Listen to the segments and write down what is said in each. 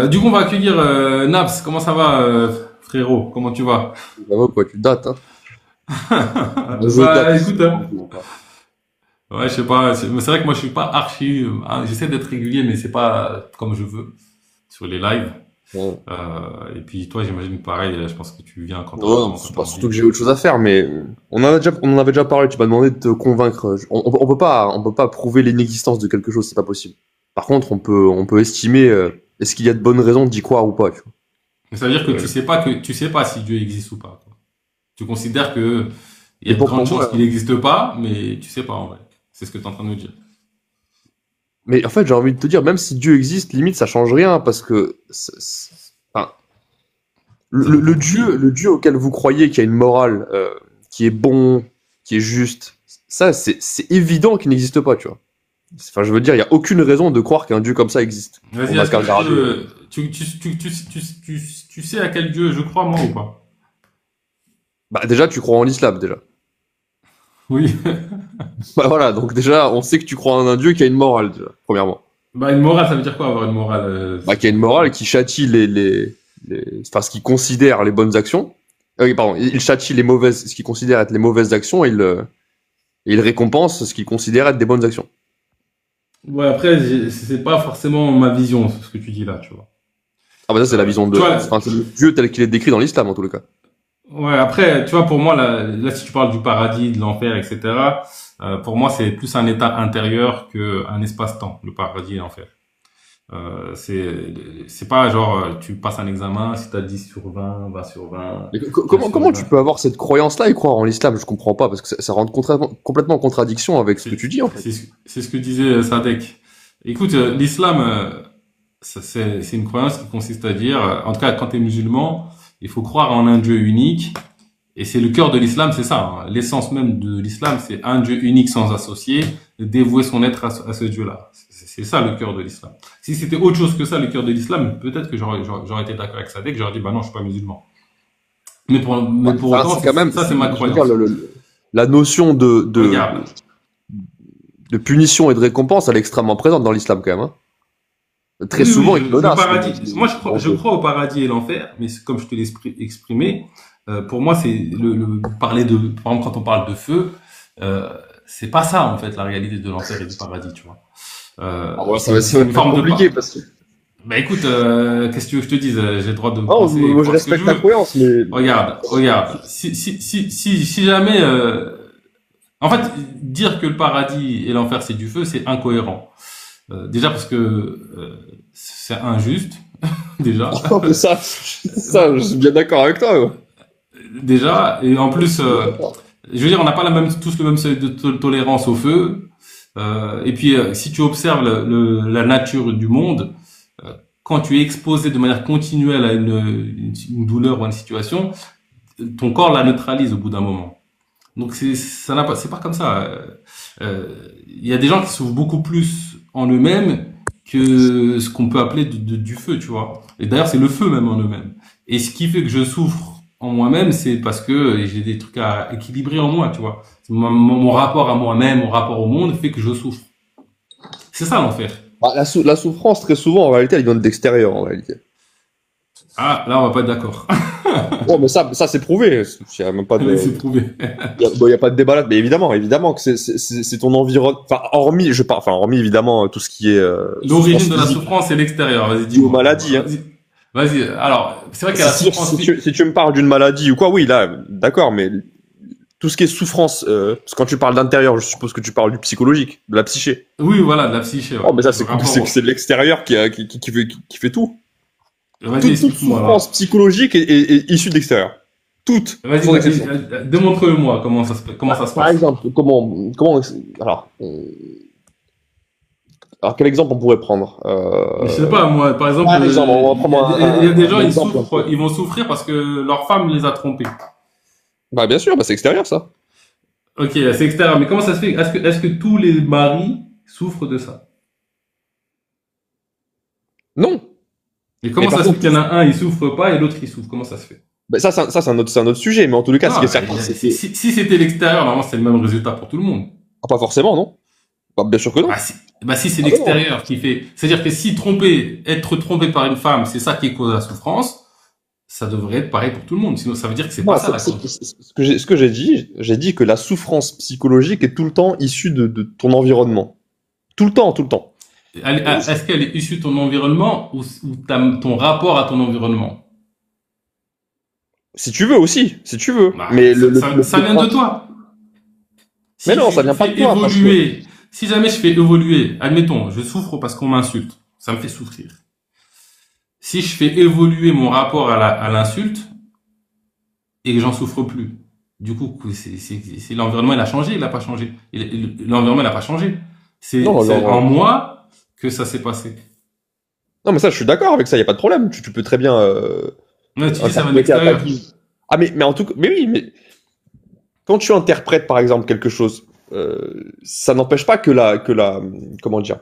Du coup, on va accueillir Naps. Comment ça va, frérot? Comment tu vas? Ça va quoi, tu dates, hein. Je Bah, date. écoute, hein. Ouais, je sais pas. Mais c'est vrai que moi, je suis pas archi. J'essaie d'être régulier, mais c'est pas comme je veux sur les lives. Ouais. Et puis toi, j'imagine pareil. Je pense que tu viens quand t'as Non, vraiment quand c'est t'as pas surtout envie. que j'ai autre chose à faire, mais on en avait déjà parlé. Tu m'as demandé de te convaincre. On peut pas prouver l'inexistence de quelque chose, c'est pas possible. Par contre, on peut estimer est-ce qu'il y a de bonnes raisons d'y croire ou pas. Tu vois. Mais ça veut dire que Euh, tu sais pas si Dieu existe ou pas, quoi. Tu considères que il y mais a de pour grandes chances qu'il moi, n'existe pas, mais tu sais pas en vrai. C'est ce que tu es en train de me dire. mais en fait, j'ai envie de te dire, même si Dieu existe, limite, ça change rien parce que, enfin, Ça dépend pour qui. Le Dieu auquel vous croyez qui a une morale, qui est bon, qui est juste, ça, c'est évident qu'il n'existe pas, tu vois. Enfin, je veux dire, il y a aucune raison de croire qu'un Dieu comme ça existe. On Vas-y, n'a est-ce qu'à que tu regarder. peux, tu sais à quel Dieu je crois, moi, ou pas? Bah, déjà, tu crois en l'islam, déjà. Oui. Bah voilà, donc déjà, on sait que tu crois en un Dieu qui a une morale, déjà, premièrement. Bah, une morale, ça veut dire quoi, avoir une morale, Bah, qui a une morale qui châtie enfin, ce qu'il considère les bonnes actions. Pardon, il châtie les mauvaises, ce qu'il considère être les mauvaises actions et il récompense ce qu'il considère être des bonnes actions. Ouais, après, c'est pas forcément ma vision, ce que tu dis là, tu vois. Ah bah ça, c'est la vision Tu de, vois, enfin, c'est le Dieu tel qu'il est décrit dans l'islam, en tous les cas. ouais, après, tu vois, pour moi, là, si tu parles du paradis, de l'enfer, etc., pour moi, c'est plus un état intérieur qu'un espace-temps, le paradis et l'enfer. C'est pas genre, tu passes un examen, si t'as 10 sur 20, 20 sur 20, Mais 15 sur comment tu 20. peux avoir cette croyance-là et croire en l'islam? Je comprends pas, parce que ça rentre complètement en contradiction avec ce que C'est tu dis, en fait. c'est ce que disait Sadek. Écoute, l'islam, c'est une croyance qui consiste à dire, en tout cas, quand tu es musulman, il faut croire en un Dieu unique. Et c'est le cœur de l'islam, c'est ça, hein. L'essence même de l'islam, c'est un Dieu unique sans associé, dévouer son être à ce Dieu-là. C'est ça le cœur de l'islam. Si c'était autre chose que ça, le cœur de l'islam, peut-être que j'aurais été d'accord avec Sadek, j'aurais dit, bah non, je suis pas musulman. Mais pour Enfin, autant, c'est quand même, ça, c'est ma je veux dire, croyance. la notion Regarde. de punition et de récompense, elle est extrêmement présente dans l'islam, quand même, hein. Très Oui, oui, souvent, il le menace. paradis. Moi, je crois au paradis et l'enfer, mais comme je te l'ai exprimé, pour moi, c'est parler de, par exemple, quand on parle de feu, euh, c'est pas ça, en fait, la réalité de l'enfer et du paradis, tu vois. Ah ouais, ça C'est va une être forme de compliqué, pas. parce que, Bah écoute, qu'est-ce que tu veux que je te dise? J'ai le droit de non, penser et moi, je croire ce que je respecte ta veux. croyance, mais, Regarde. Si jamais, en fait, dire que le paradis et l'enfer c'est du feu, c'est incohérent. Déjà parce que c'est injuste, déjà. oh, mais ça, je suis bien d'accord avec toi, ouais. Déjà, et en Je plus, suis bien d'accord. je veux dire, on n'a pas tous le même seuil de tolérance au feu. Et puis, si tu observes la nature du monde, euh, quand tu es exposé de manière continuelle à une douleur ou à une situation, ton corps la neutralise au bout d'un moment. Donc c'est pas comme ça. Il y a des gens qui souffrent beaucoup plus en eux-mêmes que ce qu'on peut appeler du feu, tu vois. Et d'ailleurs, c'est le feu même en eux-mêmes. Et ce qui fait que je souffre en moi-même, c'est parce que j'ai des trucs à équilibrer en moi, tu vois. Mon rapport à moi-même, mon rapport au monde fait que je souffre. C'est ça l'enfer. Ah, la souffrance, très souvent, en réalité, elle vient de l'extérieur, en réalité. Ah, là, on va pas être d'accord. Bon, mais ça, c'est prouvé. Il y a même pas Allez, de, c'est prouvé. il y a pas de débat là. Mais évidemment que c'est ton environnement. Enfin, hormis évidemment tout ce qui est souffrance L'origine de la physique souffrance, c'est l'extérieur. Vas-y, liée aux dis-moi. maladies, hein. Vas-y. Vas-y. Alors, c'est vrai qu'il y a la souffrance physique. Si tu me parles d'une maladie ou quoi, oui, là, d'accord, mais tout ce qui est souffrance, parce que quand tu parles d'intérieur, je suppose que tu parle du psychologique, de la psyché. Oui, voilà, de la psyché, ouais. Oh, mais ça, Le rapport c'est de l'extérieur qui fait tout. Vas-y, Toute explique-moi, souffrance alors. psychologique est issue de l'extérieur. Toute, Vas-y, sans exception. démontre-le-moi comment ça se Par passe. exemple, alors, quel exemple on pourrait prendre Mais je sais pas, moi, par exemple, par exemple, on va prendre il y a des gens, un exemple un peu. ils vont souffrir parce que leur femme les a trompés. Bah, bien sûr, bah, c'est extérieur, ça. Ok, c'est extérieur, mais comment ça se fait? Est-ce que tous les maris souffrent de ça? Non. Et Mais comment par ça se fait contre, qu'il y en a un, il souffre pas et l'autre, il souffre? Comment ça se fait? bah, c'est un autre sujet, mais en tous les cas, ce qui Non, est certain, c'est que, si c'était l'extérieur, normalement, c'est le même résultat pour tout le monde. ah, pas forcément, non? Bah, bien sûr que non. Si c'est Ah, bah, non. l'extérieur qui fait, c'est-à-dire que si être trompé par une femme, c'est ça qui cause la souffrance, ça devrait être pareil pour tout le monde. Sinon, ça veut dire que c'est pas Non, ça la cause. ce que j'ai dit que la souffrance psychologique est tout le temps issue de ton environnement. Tout le temps, tout le temps. Est-ce qu'elle est issue de ton environnement ou ton rapport à ton environnement? Si tu veux aussi, si tu veux. Bah, Mais ça vient de toi. Mais non, ça vient pas de toi. Si jamais je fais évoluer, admettons, je souffre parce qu'on m'insulte, ça me fait souffrir. Si je fais évoluer mon rapport à l'insulte et que j'en souffre plus, du coup, c'est l'environnement, il a changé, il a pas changé. L'environnement, il a pas changé. C'est en moi que ça s'est passé. Non, mais ça, je suis d'accord avec ça, y a pas de problème. Tu peux très bien. Ouais, tu dis ça vient de l'extérieur. Ah, mais en tout cas, mais oui, mais quand tu interprètes par exemple quelque chose, ça n'empêche pas comment dire,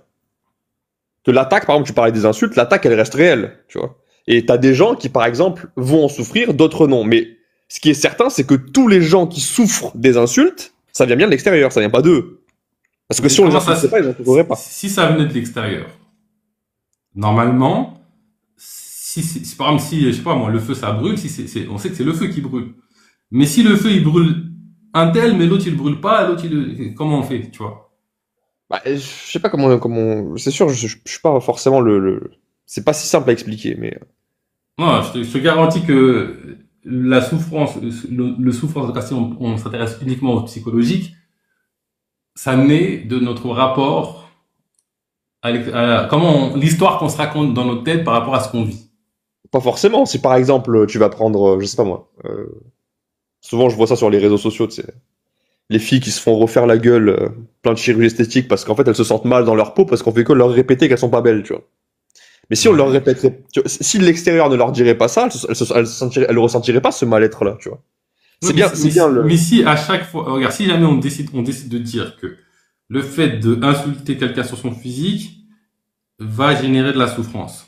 que l'attaque, par exemple, tu parlais des insultes, l'attaque elle reste réelle, tu vois. Et t'as des gens qui, par exemple, vont en souffrir, d'autres non. Mais ce qui est certain, c'est que tous les gens qui souffrent des insultes, ça vient bien de l'extérieur, ça vient pas d'eux. Parce que si on les insultait pas, ils n'en souffriraient pas. Si ça venait de l'extérieur, normalement, par exemple, si, je sais pas moi, le feu ça brûle, on sait que c'est le feu qui brûle. Mais si le feu il brûle un tel, mais l'autre il brûle pas, comment on fait, tu vois? Bah, je sais pas comment, c'est sûr, je suis pas forcément c'est pas si simple à expliquer, mais. Non, je te garantis que la souffrance, le souffrance, en tout cas, si on s'intéresse uniquement au psychologique, ça naît de notre rapport l'histoire qu'on se raconte dans notre tête par rapport à ce qu'on vit. Pas forcément. Si par exemple, tu vas prendre, je sais pas moi, souvent je vois ça sur les réseaux sociaux, tu sais, les filles qui se font refaire la gueule, plein de chirurgie esthétique parce qu'en fait elles se sentent mal dans leur peau parce qu'on fait que leur répéter qu'elles sont pas belles, tu vois. Mais si on leur répéterait, si l'extérieur ne leur dirait pas ça, elles ressentiraient pas ce mal-être là, tu vois. Mais si à chaque fois, regarde, si jamais on décide de dire que le fait d'insulter quelqu'un sur son physique va générer de la souffrance.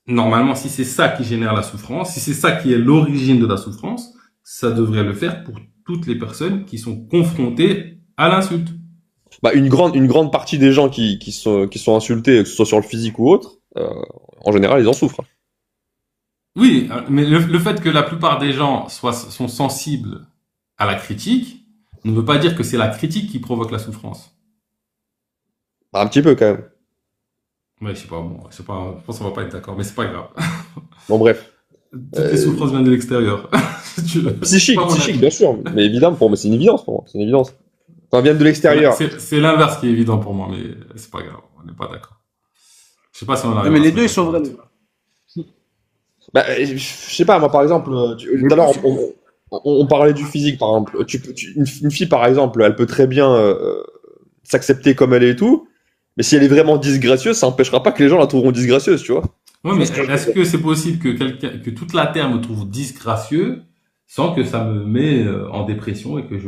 Normalement, si c'est ça qui génère la souffrance, si c'est ça qui est l'origine de la souffrance, ça devrait le faire pour toutes les personnes qui sont confrontées à l'insulte. Bah, une grande partie des gens qui sont insultés, que ce soit sur le physique ou autre, en général, ils en souffrent. Oui, mais le fait que la plupart des gens sont sensibles à la critique ne veut pas dire que c'est la critique qui provoque la souffrance. Bah, un petit peu quand même. Ouais, je sais pas, je pense qu'on va pas être d'accord, mais c'est pas grave. Bon, bref. Toutes les souffrances viennent de l'extérieur. Psychique, bien sûr, mais évidemment pour moi, c'est une évidence pour moi, c'est une évidence. Enfin, viennent de l'extérieur. C'est l'inverse qui est évident pour moi, mais c'est pas grave, on n'est pas d'accord. Je sais pas si on arrive. Mais les deux, ils sont vrais. Bah, je sais pas, moi par exemple, tout à l'heure on parlait du physique par exemple. Une fille par exemple, elle peut très bien s'accepter comme elle est et tout, mais si elle est vraiment disgracieuse, ça empêchera pas que les gens la trouveront disgracieuse, tu vois. Ouais, mais est-ce que c'est possible que toute la terre me trouve disgracieux sans que ça me met en dépression et que je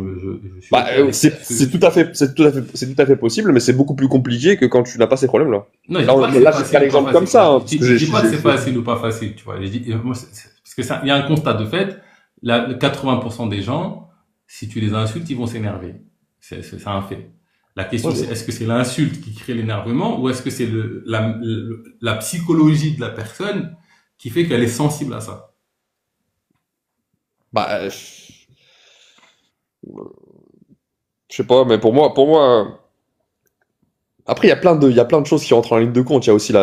suis. Bah, c'est tout à fait possible, mais c'est beaucoup plus compliqué que quand tu n'as pas ces problèmes-là. Non, là, c'est pas l'exemple comme ça. Hein, je dis pas que c'est facile ou pas facile, tu vois. Parce que ça, il y a un constat de fait. 80% des gens, si tu les insultes, ils vont s'énerver. C'est un fait. La question, c'est est-ce que c'est l'insulte qui crée l'énervement ou est-ce que c'est la psychologie de la personne qui fait qu'elle est sensible à ça? Bah, je sais pas, mais pour moi, après, il y a plein de choses qui rentrent en ligne de compte. Il y a aussi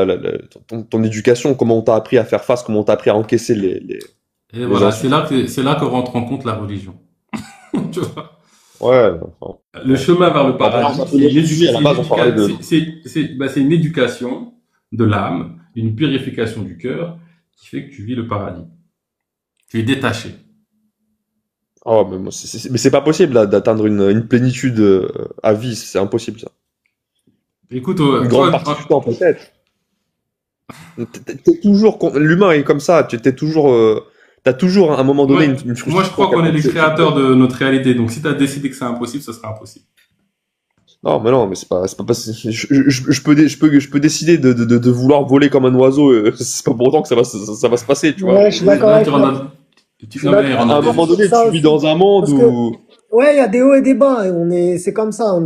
ton éducation, comment on t'a appris à faire face, comment on t'a appris à encaisser Et voilà, c'est là que rentre en compte la religion. Tu vois? Ouais. Enfin, le chemin vers le paradis, c'est une éducation de l'âme, une purification du cœur qui fait que tu vis le paradis. Tu es détaché. Oh, mais c'est pas possible là, d'atteindre une plénitude à vie, c'est impossible ça. Écoute, une grande partie du temps peut-être. T'es toujours, l'humain est comme ça, t'as toujours à un moment donné une frustration. Moi je crois qu'on est les créateurs de notre réalité, donc si t'as décidé que c'est impossible, ce sera impossible. Non, mais c'est pas possible. Je peux décider de vouloir voler comme un oiseau, c'est pas pour autant que ça va se passer, tu vois. Ouais, je suis d'accord avec toi. À un moment donné, tu vis dans un monde où... Ouais, il y a des hauts et des bas. Et c'est comme ça.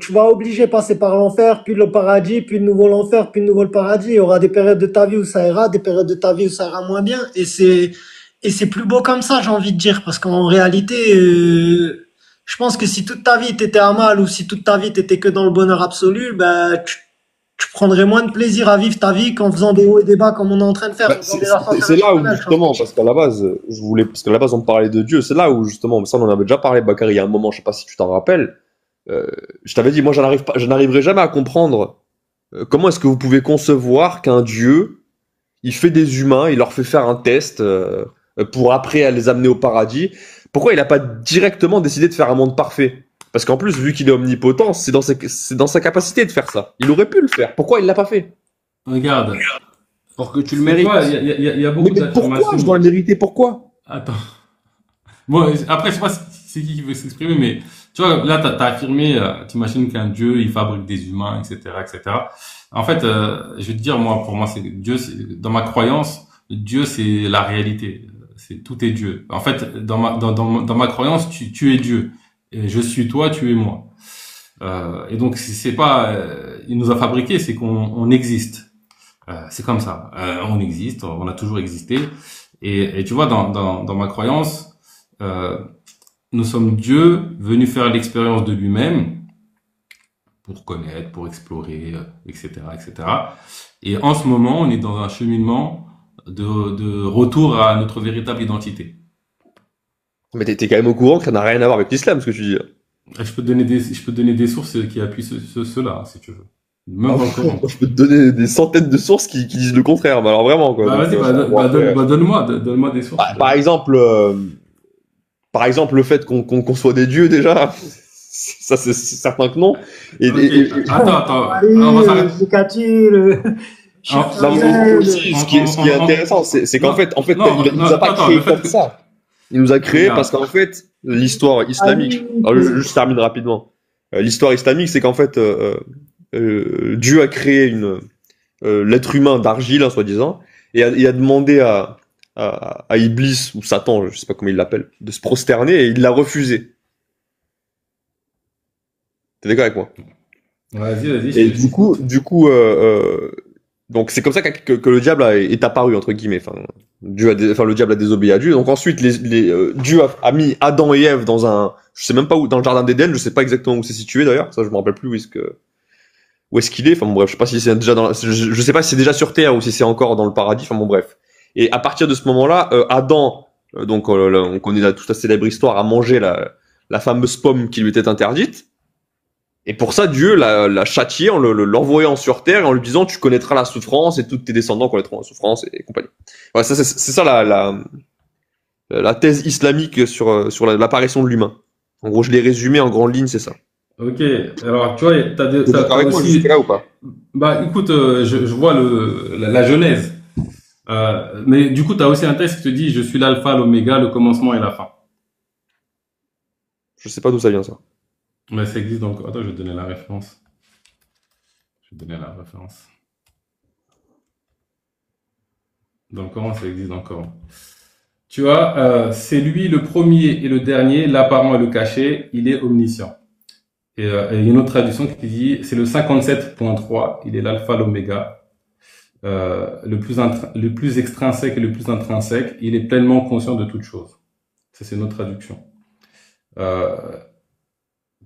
Tu vas obliger de passer par l'enfer, puis le paradis, puis de nouveau l'enfer, puis de nouveau le paradis. Il y aura des périodes de ta vie où ça ira, des périodes de ta vie où ça ira moins bien. Et c'est plus beau comme ça, j'ai envie de dire. Parce qu'en réalité, je pense que si toute ta vie t'étais à mal ou si toute ta vie t'étais que dans le bonheur absolu, ben, tu prendrais moins de plaisir à vivre ta vie qu'en faisant des hauts et des bas comme on est en train de faire. Bah, En faisant des ascenseurs c'est là où émotionnels, je pense. justement, parce qu'à la base, parce qu'à la base on parlait de Dieu, c'est là où justement, mais ça on en avait déjà parlé, Bakary, il y a un moment, je sais pas si tu t'en rappelles, je t'avais dit, moi je n'arriverai jamais à comprendre comment est-ce que vous pouvez concevoir qu'un Dieu, il fait des humains, il leur fait faire un test pour après les amener au paradis. Pourquoi il n'a pas directement décidé de faire un monde parfait? Parce qu'en plus, vu qu'il est omnipotent, c'est dans sa capacité de faire ça. Il aurait pu le faire. Pourquoi il l'a pas fait? Regarde, Pour que tu le tu mérites. vois, il y a beaucoup Mais pourquoi je dois d'affirmations. le mériter? Pourquoi? Attends. Bon, après, je sais pas si c'est qui veut s'exprimer, mais tu vois, là, t'as affirmé, t'imagines qu'un dieu, il fabrique des humains, etc., etc. En fait, je vais te dire, moi, pour moi, c'est Dieu, dans ma croyance, Dieu, c'est la réalité. C'est tout est Dieu. En fait, dans ma croyance, tu es Dieu. Et je suis toi, tu es moi. Et donc, c'est pas, il nous a fabriqués, c'est qu'on existe. C'est comme ça. On existe, on a toujours existé. Et tu vois, dans ma croyance, euh, nous sommes Dieu venu faire l'expérience de lui-même pour connaître, pour explorer, etc., etc. Et en ce moment, on est dans un cheminement de retour à notre véritable identité. Mais t'es quand même au courant que ça n'a rien à voir avec l'islam, ce que tu dis. Et je peux te donner des sources qui appuient cela, si tu veux. Même Ah, dans le Coran. je peux te donner des centaines de sources qui disent le contraire. Mais alors vraiment, quoi. Bah, Donc, vas-y, bon, après, donne-moi des sources. par exemple, le fait qu'on soit des dieux déjà, ça c'est certain que non. Ok. Attends. Allez, On va s'arrêter. Lucati, Ah, Non, mais Cherchel, aussi, ce qui est intéressant, c'est qu'en Non, fait, non, il nous a pas attends, créé le fait comme que, ça. Il nous a créé regarde, parce qu'en fait, l'histoire islamique. Alors, je termine rapidement. L'histoire islamique, c'est qu'en fait, Dieu a créé l'être humain d'argile, hein, soi-disant, et a demandé à Iblis ou Satan, je sais pas comment il l'appelle, de se prosterner, et il l'a refusé. T'es d'accord avec moi? vas-y, je Et te suis. du coup, donc c'est comme ça que le diable est apparu entre guillemets. Enfin, le diable a désobéi à Dieu. Donc ensuite, Dieu a mis Adam et Ève dans je sais même pas où, dans le jardin d'Éden. Je sais pas exactement où c'est situé d'ailleurs. Ça, je me rappelle plus où est-ce qu'il est. Enfin bon, bref, je sais pas si c'est déjà je sais pas si c'est déjà sur Terre ou si c'est encore dans le paradis. Enfin bon, bref. Et à partir de ce moment-là, Adam, on connaît toute la célèbre histoire, a mangé la fameuse pomme qui lui était interdite. Et pour ça, Dieu l'a châtié en l'envoyant sur terre et en lui disant tu connaîtras la souffrance et tous tes descendants connaîtront la souffrance et compagnie. Ouais, ça c'est ça la thèse islamique sur l'apparition de l'humain. En gros, je l'ai résumé en grande ligne, c'est ça. Ok. Alors, tu vois, T'es d'accord avec moi aussi, jusque là ou pas? bah, écoute, je vois la genèse. Mais du coup, t'as aussi un texte qui te dit, je suis l'alpha, l'oméga, le commencement et la fin. Je sais pas d'où ça vient ça. Mais ça existe donc, attends, je vais te donner la référence. Je vais te donner la référence. Dans le Coran, ça existe dans le Coran. Tu vois, c'est lui le premier et le dernier, l'apparent et le caché, il est omniscient. Et il y a une autre traduction qui dit, c'est le 57.3, il est l'alpha, l'oméga, le plus extrinsèque et le plus intrinsèque, il est pleinement conscient de toute chose. Ça, c'est une autre traduction. Euh,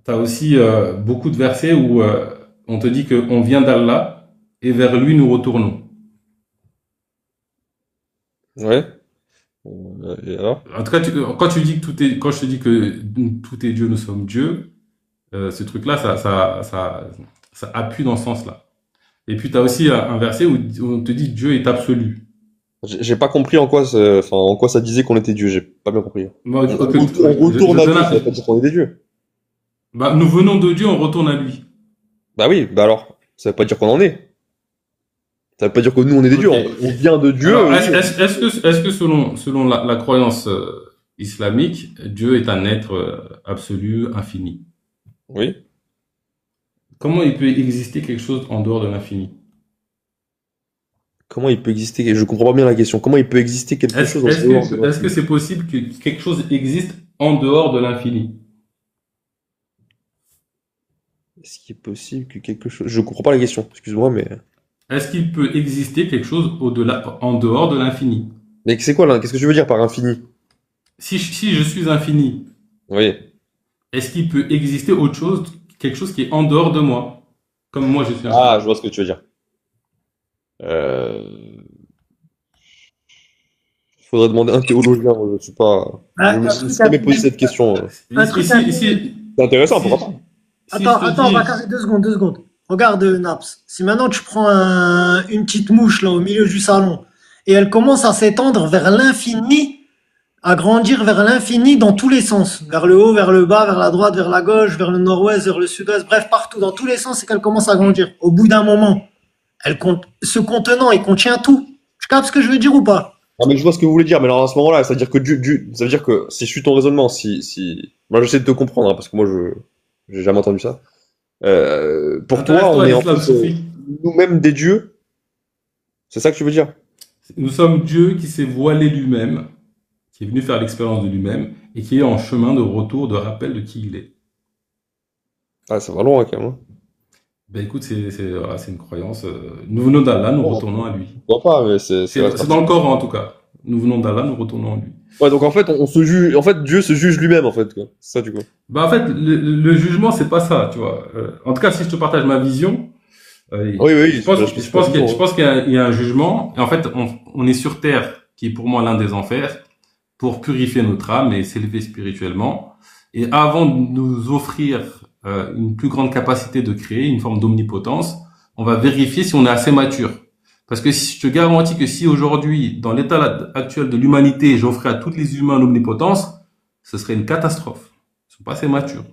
T'as aussi beaucoup de versets où on te dit qu'on vient d'Allah et vers lui nous retournons. Ouais. Et alors? En tout cas, quand tu dis que quand je te dis que tout est Dieu, nous sommes Dieu, ce truc-là, ça appuie dans ce sens-là. Et puis, tu as aussi un verset où on te dit Dieu est absolu. J'ai pas compris en quoi ça disait qu'on était Dieu. J'ai pas bien compris. Bon, On retourne à Dieu, ça veut pas dire qu'on est des dieux. Bah, nous venons de Dieu, on retourne à lui. Bah oui, bah alors, ça veut pas dire qu'on en est. Ça veut pas dire que nous on est des dieux, Ok. on vient de Dieu. Alors, oui. est-ce que selon la croyance islamique, Dieu est un être absolu, infini? Oui. Comment il peut exister quelque chose en dehors de l'infini? Comment il peut exister? Je comprends pas bien la question. Comment il peut exister quelque chose en dehors de Est-ce que c'est possible que quelque chose existe en dehors de l'infini? Est-ce qu'il est possible que quelque chose... Je comprends pas la question, excuse-moi, mais... Est-ce qu'il peut exister quelque chose au-delà, en dehors de l'infini? Mais c'est quoi là? Qu'est-ce que tu veux dire par infini? Si je suis infini, Oui. est-ce qu'il peut exister autre chose, quelque chose qui est en dehors de moi? Comme moi, je suis Ah, infini. je vois ce que tu veux dire. Euh... Faudrait demander à un théologien, moi, je suis pas... Je me Un suis truc, jamais posé cette question. un truc à- C'est intéressant, pourquoi pas? Si, si je Attends, te attends, on dis, va carrer 2 secondes, 2 secondes. Regarde, Naps. Si maintenant tu prends une petite mouche là au milieu du salon et elle commence à s'étendre vers l'infini, à grandir vers l'infini dans tous les sens, vers le haut, vers le bas, vers la droite, vers la gauche, vers le nord-ouest, vers le sud-ouest, bref, partout, dans tous les sens, c'est qu'elle commence à grandir. Au bout d'un moment, ce contenant, il contient tout. Tu captes ce que je veux dire ou pas? Ah, mais je vois ce que vous voulez dire, mais alors à ce moment-là, c'est-à-dire que ça veut dire que si je suis ton raisonnement, moi j'essaie de te comprendre, hein, parce que moi j'ai jamais entendu ça. Pour toi, intéresse-toi on à est en l'islam fait soufi. nous-mêmes des dieux, c'est ça que tu veux dire? Nous sommes Dieu qui s'est voilé lui-même, qui est venu faire l'expérience de lui-même et qui est en chemin de retour, de rappel de qui il est. Ah, ça va loin quand même. Hein. Ben écoute, voilà, c'est une croyance. Nous venons d'Allah, nous Bon, retournons à lui. je vois pas, mais c'est la C'est dans le Coran en tout cas. Nous venons d'Allah, nous retournons à lui. Ouais, donc en fait, on se juge, en fait, Dieu se juge lui-même, en fait, quoi. C'est ça, du coup. Bah en fait, le jugement, c'est pas ça, tu vois. En tout cas, si je te partage ma vision, Oui, oui, je pense qu'il y a un jugement. Et en fait, on est sur terre, qui est pour moi l'un des enfers, pour purifier notre âme et s'élever spirituellement. Et avant de nous offrir une plus grande capacité de créer une forme d'omnipotence, on va vérifier si on est assez mature. Parce que si je te garantis que si aujourd'hui, dans l'état actuel de l'humanité, j'offrais à tous les humains l'omnipotence, ce serait une catastrophe. Ils sont pas assez matures.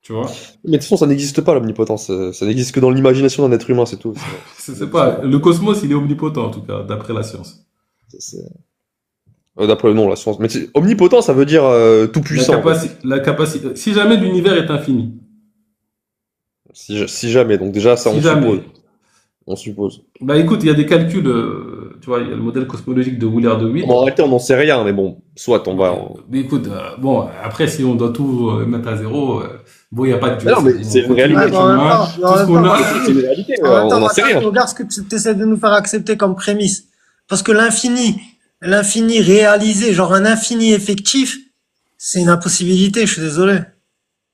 Tu vois? Mais de toute façon, ça n'existe pas, l'omnipotence. Ça n'existe que dans l'imagination d'un être humain, c'est tout. C'est pas, le cosmos, il est omnipotent, en tout cas, d'après la science. C'est- D'après le nom, la science. Mais omnipotent, ça veut dire tout puissant. La capacité, si jamais l'univers est infini, Si jamais, donc déjà, ça, si on jamais, suppose. On suppose. bah écoute, il y a des calculs, tu vois, il y a le modèle cosmologique de Willard de Witt. En réalité, on n'en sait rien, mais bon, soit on va. Mais écoute, bon, après, si on doit tout mettre à zéro, bon, il n'y a pas de Dieu. Mais non, mais c'est une réalité. Ouais, mais en même temps, Tout ce qu'on a, C'est une réalité, en même on temps, n'en sait rien. regarde ce que tu essaies de nous faire accepter comme prémisse. Parce que l'infini réalisé, genre un infini effectif, c'est une impossibilité, je suis désolé.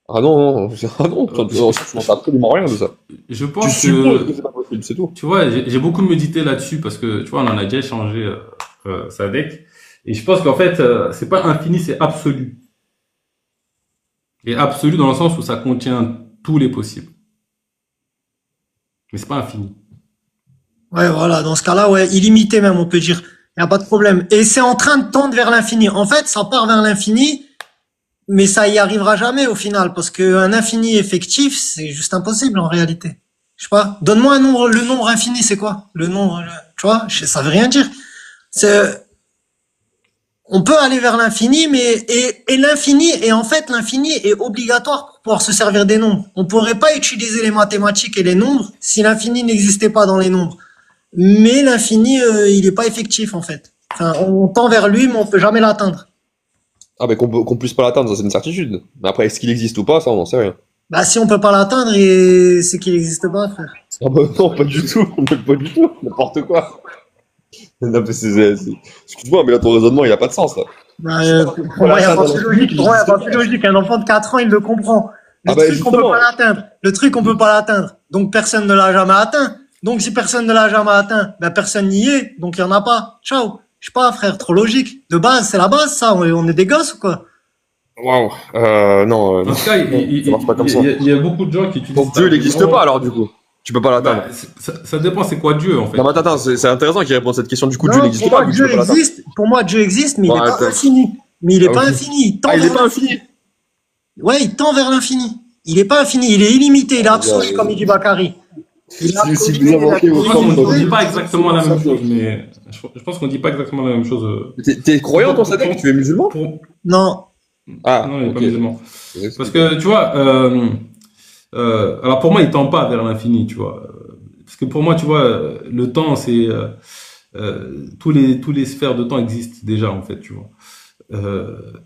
Ah non, non, ah non, tu n'en sais absolument rien de ça. je Tu pense supposes que, que c'est pas possible, c'est tout. tu vois, j'ai beaucoup médité là-dessus parce que, tu vois, on en a déjà échangé, Sadek. Et je pense qu'en fait, c'est pas infini, c'est absolu. Et absolu dans le sens où ça contient tous les possibles. Mais c'est pas infini. Ouais, voilà, dans ce cas-là, ouais, illimité même, on peut dire. Il n'y a pas de problème. Et c'est en train de tendre vers l'infini. En fait, ça part vers l'infini, mais ça y arrivera jamais au final, parce qu'un infini effectif, c'est juste impossible en réalité. Je sais pas. Donne-moi un nombre, le nombre infini, c'est quoi? Le nombre, tu vois, ça veut rien dire. C'est, on peut aller vers l'infini, mais et l'infini, et en fait l'infini est obligatoire pour pouvoir se servir des nombres. On pourrait pas utiliser les mathématiques et les nombres si l'infini n'existait pas dans les nombres. Mais l'infini, il est pas effectif en fait. Enfin, on tend vers lui, mais on peut jamais l'atteindre. Ah, mais qu'on puisse pas l'atteindre, ça c'est une certitude. Mais après, est-ce qu'il existe ou pas, ça on n'en sait rien. Bah si on peut pas l'atteindre, c'est qu'il n'existe pas, frère. Ah bah non, pas du tout, pas du tout, n'importe quoi. Non, mais excuse-moi, mais là ton raisonnement il a pas de sens là. Bah, pour moi, il n'y a pas de logique. Pour moi, il n'y a pas de logique. Un enfant de 4 ans, il le comprend. Le Ah bah, truc, on peut justement. pas l'atteindre. Le truc, on peut pas l'atteindre. Donc, personne ne l'a jamais atteint. Donc, si personne ne l'a jamais atteint, ben, personne n'y est. Donc, il y en a pas. Ciao. Je sais pas, frère, trop logique. De base, c'est la base, ça. On est des gosses ou quoi? Waouh, non, En non. tout cas, Ça marche pas comme ça. il y a beaucoup de gens qui utilisent Donc ça. Dieu il n'existe pas alors du coup. Tu peux pas l'atteindre. Bah, ça dépend, c'est quoi Dieu en fait. Non mais attends, c'est intéressant qu'il réponde à cette question. Du coup, Dieu Non, n'existe pour pas, moi, vu que tu Dieu peux pas l'atteindre. existe. Pour moi, Dieu existe, mais il Ouais, est pas attends. infini. Mais il est Ah, pas ok. infini. Il tend Ah, il est vers pas l'infini. infini. Ouais, il tend vers l'infini. Il est pas infini. Il est illimité. Il est absolu, comme il dit Bakary. Il est Si absolu, vous il est invoquez Je au pense centre, qu'on dit pas exactement la même chose, mais je pense qu'on dit pas exactement la même chose. T'es croyant toi, Sadek? Tu es musulman? Non. Ah, Non, il est pas ok. musulman. Parce que tu vois, alors pour moi, il tend pas vers l'infini, tu vois. Parce que pour moi, tu vois, le temps, c'est tous les sphères de temps existent déjà en fait, tu vois.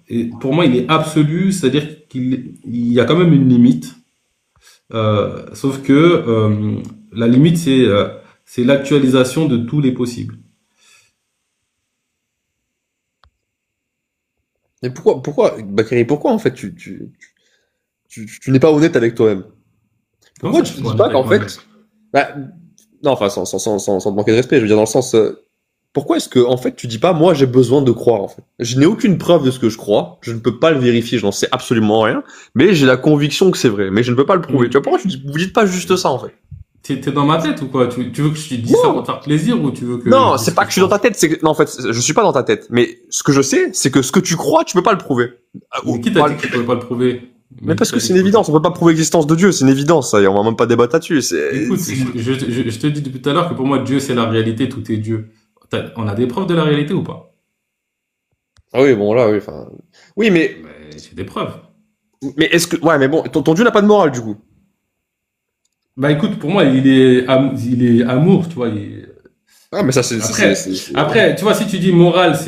Et pour moi, il est absolu, c'est-à-dire qu'il y a quand même une limite. Sauf que la limite, c'est l'actualisation de tous les possibles. Et Bakary, pourquoi en fait tu n'es pas honnête avec toi-même? Comment Pourquoi ça, je tu te suis pas dis honnête pas avec qu'en moi-même? fait, bah, non, enfin, sans te manquer de respect, je veux dire dans le sens, pourquoi est-ce que, en fait, tu dis pas, moi, j'ai besoin de croire, en fait. Je n'ai aucune preuve de ce que je crois, je ne peux pas le vérifier, je n'en sais absolument rien, mais j'ai la conviction que c'est vrai, mais je ne peux pas le prouver. Tu vois, pourquoi vous dites pas juste ça, en fait? T'es dans ma tête ou quoi? Tu veux que je te dise ça pour Non, te faire plaisir ou tu veux que je non, dise c'est ce que pas que je je suis dans ta pense? tête, non, en fait, je suis pas dans ta tête, mais ce que je sais, c'est que ce que tu crois, tu peux pas le prouver. Mais qui t'a dit que tu pouvais pas le prouver? Mais Mais qui parce que t'a dit c'est que une tu pouvais pas? évidence, on peut pas prouver l'existence de Dieu, c'est une évidence, ça, et on va même pas débattre là-dessus, Écoute, je te dis depuis tout à l'heure que pour moi, Dieu, c'est la réalité, tout est Dieu. On a des preuves de la réalité ou pas? Ah oui, bon, là, oui, enfin, oui, Mais j'ai des preuves. mais est-ce que, ouais, mais bon, ton Dieu n'a pas de morale, du coup. Bah écoute, pour moi, il est amour, tu vois. Ah, mais ça, Après, après, tu vois, si tu dis morale, il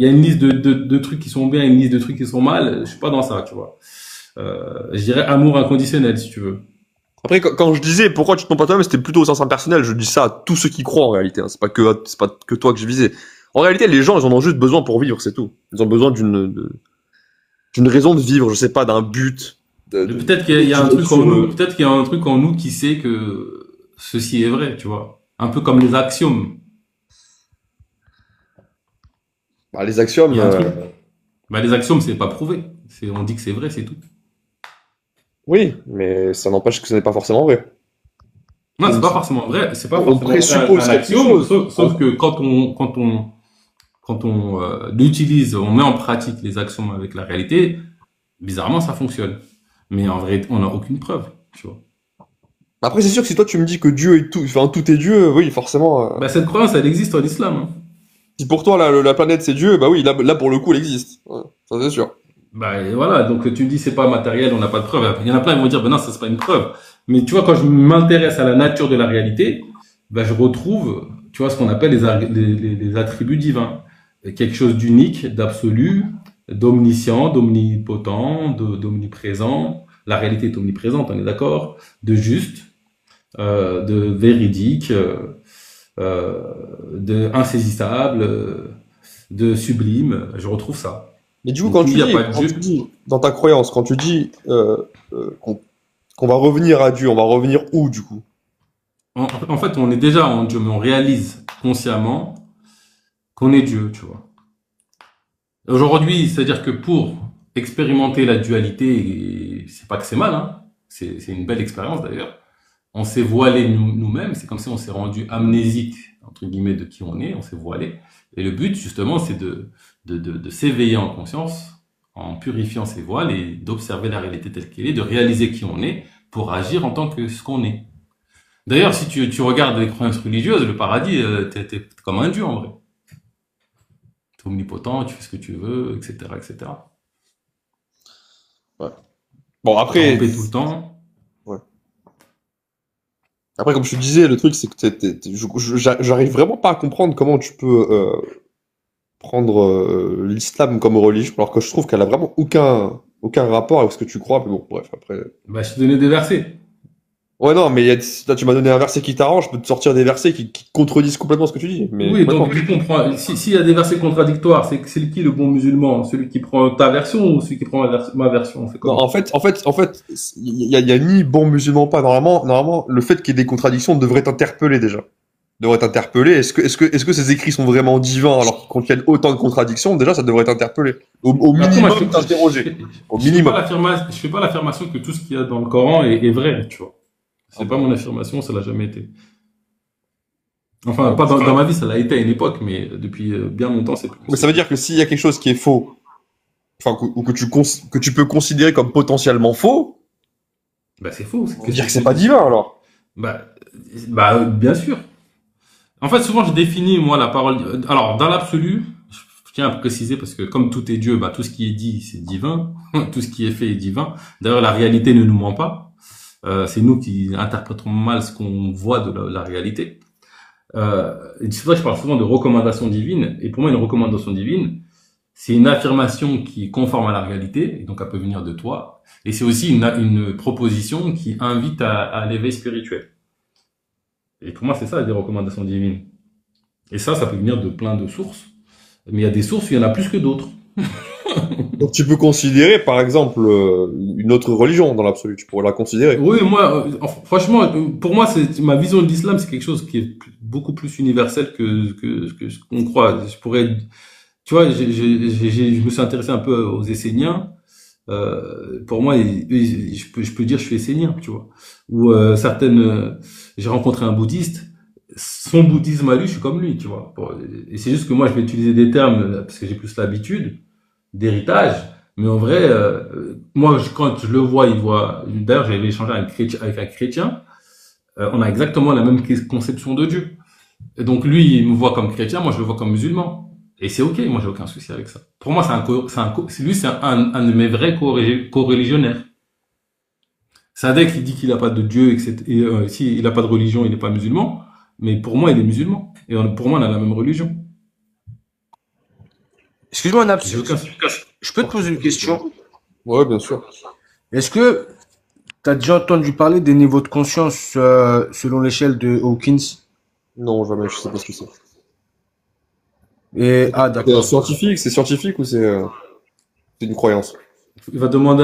y a une liste de trucs qui sont bien, une liste de trucs qui sont mal. Je suis pas dans ça, tu vois. Je dirais amour inconditionnel, si tu veux. Après, quand je disais pourquoi tu te trompes pas toi-même, c'était plutôt au sens impersonnel. Je dis ça à tous ceux qui croient en réalité. Hein. C'est pas que toi que je visais. En réalité, les gens, ils en ont juste besoin pour vivre, c'est tout. Ils ont besoin d'une raison de vivre. Je sais pas, d'un but. Mais peut-être qu'il y a un truc en Sur nous, peut-être qu'il y a un truc en nous qui sait que ceci est vrai, tu vois. Un peu comme les axiomes. bah, les Il axiomes. y a un truc. Bah, les axiomes, c'est pas prouvé. On dit que c'est vrai, c'est tout. Oui, mais ça n'empêche que ce n'est pas forcément vrai. Non, c'est pas forcément vrai. C'est pas On forcément vrai présuppose un quelque axiome, chose. sauf que quand on l'utilise, on met en pratique les axiomes avec la réalité, bizarrement, ça fonctionne. Mais en vrai, on n'a aucune preuve, tu vois. Après, c'est sûr que si toi tu me dis que Dieu est tout, enfin tout est Dieu, oui, forcément. Bah, cette croyance, elle existe en islam, hein. Si pour toi la planète c'est Dieu, bah oui, là pour le coup elle existe. Ouais, ça c'est sûr. Bah, et voilà. Donc, tu me dis, c'est pas matériel, on n'a pas de preuve. Il y en a plein, ils vont dire, ben non, ça, c'est pas une preuve. Mais tu vois, quand je m'intéresse à la nature de la réalité, bah, je retrouve, tu vois, ce qu'on appelle les attributs divins. Quelque chose d'unique, d'absolu, d'omniscient, d'omnipotent, d'omniprésent. La réalité est omniprésente, on est d'accord. De juste, de véridique, de insaisissable, de sublime. Je retrouve ça. Mais du coup, Donc, il n'y a pas de quand Dieu. tu dis, dans ta croyance, quand tu dis qu'on va revenir à Dieu, on va revenir où du coup? En fait, on est déjà en Dieu, mais on réalise consciemment qu'on est Dieu, tu vois. Aujourd'hui, c'est-à-dire que pour expérimenter la dualité, et c'est pas que c'est mal, hein, c'est une belle expérience d'ailleurs, on s'est voilé nous-mêmes, c'est comme si on s'est rendu amnésique, entre guillemets, de qui on est, on s'est voilé. Et le but, justement, c'est de s'éveiller en conscience, en purifiant ses voiles et d'observer la réalité telle qu'elle est, de réaliser qui on est pour agir en tant que ce qu'on est. D'ailleurs, si tu regardes les croyances religieuses, le paradis, t'es comme un dieu en vrai. T'es omnipotent, tu fais ce que tu veux, etc., etc. Ouais. Bon T'es en après, paix tout le temps. ouais. Après comme je te disais, le truc c'est que j'arrive vraiment pas à comprendre comment tu peux prendre l'islam comme religion, alors que je trouve qu'elle a vraiment aucun rapport avec ce que tu crois. Mais bon, bref, après. Bah, je te donnais des versets. Ouais, non, mais là, tu m'as donné un verset qui t'arrange, je peux te sortir des versets qui contredisent complètement ce que tu dis. Mais Oui, complètement. donc du coup, s'il y a des versets contradictoires, c'est qui le bon musulman? Celui qui prend ta version ou celui qui prend ma version? On fait Non, comment? il y a ni bon musulman pas. Normalement, le fait qu'il y ait des contradictions devrait t'interpeller déjà. Devrait t'interpeller. Est-ce que ces écrits sont vraiment divins alors qu'ils contiennent autant de contradictions? Déjà, ça devrait t'interpeller. Au Mais après, moi, minimum, t'interroger. Au minimum. je fais pas l'affirmation que tout ce qu'il y a dans le Coran est vrai, tu vois. C'est pas mon affirmation, ça l'a jamais été. Enfin, pas dans ma vie, ça l'a été à une époque, mais depuis bien longtemps, c'est plus Mais ça possible. veut dire que s'il y a quelque chose qui est faux, enfin, ou que tu peux considérer comme potentiellement faux, Bah, c'est faux. ça veut dire que c'est pas divin alors. Bah, bien sûr. En fait, souvent, je définis, moi, la parole. Alors, dans l'absolu, je tiens à préciser parce que comme tout est Dieu, bah, tout ce qui est dit, c'est divin. Tout ce qui est fait est divin. D'ailleurs, la réalité ne nous ment pas. C'est nous qui interprétons mal ce qu'on voit de la réalité. Et c'est vrai que je parle souvent de recommandation divine. Et pour moi, une recommandation divine, c'est une affirmation qui est conforme à la réalité, et donc elle peut venir de toi. Et c'est aussi une proposition qui invite à l'éveil spirituel. Et pour moi, c'est ça, des recommandations divines. Et ça peut venir de plein de sources. Mais il y a des sources, il y en a plus que d'autres. Donc tu peux considérer, par exemple, une autre religion dans l'absolu. Tu pourrais la considérer. Oui, moi, franchement, pour moi, ma vision de l'islam, c'est quelque chose qui est beaucoup plus universel que ce qu'on croit. Tu vois, je me suis intéressé un peu aux Esséniens. Pour moi, je peux dire, je suis essénien, tu vois. Ou j'ai rencontré un bouddhiste. Son bouddhisme à lui, je suis comme lui, tu vois. Et c'est juste que moi, je vais utiliser des termes parce que j'ai plus l'habitude d'héritage. Mais en vrai, moi, quand je le vois, il voit. D'ailleurs, j'avais échangé avec un chrétien. On a exactement la même conception de Dieu. Et donc lui, il me voit comme chrétien, moi je le vois comme musulman. Et c'est ok, moi j'ai aucun souci avec ça. Pour moi, lui, c'est un de mes vrais co-religionnaires. Sadek, il dit qu'il n'a pas de Dieu, etc. Et, si il n'a pas de religion, il n'est pas musulman. Mais pour moi, il est musulman. Et pour moi, on a la même religion. Excuse-moi, Naps, J'ai aucun je peux te poser une question? Ouais, bien sûr. Est-ce que tu as déjà entendu parler des niveaux de conscience selon l'échelle de Hawkins? Non, jamais. Je sais pas ce que c'est. Ah, C'est d'accord. scientifique ou c'est une croyance? Il va demander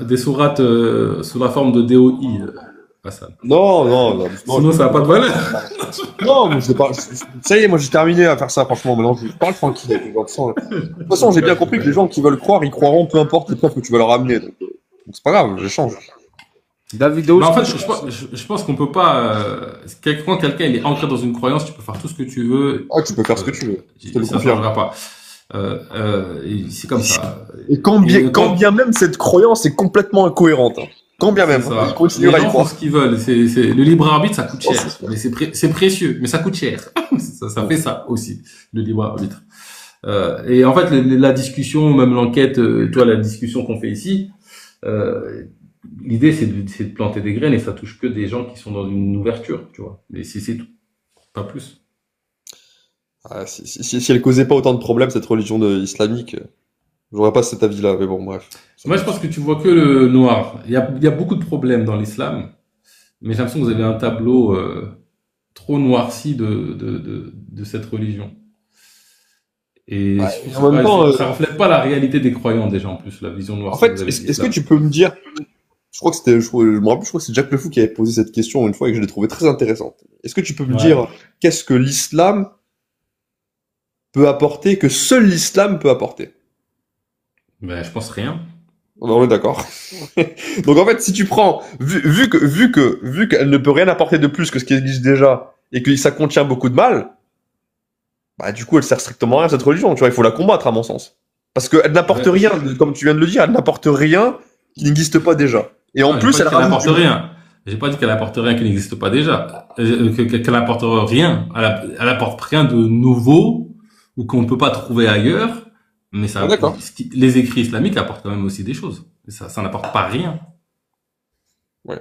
des sourates sous la forme de DOI, Hassan. Non. Sinon, ça n'a pas de valeur. Non, mais je sais pas. Ça y est, moi j'ai terminé à faire ça, franchement. Maintenant, je parle tranquille. De toute façon, j'ai bien compris que les gens qui veulent croire, ils croiront, peu importe les preuves que tu vas leur amener. Donc c'est pas grave, j'échange. David Mais en fait, Hawkins, je pense qu'on peut pas. Quand quelqu'un il est ancré dans une croyance, tu peux faire tout ce que tu veux. Ah, tu peux faire ce que tu veux. Je te le Ça confirme. changera pas. Et c'est comme ça. Et quand bien même cette croyance est complètement incohérente. Hein. Quand bien même, C'est ça. ils continuent à Les y gens font croire. ce qu'ils veulent. Le libre arbitre, ça coûte cher. Oh, c'est ça. Mais c'est précieux, mais ça coûte cher. Ça fait ça aussi, le libre arbitre. Et en fait, la discussion, même l'enquête, toi, la discussion qu'on fait ici, l'idée c'est de planter des graines et ça touche que des gens qui sont dans une ouverture, tu vois. Mais c'est tout, pas plus. Ah, si elle causait pas autant de problèmes, cette religion islamique, j'aurais pas cet avis-là. Mais bon, bref. Moi, je pense que tu vois que le noir. Il y a beaucoup de problèmes dans l'islam, mais j'ai l'impression que vous avez un tableau trop noirci de cette religion. Et Ouais, je sais en même pas, temps, ça reflète pas la réalité des croyants déjà en plus, la vision noire en que fait, vous avez de est-ce que l'islam. tu peux me dire, je crois que c'était, je me rappelle, je crois que c'est Jack Le Fou qui avait posé cette question une fois et que je l'ai trouvée très intéressante. Est-ce que tu peux me Ouais. dire qu'est-ce que l'islam peut apporter, que seul l'islam peut apporter? Ben, je pense rien. On est d'accord. Donc en fait, si tu prends, vu qu'elle ne peut rien apporter de plus que ce qui existe déjà et que ça contient beaucoup de mal, bah du coup, elle sert strictement à rien cette religion. Tu vois, il faut la combattre à mon sens, parce qu'elle n'apporte Ouais. rien, comme tu viens de le dire, elle n'apporte rien qui n'existe pas déjà. Et en Non, plus, j'ai elle pas dit qu'elle rajoute apporte rien. J'ai pas dit qu'elle apporte rien qui n'existe pas déjà. Qu'elle apporte rien. Elle apporte rien de nouveau ou qu'on ne peut pas trouver ailleurs. Mais ça, Ah, d'accord. les écrits islamiques apportent quand même aussi des choses. Et ça n'apporte pas rien. Ouais.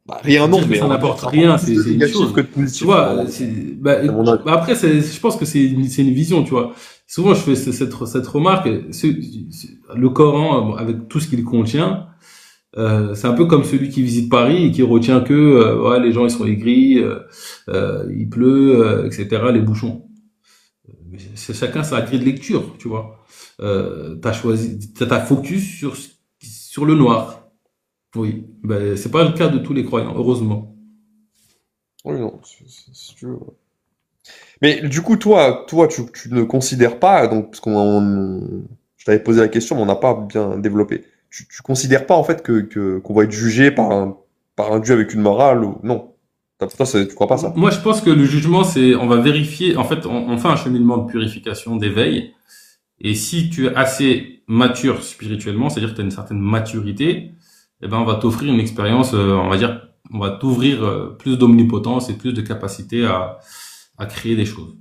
Bah, rien non, Dire que mais ça on n'apporte apporte rien, plus de c'est une négatif chose. que de positif. Tu vois, à mon avis. après, je pense que c'est une vision, tu vois. Souvent, je fais cette remarque. Le Coran, avec tout ce qu'il contient, c'est un peu comme celui qui visite Paris et qui retient que ouais, les gens ils sont aigris, il pleut, etc. Les bouchons. C'est chacun sa grille de lecture, tu vois. T'as focus sur le noir. Oui, ben c'est pas le cas de tous les croyants, heureusement. Oui, non, si tu veux. Ouais. Mais du coup, toi, tu ne considères pas, donc, parce je t'avais posé la question, mais on n'a pas bien développé. Tu considères pas, en fait, qu'on va être jugé par un Dieu avec une morale ou, non. Toi, tu crois pas ça? Moi, je pense que le jugement, on va vérifier. En fait, on fait un cheminement de purification, d'éveil. Et si tu es assez mature spirituellement, c'est-à-dire que tu as une certaine maturité, eh ben, on va t'offrir une expérience, on va dire, on va t'ouvrir plus d'omnipotence et plus de capacité à créer des choses.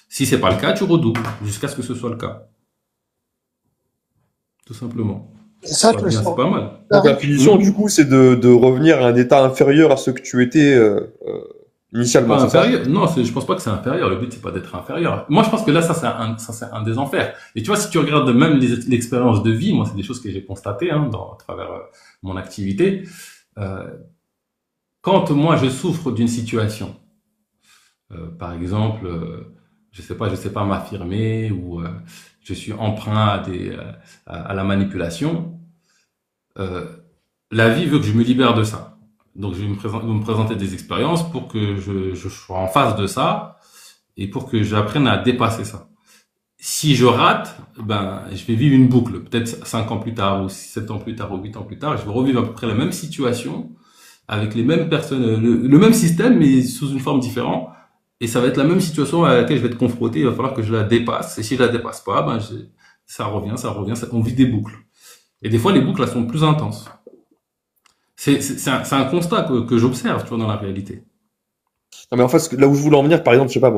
Si c'est pas le cas, tu redoubles jusqu'à ce que ce soit le cas. Tout simplement. C'est ça Pas que je bien, c'est sens. pas mal. Donc, la punition, du coup, c'est de revenir à un état inférieur à ce que tu étais, initialement, Pas c'est ça? inférieur. Non, je pense pas que c'est inférieur. Le but, c'est pas d'être inférieur. Moi, je pense que là, ça, c'est un des enfers. Et tu vois, si tu regardes même l'expérience de vie, moi, c'est des choses que j'ai constatées, hein, à travers mon activité. Euh, Quand moi, je souffre d'une situation, par exemple, je sais pas m'affirmer ou je suis emprunt à la manipulation, euh, la vie veut que je me libère de ça. Donc, je vais me présenter des expériences pour que je sois en face de ça et pour que j'apprenne à dépasser ça. Si je rate, ben, je vais vivre une boucle. Peut-être 5 ans plus tard, ou 7 ans plus tard, ou 8 ans plus tard, je vais revivre à peu près la même situation, avec les mêmes personnes, le même système, mais sous une forme différente. Et ça va être la même situation à laquelle je vais être confronté. Il va falloir que je la dépasse. Et si je la dépasse pas, ben, on vit des boucles. Et des fois, les boucles, elles sont plus intenses. C'est un constat que j'observe, tu vois, dans la réalité. Non, mais en fait, là où je voulais en venir, par exemple, je sais pas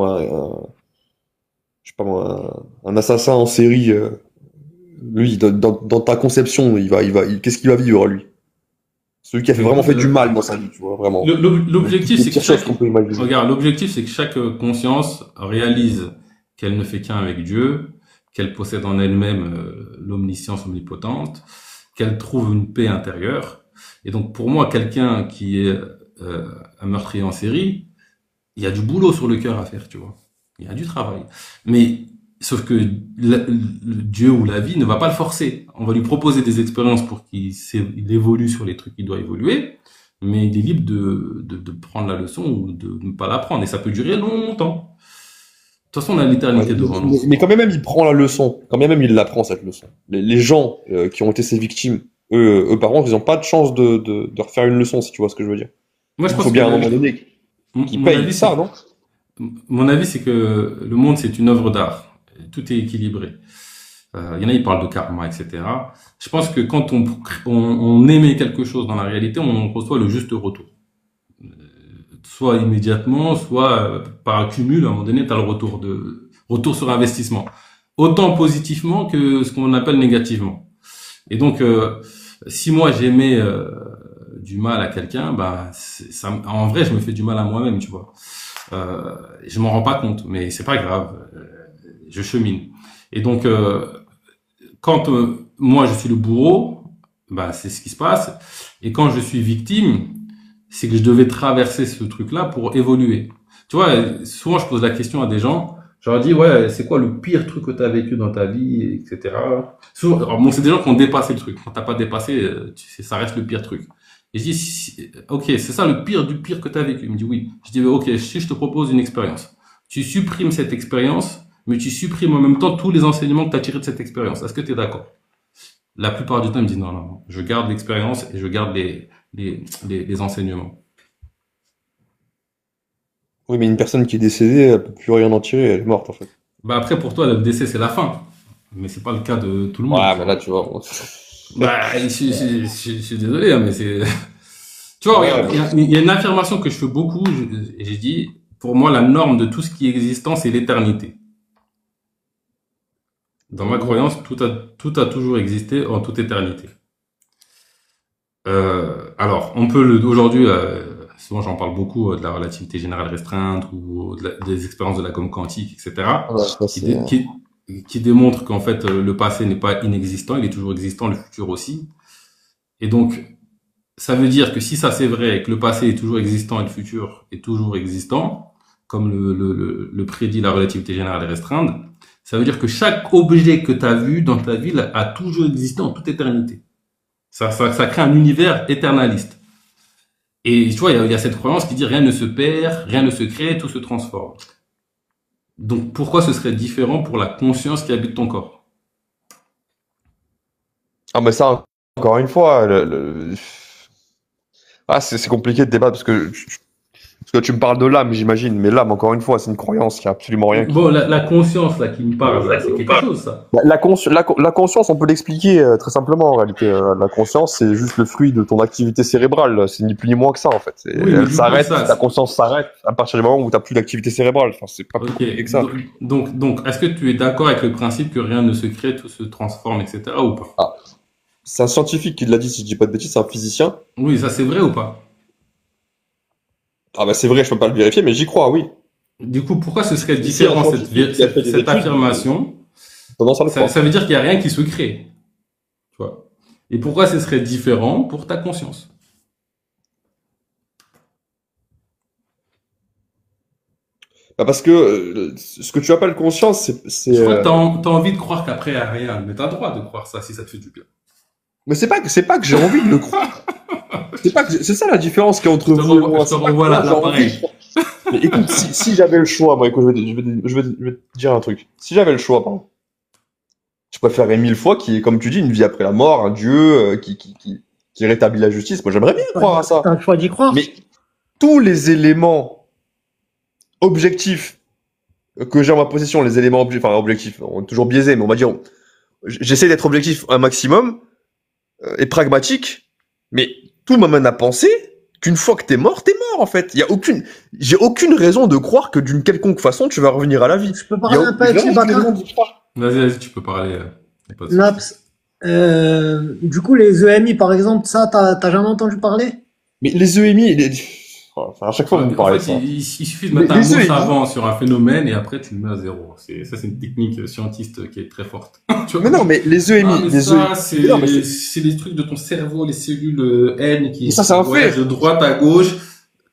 moi, un assassin en série, lui, dans ta conception, qu'est-ce qu'il va vivre, lui? Celui qui a vraiment fait du mal dans sa vie, tu vois, vraiment. L'objectif, Les c'est que pires choses qu'on peut imaginer. regarde, l'objectif, c'est que chaque conscience réalise qu'elle ne fait qu'un avec Dieu, qu'elle possède en elle-même l'omniscience omnipotente, qu'elle trouve une paix intérieure. Et donc, pour moi, quelqu'un qui est un meurtrier en série, il y a du boulot sur le cœur à faire, tu vois. Il y a du travail. Mais, sauf que le Dieu ou la vie ne va pas le forcer. On va lui proposer des expériences pour il évolue sur les trucs qu'il doit évoluer, mais il est libre de prendre la leçon ou de ne pas la prendre. Et ça peut durer longtemps. De toute façon, on a Ouais, l'éternité devant nous. mais quand même, il prend la leçon. Quand même, il l'apprend, cette leçon. Les gens qui ont été ses victimes, eux par contre, ils n'ont pas de chance de refaire une leçon, si tu vois ce que je veux dire. Moi, je Il pense faut que bien à un moment donné qu'ils mon payent avis, ça, non? mon avis, c'est que le monde, c'est une œuvre d'art. Tout est équilibré. Il y en a, ils parlent de karma, etc. Je pense que quand on émet quelque chose dans la réalité, on reçoit le juste retour. Soit immédiatement, soit par cumul, à un moment donné, tu as le retour sur investissement. Autant positivement que ce qu'on appelle négativement. Et donc, si moi j'émets du mal à quelqu'un, bah, en vrai, je me fais du mal à moi-même, tu vois. Je m'en rends pas compte, mais c'est pas grave. Je chemine. Et donc, quand moi je suis le bourreau, bah c'est ce qui se passe. Et quand je suis victime, c'est que je devais traverser ce truc-là pour évoluer. Tu vois, souvent je pose la question à des gens. Je leur dis, ouais, c'est quoi le pire truc que tu as vécu dans ta vie, etc. Souvent, alors bon, c'est des gens qui ont dépassé le truc. Quand t'as pas dépassé, ça reste le pire truc. Et je dis, ok, c'est ça le pire du pire que tu as vécu. Il me dit oui. Je dis, ok, si je te propose une expérience, tu supprimes cette expérience, mais tu supprimes en même temps tous les enseignements que tu as tirés de cette expérience. Est-ce que tu es d'accord? La plupart du temps, ils me disent non, non, non. Je garde l'expérience et je garde les enseignements. Oui, mais une personne qui est décédée, elle peut plus rien en tirer, elle est morte, en fait. Bah après, pour toi, le décès, c'est la fin. Mais c'est pas le cas de tout le monde. Ouais, mais là, tu vois. Bah, je suis désolé, hein, mais c'est... Tu vois, Ouais, regarde, il y a une affirmation que je fais beaucoup. J'ai dit, pour moi, la norme de tout ce qui est existant, c'est l'éternité. Dans ma croyance, tout a toujours existé en toute éternité. Alors, aujourd'hui, souvent j'en parle beaucoup de la relativité générale restreinte ou des expériences de la gomme quantique, etc., ouais, ça, qui, c'est... qui démontrent qu'en fait le passé n'est pas inexistant, il est toujours existant, le futur aussi. Et donc, ça veut dire que si ça c'est vrai, que le passé est toujours existant et le futur est toujours existant, comme le prédit la relativité générale restreinte, ça veut dire que chaque objet que tu as vu dans ta vie a toujours existé en toute éternité. Ça crée un univers éternaliste. Et tu vois, il y a cette croyance qui dit rien ne se perd, rien ne se crée, tout se transforme. Donc pourquoi ce serait différent pour la conscience qui habite ton corps? Ah, mais ça, encore une fois, ah, c'est compliqué de débattre parce que tu me parles de l'âme, j'imagine, mais l'âme, encore une fois, c'est une croyance, il n'y a absolument rien qui... Bon, la conscience là qui me parle, là, c'est quelque chose ça. La conscience, on peut l'expliquer très simplement en réalité. La conscience, c'est juste le fruit de ton activité cérébrale. C'est ni plus ni moins que ça en fait. Oui, mais Elle du coup, s'arrête, ça, ta conscience s'arrête à partir du moment où tu n'as plus d'activité cérébrale. Enfin, c'est pas plus ok. compliqué que ça. Donc, est-ce que tu es d'accord avec le principe que rien ne se crée, tout se transforme, etc. ou pas? Ah, c'est un scientifique qui l'a dit, si je dis pas de bêtises, c'est un physicien. Oui, ça c'est vrai ou pas? Ah bah c'est vrai, je peux pas le vérifier, mais j'y crois, oui. Du coup, pourquoi ce serait Si un différent scientifique qui a fait des cette études, affirmation? tendance à le croire. Ça veut dire qu'il n'y a rien qui se crée. Tu vois. Et pourquoi ce serait différent pour ta conscience? Bah parce que ce que tu appelles conscience, Je crois que t'as envie de croire qu'après, il n'y a rien. Mais t'as le droit de croire ça si ça te fait du bien. mais c'est pas que j'ai envie de le croire. C'est ça la différence qu'il y a entre vous et moi. Je te renvoie l'appareil. Mais écoute, si j'avais le choix, moi, écoute, je vais te dire un truc. Si j'avais le choix, pardon, je préférerais 1000 fois qu'il y ait, comme tu dis, une vie après la mort, un Dieu qui rétablit la justice. Moi, j'aimerais bien croire à ça. T'as le choix d'y croire. Mais tous les éléments objectifs que j'ai en ma possession, les éléments objectifs, on est toujours biaisé, mais on va dire, j'essaie d'être objectif un maximum et pragmatique, mais tout m'amène à penser qu'une fois que t'es mort en fait. J'ai aucune raison de croire que d'une quelconque façon tu vas revenir à la vie. Je peux parler un peu avec Chewbacca. Vas-y, tu peux parler. Naps. Du coup, les EMI, par exemple, ça, t'as jamais entendu parler? Mais les EMI, enfin, à chaque fois vous me parlez en de fait, ça. il suffit de mettre un mot savant sur un phénomène et après tu le mets à zéro. Ça, c'est une technique scientiste qui est très forte. Tu vois, Mais non, mais les EMI, ah, mais les ça, EMI. c'est les trucs de ton cerveau, les cellules N qui Mais ça, c'est un voyagent fait. de droite à gauche.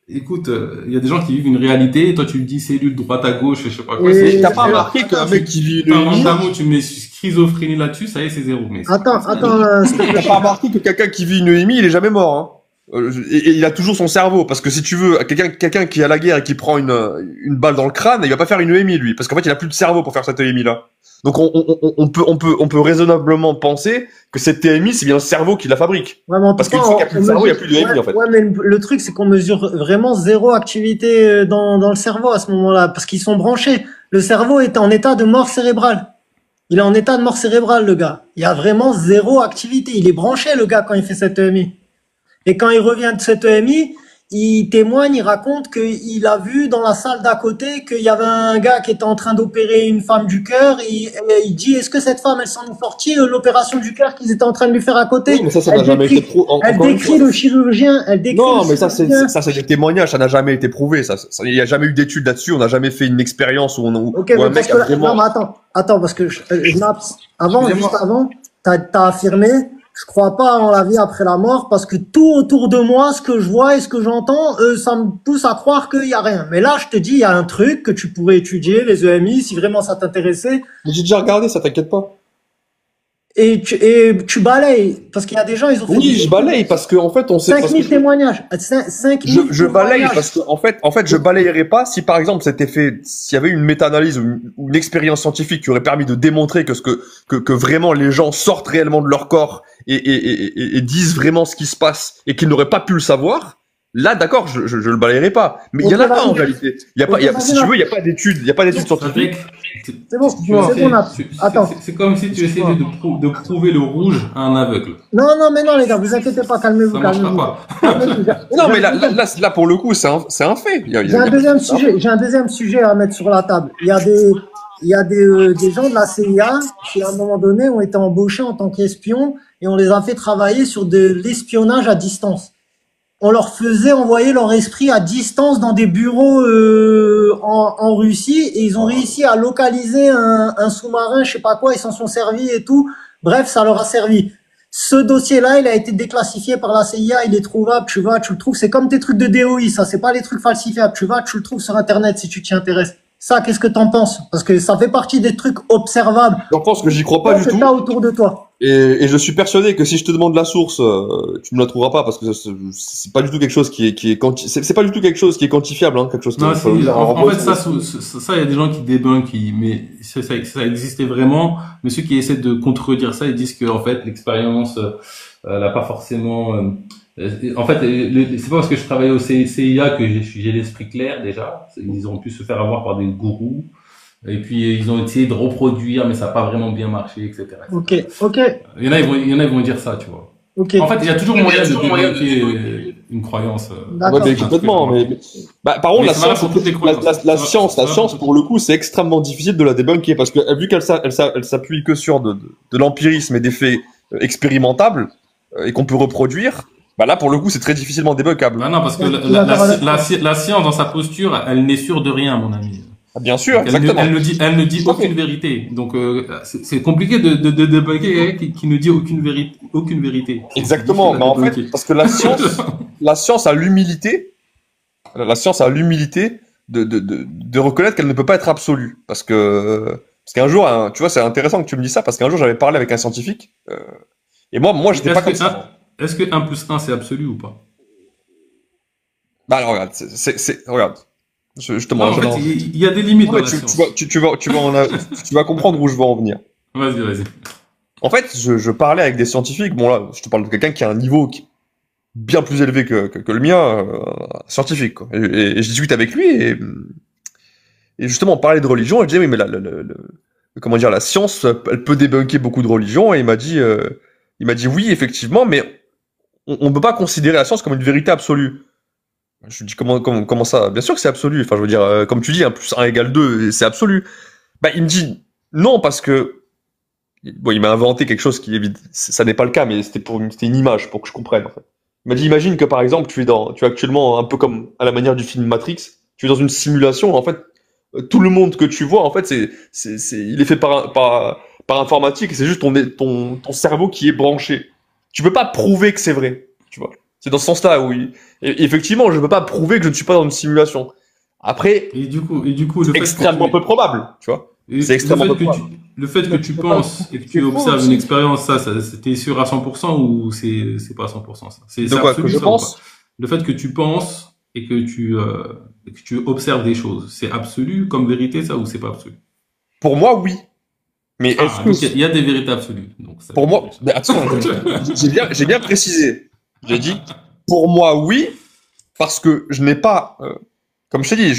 Écoute, il y a des gens qui vivent une réalité et toi tu me dis cellules de droite à gauche, je sais pas quoi. Et t'as pas remarqué qu'un mec qui vit une EMI, un mot, tu mets schizophrénie là-dessus, ça y est, c'est zéro. Mais Attends, t'as pas remarqué que quelqu'un qui vit une EMI, il est jamais mort, hein. Et il a toujours son cerveau, parce que si tu veux, quelqu'un qui est à la guerre et qui prend une balle dans le crâne, il va pas faire une EMI lui, parce qu'en fait il a plus de cerveau pour faire cette EMI là. Donc on peut raisonnablement penser que cette EMI c'est bien le cerveau qui la fabrique. Vraiment, Parce qu'une fois qu'il y a plus de cerveau, il y a plus de EMI en fait. Ouais, mais le truc, c'est qu'on mesure vraiment zéro activité dans le cerveau à ce moment-là, parce qu'ils sont branchés. Le cerveau est en état de mort cérébrale. Il est en état de mort cérébrale, le gars. Il y a vraiment zéro activité. Il est branché, le gars, quand il fait cette EMI. Et quand il revient de cette EMI, il témoigne, il raconte qu'il a vu dans la salle d'à côté qu'il y avait un gars qui était en train d'opérer une femme du cœur. Il dit, est-ce que cette femme, elle s'en est sortie de l'opération du cœur qu'ils étaient en train de lui faire à côté? Oui, mais ça n'a jamais été prouvé. Elle décrit le chirurgien, Non, mais ça, c'est des témoignages, ça n'a jamais été prouvé. Il n'y a jamais eu d'études là-dessus, on n'a jamais fait une expérience où Ok, mais parce que, non, mais attends, parce que, Naps, juste avant, t'as affirmé, je crois pas en la vie après la mort parce que tout autour de moi, ce que je vois et ce que j'entends, ça me pousse à croire qu'il y a rien. Mais là, je te dis, il y a un truc que tu pourrais étudier, les EMI, si vraiment ça t'intéressait. Mais j'ai déjà regardé, ça t'inquiète pas. Et tu balayes, parce qu'il y a des gens, ils ont fait. Oui, je balaye parce que en fait, on sait. 5000 témoignements. 5000 je balaye parce que en fait, je balayerais pas si par exemple s'il y avait une méta-analyse ou une expérience scientifique qui aurait permis de démontrer que vraiment les gens sortent réellement de leur corps et disent vraiment ce qui se passe et qu'ils n'auraient pas pu le savoir. Là, d'accord, je le balayerai pas. Mais il y en a pas en réalité. Si tu veux, il y a pas d'études scientifiques. C'est bon, attends. C'est comme si tu essayais de prouver le rouge à un aveugle. Non, mais non, les gars, vous inquiétez pas, calmez-vous, Ça marchera pas. Non, mais là, pour le coup, c'est un fait. J'ai un deuxième sujet à mettre sur la table. Il y a des gens de la CIA qui, à un moment donné, ont été embauchés en tant qu'espions et on les a fait travailler sur de l'espionnage à distance. On leur faisait envoyer leur esprit à distance dans des bureaux en Russie et ils ont réussi à localiser un sous-marin, je sais pas quoi, ils s'en sont servis et tout. Bref, ça leur a servi. Ce dossier-là, il a été déclassifié par la CIA, il est trouvable, tu le trouves, c'est comme tes trucs de DOI, ça, c'est pas les trucs falsifiables, tu le trouves sur Internet si tu t'y intéresses. Ça, qu'est-ce que t'en penses? Parce que ça fait partie des trucs observables. J'en pense que j'y crois pas du tout. Autour de toi. Et je suis persuadé que si je te demande la source, tu ne la trouveras pas parce que c'est pas du tout quelque chose c'est pas du tout quelque chose qui est quantifiable, hein, quelque chose non, en fait, ça, il y a des gens qui débunkent, mais ça existait vraiment. Mais ceux qui essaient de contredire ça, ils disent que, en fait, l'expérience, n'a pas forcément, en fait, c'est pas parce que je travaillais au CIA que j'ai l'esprit clair, déjà. Ils ont pu se faire avoir par des gourous. Et puis, ils ont essayé de reproduire, mais ça n'a pas vraiment bien marché, etc. Ok. Il y en a, ils vont dire ça, tu vois. Ok. En fait, il y a toujours moyen de débloquer une croyance. D'accord. Ouais, mais complètement, par contre, la science, pour le coup, c'est extrêmement difficile de la débunker parce que, vu qu'elle s'appuie que sur de l'empirisme et des faits expérimentables, et qu'on peut reproduire, Bah là, pour le coup, c'est très difficilement débunkable. Bah non, parce que Ouais, je suis d'accord avec toi. la science, dans sa posture, elle n'est sûre de rien, mon ami. Ah, bien sûr, Donc, exactement. elle ne dit Tout à fait. aucune vérité. Donc, c'est compliqué de débunker quelqu'un qui ne dit aucune vérité. C'est Exactement. difficile Mais à en fait, débunker. parce que la science a l'humilité, de reconnaître qu'elle ne peut pas être absolue. Parce qu'un jour, hein, tu vois, c'est intéressant que tu me dises ça, parce qu'un jour, j'avais parlé avec un scientifique, et moi, j'étais pas comme ça. Est-ce que 1 plus 1 c'est absolu ou pas? Bah, alors, regarde, regarde. Justement, Non, en fait, il y a des limites non, dans mais la science. tu vas comprendre où je veux en venir. Vas-y. En fait, je parlais avec des scientifiques. Bon, là, je te parle de quelqu'un qui a un niveau bien plus élevé que le mien, scientifique, quoi. Et je discute avec lui, et justement, on parlait de religion, et je disais, oui, mais comment dire, la science, elle peut débunker beaucoup de religions, et il m'a dit oui, effectivement, mais on ne peut pas considérer la science comme une vérité absolue. Je lui dis, comment ça? Bien sûr que c'est absolu. Enfin, je veux dire, comme tu dis, 1 plus 1 égale 2, c'est absolu. Bah, il me dit, non, parce que, bon, il m'a inventé quelque chose qui, ça n'est pas le cas, mais c'était une image pour que je comprenne, en fait. Il m'a dit, imagine que, par exemple, tu es actuellement un peu comme à la manière du film Matrix, tu es dans une simulation, en fait, tout le monde que tu vois, en fait, il est fait par informatique, et c'est juste ton cerveau qui est branché. Tu peux pas prouver que c'est vrai, tu vois. C'est dans ce sens-là, oui. Et effectivement, je peux pas prouver que je ne suis pas dans une simulation. Après, Et du coup, le fait extrêmement peu probable, tu vois. C'est extrêmement peu probable. Le fait que tu penses et que tu observes une expérience, t'es sûr à 100% ou c'est pas à 100% ça? C'est De quoi, absolu, que je ça, ou pense? pas? Le fait que tu penses et que tu observes des choses, c'est absolu comme vérité, ça, ou c'est pas absolu? Pour moi, oui. Mais Ah, est-ce donc que, il y a des vérités absolues. Donc, ça pour fait- moi, mais attends, j'ai bien précisé. J'ai dit, pour moi, oui, parce que je n'ai pas, comme je t'ai dit,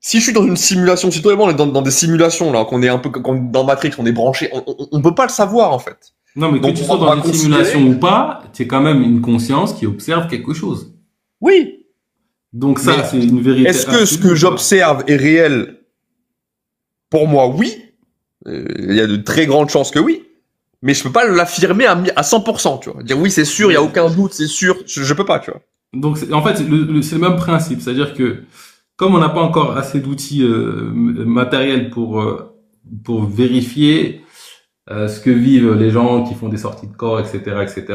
si je suis dans une simulation, si toi et moi on est dans des simulations, là, qu'on est un peu comme dans Matrix, on est branché, on peut pas le savoir, en fait. Non, mais que Donc, tu on sois va dans une considérer- simulation ou pas, c'est quand même une conscience qui observe quelque chose. Oui. Donc ça, Mais c'est une vérité Est-ce que ce absolue que ou pas? j'observe est réel? Pour moi, oui. Il y a de très grandes chances que oui. Mais je peux pas l'affirmer à 100%, tu vois. Dire oui, c'est sûr, il y a aucun doute, c'est sûr. Je peux pas, tu vois. Donc, en fait, c'est le même principe. C'est-à-dire que, comme on n'a pas encore assez d'outils matériels pour vérifier ce que vivent les gens qui font des sorties de corps, etc.,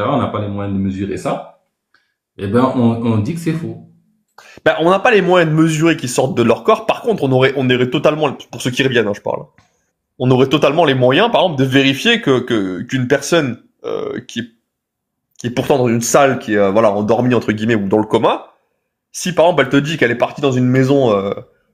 on n'a pas les moyens de mesurer ça. Eh ben, on dit que c'est faux. Ben, on n'a pas les moyens de mesurer qu'ils sortent de leur corps. Par contre, on aurait totalement, pour ceux qui reviennent, hein, je parle. On aurait totalement les moyens, par exemple, de vérifier qu'une personne qui est pourtant dans une salle, qui est voilà endormie entre guillemets ou dans le coma, si par exemple elle te dit qu'elle est partie dans une maison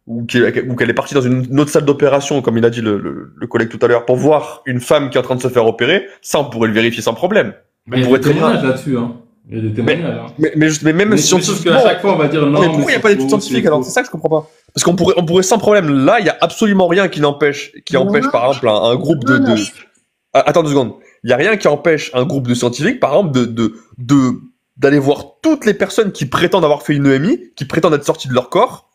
ou qu'elle est partie dans une autre salle d'opération, comme il a dit le collègue tout à l'heure, pour voir une femme qui est en train de se faire opérer, ça on pourrait le vérifier sans problème. Mais il y a des témoignages là-dessus, hein. Il y a des témoignages, hein. Mais même Mais si sauf qu'à chaque fois, on va dire non. mais pourquoi il n'y a pas d'études scientifiques alors? C'est ça que je comprends pas. Parce qu'on pourrait sans problème. Là, il y a absolument rien qui empêche, par exemple, un groupe Ah, attends 2 secondes. Il y a rien qui empêche un groupe de scientifiques, par exemple, d'aller voir toutes les personnes qui prétendent avoir fait une EMI, qui prétendent être sorties de leur corps,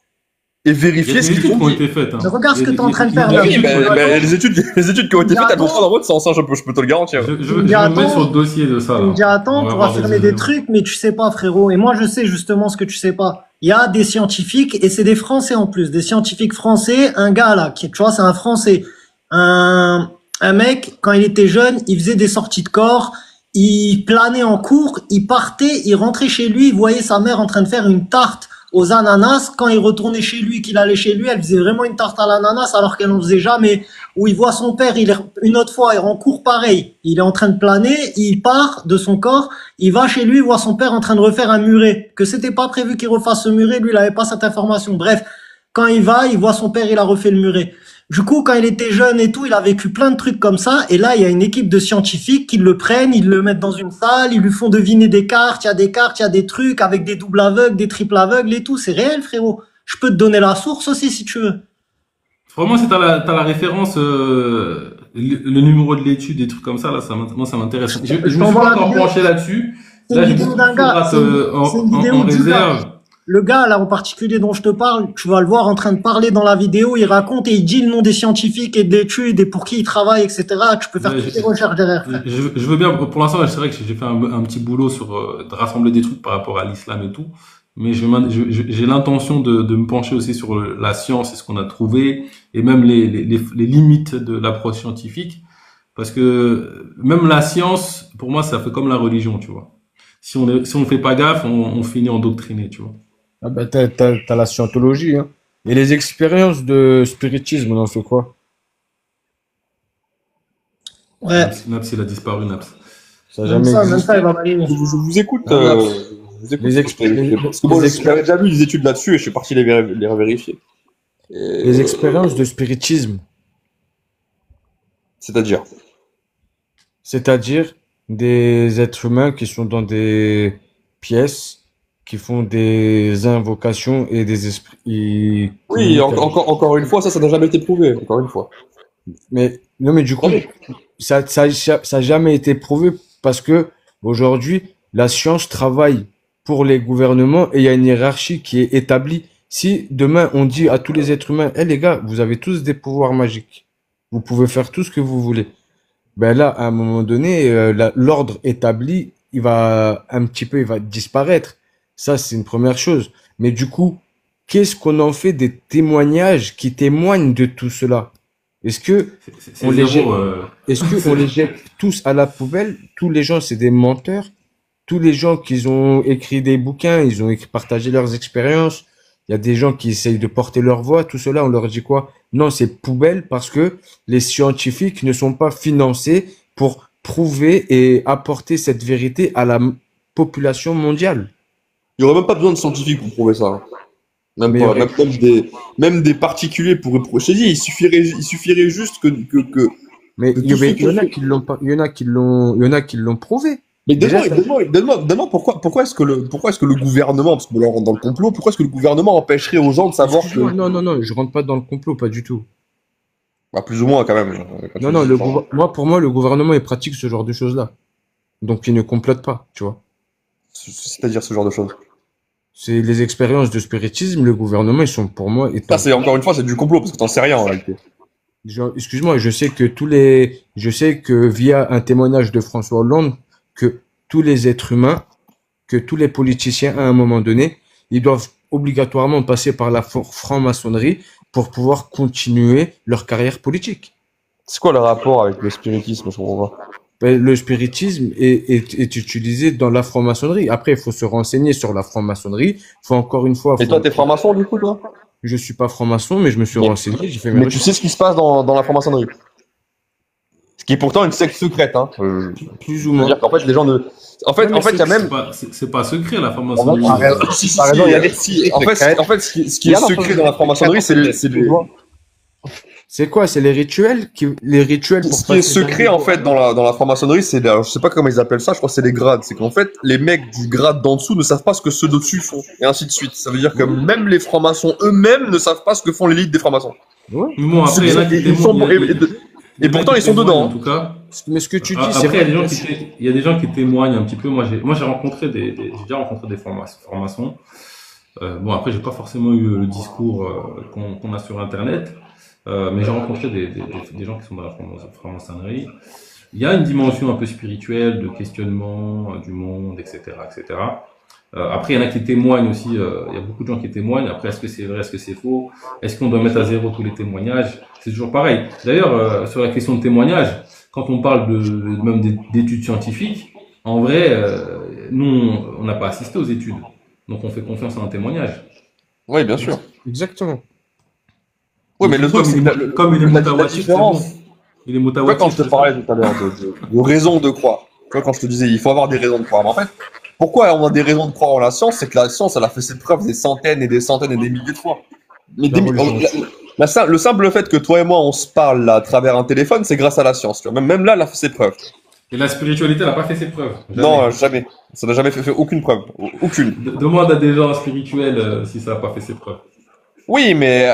et Il y a vérifier des ce qu'ils études qui font. ont été faites, hein. Regarde ce que Il y a t'es en train de des- faire, il y a là. des études qui ont été faites. Les études qui ont été faites, elles vont pas dans votre sens, hein, je peux te le garantir. Je vais me mettre sur le dossier de ça. Tu là. me dis attends On va pour voir affirmer des trucs, mais tu sais pas, frérot. Et moi, je sais justement ce que tu sais pas. Il y a des scientifiques, et c'est des Français en plus, des scientifiques français. Un gars là, qui, tu vois, c'est un Français. Un mec, quand il était jeune, il faisait des sorties de corps. Il planait en cours, il partait, il rentrait chez lui, il voyait sa mère en train de faire une tarte aux ananas. Quand il retournait chez lui, qu'il allait chez lui, elle faisait vraiment une tarte à l'ananas alors qu'elle n'en faisait jamais. Où il voit son père, une autre fois, il est en cours pareil. Il est en train de planer, il part de son corps, il va chez lui, il voit son père en train de refaire un muret. Que c'était pas prévu qu'il refasse ce muret, lui, il avait pas cette information. Bref, quand il va, il voit son père, il a refait le muret. Du coup, quand il était jeune et tout, il a vécu plein de trucs comme ça. Et là, il y a une équipe de scientifiques qui le prennent, ils le mettent dans une salle, ils lui font deviner des cartes. Il y a des cartes, il y a des trucs avec des doubles aveugles, des triples aveugles et tout. C'est réel, frérot. Je peux te donner la source aussi si tu veux. Vraiment, si t'as la référence, le numéro de l'étude, des trucs comme ça, là, moi, ça m'intéresse. Je me suis t'envoie pas la encore vidéo. penché là-dessus. C'est Là, une j'ai vidéo beaucoup d'un de gars. phrases C'est une vidéo en du gars. réserve. le gars, là, en particulier dont je te parle, tu vas le voir en train de parler dans la vidéo, il raconte et il dit le nom des scientifiques et d'études et pour qui il travaille, etc. Tu peux faire Ouais, toutes les recherches derrière, frère. je veux bien, pour l'instant, c'est vrai que j'ai fait un petit boulot sur de rassembler des trucs par rapport à l'islam et tout, mais j'ai l'intention de me pencher aussi sur la science et ce qu'on a trouvé, et même les limites de l'approche scientifique, parce que même la science, pour moi, ça fait comme la religion, tu vois. Si on fait pas gaffe, on finit endoctriné, tu vois. Ah bah, t'as la scientologie, hein. Et les expériences de spiritisme, on en fait quoi? Ouais. Naps, il a disparu, Naps. Ça n'a jamais Même ça, existé. il va m'allumer. Je vous écoute. Non, là, Je vous écoute. les, exp- les, Parce que moi, les j'avais expé- déjà vu des études là-dessus et je suis parti les revérifier. les expériences de spiritisme, C'est-à-dire. c'est-à-dire des êtres humains qui sont dans des pièces, qui font des invocations et des esprits. Ils Oui, communiquent avec- encore une fois, ça n'a jamais été prouvé. Encore une fois. Mais non, mais du coup, ça a jamais été prouvé parce que aujourd'hui, la science travaille pour les gouvernements et il y a une hiérarchie qui est établie. Si demain on dit à tous les êtres humains, eh les gars, vous avez tous des pouvoirs magiques, vous pouvez faire tout ce que vous voulez. Ben là, à un moment donné, l'ordre établi, il va disparaître. Ça, c'est une première chose. Mais du coup, qu'est-ce qu'on en fait des témoignages qui témoignent de tout cela? Est-ce que C'est on les jette, zéro, est-ce que on les jette tous à la poubelle? Tous les gens, c'est des menteurs. Tous les gens qui ont écrit des bouquins, ils ont partagé leurs expériences. Il y a des gens qui essayent de porter leur voix. Tout cela, on leur dit quoi? Non, c'est poubelle parce que les scientifiques ne sont pas financés pour prouver et apporter cette vérité à la population mondiale. Il n'y aurait même pas besoin de scientifiques pour prouver ça. Même Mais pas. Même des particuliers pourraient prouver. Je t'ai dit, il suffirait juste mais que il tous ceux y qui en a ont- qui l'ont pas, il y en a qui l'ont, il y en a qui l'ont prouvé. Mais Déjà, ça- donne-moi pourquoi est-ce que le gouvernement, parce que là on rentre dans le complot, pourquoi est-ce que le gouvernement empêcherait aux gens de savoir Excuse-moi, que, non, je rentre pas dans le complot, pas du tout. bah, plus ou moins quand même. Quand Non, tu non, dis ça. pour moi, le gouvernement, il pratique ce genre de choses-là. Donc, il ne complote pas, tu vois. C'est-à-dire ce genre de choses. C'est les expériences de spiritisme, le gouvernement, ils sont pour moi étant. Ça, c'est encore une fois, c'est du complot, parce que t'en sais rien en réalité. Excuse-moi, je sais que via un témoignage de François Hollande, que tous les êtres humains, que tous les politiciens, à un moment donné, ils doivent obligatoirement passer par la franc-maçonnerie pour pouvoir continuer leur carrière politique. C'est quoi le rapport avec le spiritisme, je comprends pas. Ben, le spiritisme est utilisé dans la franc-maçonnerie. Après, il faut se renseigner sur la franc-maçonnerie. Faut encore une fois. Et toi, t'es franc-maçon du coup, toi? Je suis pas franc-maçon, mais je me suis Mais- renseigné, j'ai fait mes Mais tu recherches. sais ce qui se passe dans la franc-maçonnerie. Ce qui est pourtant une secte secrète, hein. Plus ou moins. C'est-à-dire qu'en fait, les gens ne. En fait, il y a même. C'est pas secret, la formation. Si, Par exemple, il y a des si. En fait, ce qui est secret dans la franc-maçonnerie, c'est les. C'est quoi? C'est les rituels pour Ce qui est passer secret en fait dans la franc-maçonnerie, je sais pas comment ils appellent ça, je crois que c'est les grades. C'est qu'en fait, les mecs du grade d'en dessous ne savent pas ce que ceux d'au-dessus font, et ainsi de suite. Ça veut dire que même les francs-maçons eux-mêmes ne savent pas ce que font l'élite des francs-maçons. Ouais. Mais bon, après, il y en a qui Ils sont- témoignent. et pourtant, ils sont dedans. En tout cas. Mais ce que tu dis, Après, c'est il y a des vrai. gens il y a des gens qui témoignent un petit peu. Moi, j'ai rencontré j'ai déjà rencontré des formations. Bon, après, j'ai pas forcément eu le discours qu'on a sur Internet, mais j'ai rencontré des gens qui sont dans la franc-maçonnerie. Il y a une dimension un peu spirituelle de questionnement du monde, etc., etc. Après, il y en a qui témoignent aussi. Il y a beaucoup de gens qui témoignent. Après, est-ce que c'est vrai, est-ce que c'est faux? Est-ce qu'on doit mettre à zéro tous les témoignages? C'est toujours pareil. D'ailleurs, sur la question de témoignage, quand on parle même d'études scientifiques, en vrai, nous, on n'a pas assisté aux études. Donc, on fait confiance à un témoignage. Oui, bien sûr. Exactement. Oui, mais le truc, c'est que comme il est la mutawatir, c'est différence. bon. Il est Tu vois, mutawatir. quand je te parlais tout à l'heure de raisons de croire, tu vois, quand je te disais, il faut avoir des raisons de croire. Mais en fait, pourquoi on a des raisons de croire en la science? C'est que la science, elle a fait ses preuves des centaines et des centaines et des milliers de fois. Mais le simple fait que toi et moi, on se parle là, à travers un téléphone, c'est grâce à la science. Tu vois. Même là, elle a fait ses preuves. Et la spiritualité n'a pas fait ses preuves. Jamais. Non, jamais. Ça n'a jamais fait aucune preuve. Aucune. Demande à des gens spirituels si ça n'a pas fait ses preuves. Oui, mais...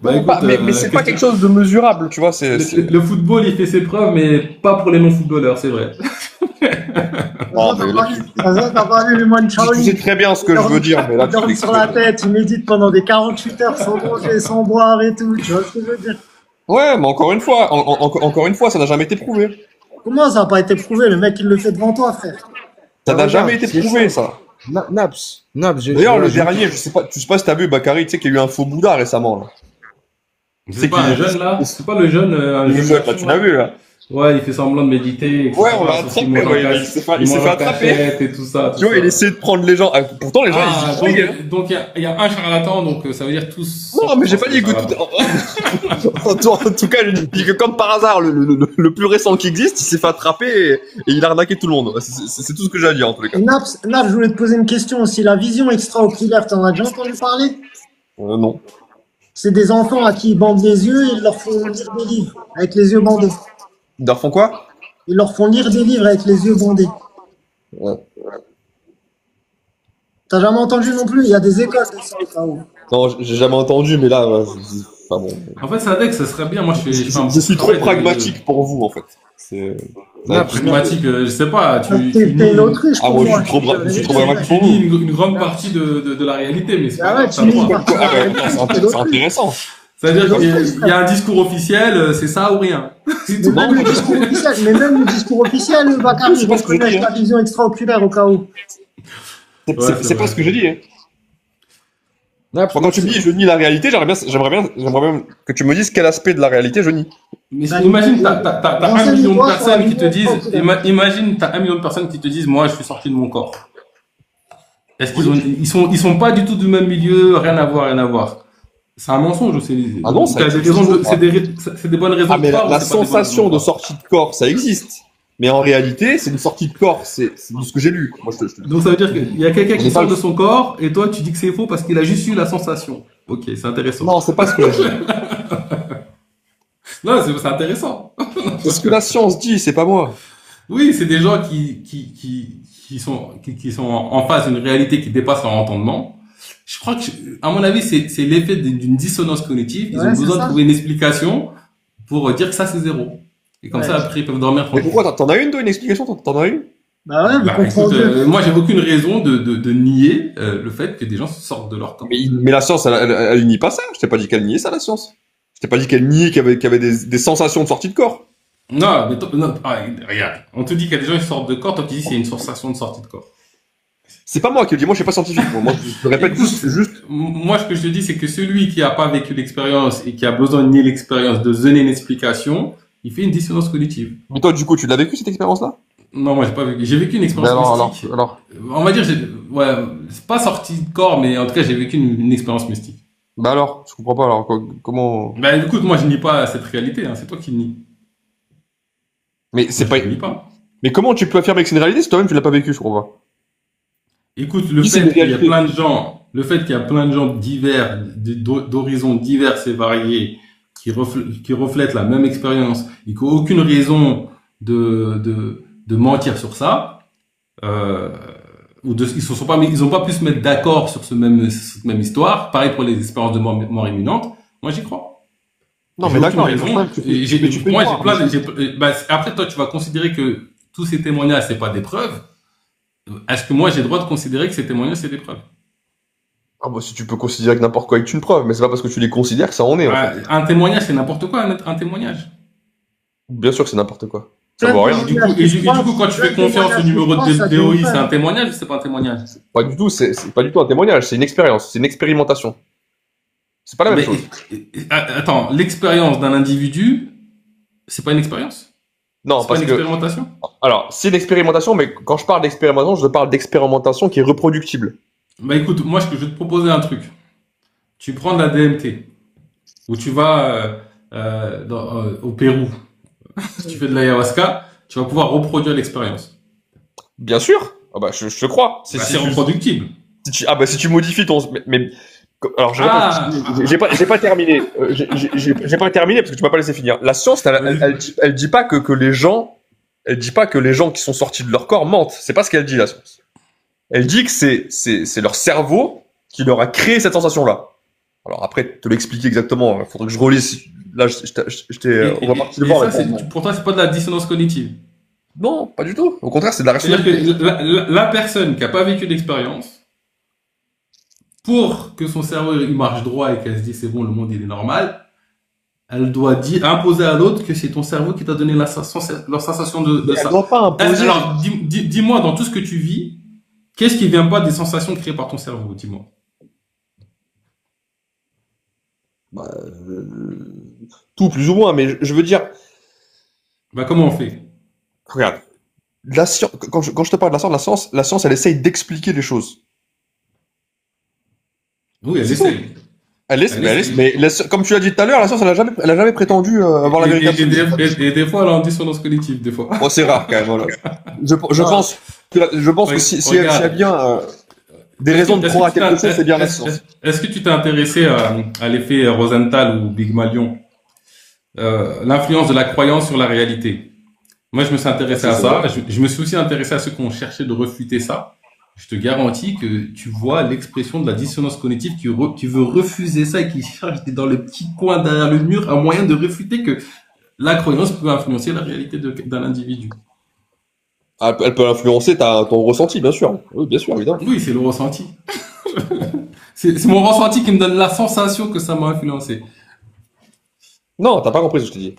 Bah, écoute, mais c'est pas quelque chose de mesurable, tu vois. Le football, il fait ses preuves, mais pas pour les non-footballeurs, c'est vrai. Non, mais là, T'as pas vu les moines tu sais Shaolin? très bien ce que je veux dire, mais là, Ils tu dorment sur la tête, ils méditent pendant des 48 heures sans manger, sans boire et tout. Tu vois ce que je veux dire? Ouais, mais encore une fois, encore une fois, ça n'a jamais été prouvé. Comment ça n'a pas été prouvé? Le mec, il le fait devant toi, frère. Ça n'a Regarde, jamais été c'est prouvé, ça. ça. Naps, D'ailleurs, le je- dernier, je sais pas si t'as vu, Bakary, tu sais qu'il y a eu un faux Bouddha récemment, là. C'est pas un jeune là? C'est pas le jeune, un Le jeune jeune, là, garçon, tu l'as vu, là. Ouais, il fait semblant de méditer, etc. Ouais, on l'a Sauf qu'il attrapé, mange ouais, en il cache- s'est fait- il il s'est mange fait en attraper. cachette et tout ça. Tu vois, il essaie de prendre les gens. Ah, pourtant, les gens, Ah, ils y croient, hein. donc il y a un charlatan, donc ça veut dire tous. Non, mais j'ai pas dit que en tout cas, je dis que comme par hasard, le plus récent qui existe, il s'est fait attraper et il a arnaqué tout le monde. C'est tout ce que j'ai à dire, en tous les cas. Naps, je voulais te poser une question aussi. La vision extra-oculaire, t'en as déjà entendu parler? Non. C'est des enfants à qui ils bandent les yeux et ils leur font lire des livres avec les yeux bandés. Ils leur font quoi? Ils leur font lire des livres avec les yeux bandés. Ouais. T'as jamais entendu non plus? Il y a des écoles de ça au cas où. Non, j'ai jamais entendu, mais là, ouais, enfin bon. En fait, Sadek, ça serait bien. Moi, je fais un Je suis trop travail de- pragmatique pour vous, en fait. C'est. Pragmatique, je sais pas. Tu T'es nies- une autruche Ah, pour moi, moi. je suis trop Tu- pragmatique tu pour nies vous. une grande partie de la réalité, mais c'est Ah pas ouais, grave, tu t'as le nies une droit. partie de la Ah, ouais, réalité, c'est c'est l'autruche. intéressant. C'est-à-dire qu'il y a un discours officiel, c'est ça ou rien. C'est Mais tout. même le discours officiel, Bakary, C'est il pas ce que je reconnaît dis, hein. la vision extra-oculaire au cas où. Ouais, C'est c'est pas vrai. ce que j'ai dit, hein. Naps, Quand tu me dis je nie la réalité, j'aimerais bien que tu me dises quel aspect de la réalité je nie. Mais Bah, imagine, t'as 1 renseigne-toi million de sur la personnes qui te vision disent, extra-oculaire. imagine, t'as 1 million de personnes qui te disent, moi, je suis sorti de mon corps. Est-ce ils sont pas du tout du même milieu, rien à voir, rien à voir. C'est un mensonge, c'est, Ah non, ça t'as des existe. raisons c'est des bonnes raisons Ah, mais de croire, la ou c'est pas des bonnes sensation raisons de croire sortie de corps, ça existe. Mais en réalité, c'est une sortie de corps, c'est de ce que j'ai lu. Moi, je te- Donc ça veut dire qu'il y a quelqu'un On qui est sort pas- de son corps, et toi, tu dis que c'est faux parce qu'il a juste eu la sensation. Ok, c'est intéressant. Non, c'est pas ce que j'ai dit. Non, c'est intéressant. C'est ce que la science dit, c'est pas moi. Oui, c'est des gens qui sont en face d'une réalité qui dépasse leur entendement. Je crois que, à mon avis, c'est l'effet d'une dissonance cognitive. Ils Ouais, ont c'est besoin de ça. trouver une explication pour dire que ça, c'est zéro. Et comme Ouais. ça, après, ils peuvent dormir Mais tranquille. pourquoi t'en as une, toi, une explication? T'en as une? Bah ouais, vous Bah, écoute, comprenez. moi, j'ai aucune raison de nier le fait que des gens sortent de leur corps. Mais la science, elle nie pas ça. Je t'ai pas dit qu'elle niait ça, la science. Je t'ai pas dit qu'elle niait qu'il y avait des sensations de sortie de corps. Non, mais non, regarde. On te dit qu'il y a des gens qui sortent de corps, toi, tu dis qu'il y a une sensation de sortie de corps. C'est pas moi qui le dis. Moi, je suis pas scientifique. Moi, je répète Écoute, juste. Moi, ce que je te dis, c'est que celui qui a pas vécu l'expérience et qui a besoin de nier l'expérience, de se donner une explication, il fait une dissonance cognitive. Mais toi, du coup, tu l'as vécu, cette expérience-là? Non, moi, j'ai pas vécu. J'ai vécu une expérience mystique. alors. On va dire, ouais, c'est pas sorti de corre, mais en tout cas, j'ai vécu une expérience mystique. Bah alors, je comprends pas, alors, comment. Bah, écoute, moi, je nie pas cette réalité, hein. C'est toi qui nie. Mais c'est Moi, pas. je nie pas. Mais comment tu peux affirmer que c'est une réalité si toi-même tu l'as pas vécu, je comprends pas. Écoute, le Si c'est fait une qu'il y a réalité. plein de gens, le fait qu'il y a plein de gens divers, d'horizons divers et variés, qui reflètent la même expérience, et qu'aucune raison de mentir sur ça, ils ont pas pu se mettre d'accord sur cette même histoire. Pareil pour les expériences de mort imminente. Moi, j'y crois. Non, J'ai mais aucune d'accord, raison. Et mais tu peux y moi, croire, j'ai plein mais bah, après, toi, tu vas considérer que tous ces témoignages, c'est pas des preuves. Est-ce que moi, j'ai le droit de considérer que ces témoignages, c'est des preuves? Ah bah si tu peux considérer que n'importe quoi est une preuve, mais c'est pas parce que tu les considères que ça en est. En fait. Un témoignage, c'est n'importe quoi, un témoignage. Bien sûr que c'est n'importe quoi. Ça vaut rien. Et du coup, quand tu fais confiance au numéro de DOI, c'est un témoignage ou c'est pas un témoignage? Pas du tout, c'est pas du tout un témoignage, c'est une expérience, c'est une expérimentation. C'est pas la même chose. Attends, l'expérience d'un individu, c'est pas une expérience? Non, C'est pas parce une que. expérimentation? Alors, c'est une expérimentation, mais quand je parle d'expérimentation, je parle d'expérimentation qui est reproductible. Bah écoute, moi, je vais te proposer un truc. Tu prends de la DMT, ou tu vas au Pérou, tu fais de l'ayahuasca, tu vas pouvoir reproduire l'expérience. Bien sûr. Ah bah je te crois. Bah, c'est reproductible. Si tu modifies ton. Mais alors Ah. j'ai pas terminé. J'ai pas terminé parce que tu m'as pas laissé finir. La science, elle dit pas que les gens, elle dit pas que les gens qui sont sortis de leur corps mentent. C'est pas ce qu'elle dit, la science. Elle dit que c'est leur cerveau qui leur a créé cette sensation-là. Alors après, te l'expliquer exactement, il faudrait que je relise. Là, on va partir de voir. Pour toi, c'est pas de la dissonance cognitive. Non, pas du tout. Au contraire, c'est de la C'est-à-dire rationalité. que la personne qui a pas vécu l'expérience, pour que son cerveau il marche droit et qu'elle se dise c'est bon, le monde il est normal, elle doit imposer à l'autre que c'est ton cerveau qui t'a donné leur sensation de Elle ça. doit pas imposer. Alors, dis-moi, dans tout ce que tu vis, qu'est-ce qui vient pas des sensations créées par ton cerveau, dis-moi. Bah, tout plus ou moins, mais je veux dire, Bah, comment on fait? regarde, la science, quand je te parle de la science, elle essaye d'expliquer les choses. Oui, elle C'est essaie. Comme tu l'as dit tout à l'heure, la science, elle a jamais prétendu avoir la vérité absolue. Et des fois, elle a en dissonance cognitive, des fois. Bon, c'est rare quand même. Voilà. Je pense que si elle a bien des raisons de croire à quelque chose, c'est bien la science. Est-ce que tu t'es intéressé à l'effet Rosenthal ou Pygmalion, l'influence de la croyance sur la réalité? Moi, je me suis intéressé à ça. Je me suis aussi intéressé à ceux qui ont cherché de refuter ça. Je te garantis que tu vois l'expression de la dissonance cognitive qui veut refuser ça et qui cherche dans le petit coin derrière le mur un moyen de refuter que la croyance peut influencer la réalité d'un individu. Elle peut influencer ton ressenti, bien sûr. Oui, bien sûr, évidemment. Oui, c'est le ressenti. C'est mon ressenti qui me donne la sensation que ça m'a influencé. Non, t'as pas compris ce que je te dis.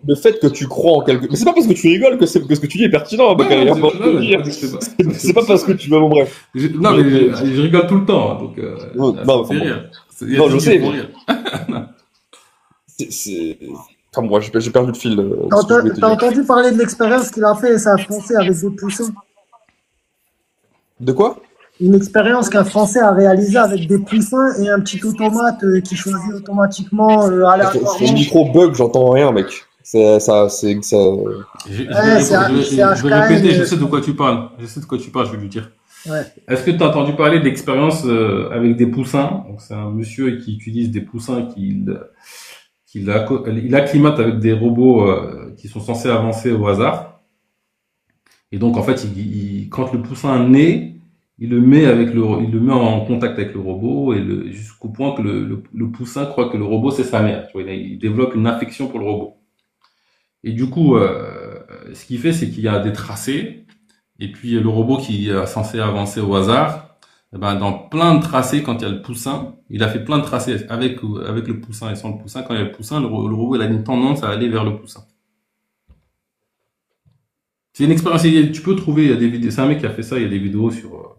Le fait que tu crois en quelque... Mais c'est pas parce que tu rigoles que ce que tu dis est pertinent, Bakary. C'est pas parce que tu vas... Bon, bref. Non, mais je rigole tout le temps. Donc, non, ça fait rire. Non, je sais. Rire. Enfin, moi, j'ai perdu le fil. T'as entendu parler de l'expérience qu'il a fait, ça, un Français avec des poussins? De quoi? Une expérience qu'un Français a réalisée avec des poussins et un petit automate qui choisit automatiquement aléatoirement. Son micro bug, j'entends rien, mec. Je vais répéter, je sais de quoi tu parles. Je sais de quoi tu parles, je vais lui dire. Ouais. Est-ce que tu as entendu parler d'expérience avec des poussins? Donc, c'est un monsieur qui utilise des poussins il acclimate avec des robots qui sont censés avancer au hasard. Et donc, en fait, quand le poussin naît, il le met en contact avec le robot et jusqu'au point que le poussin croit que le robot c'est sa mère. Tu vois, il développe une affection pour le robot. Et du coup, ce qu'il fait, c'est qu'il y a des tracés. Et puis, le robot qui est censé avancer au hasard, eh ben, dans plein de tracés, quand il y a le poussin, il a fait plein de tracés avec le poussin et sans le poussin. Quand il y a le poussin, le robot, il a une tendance à aller vers le poussin. C'est une expérience, tu peux trouver, il y a des vidéos, c'est un mec qui a fait ça, il y a des vidéos sur,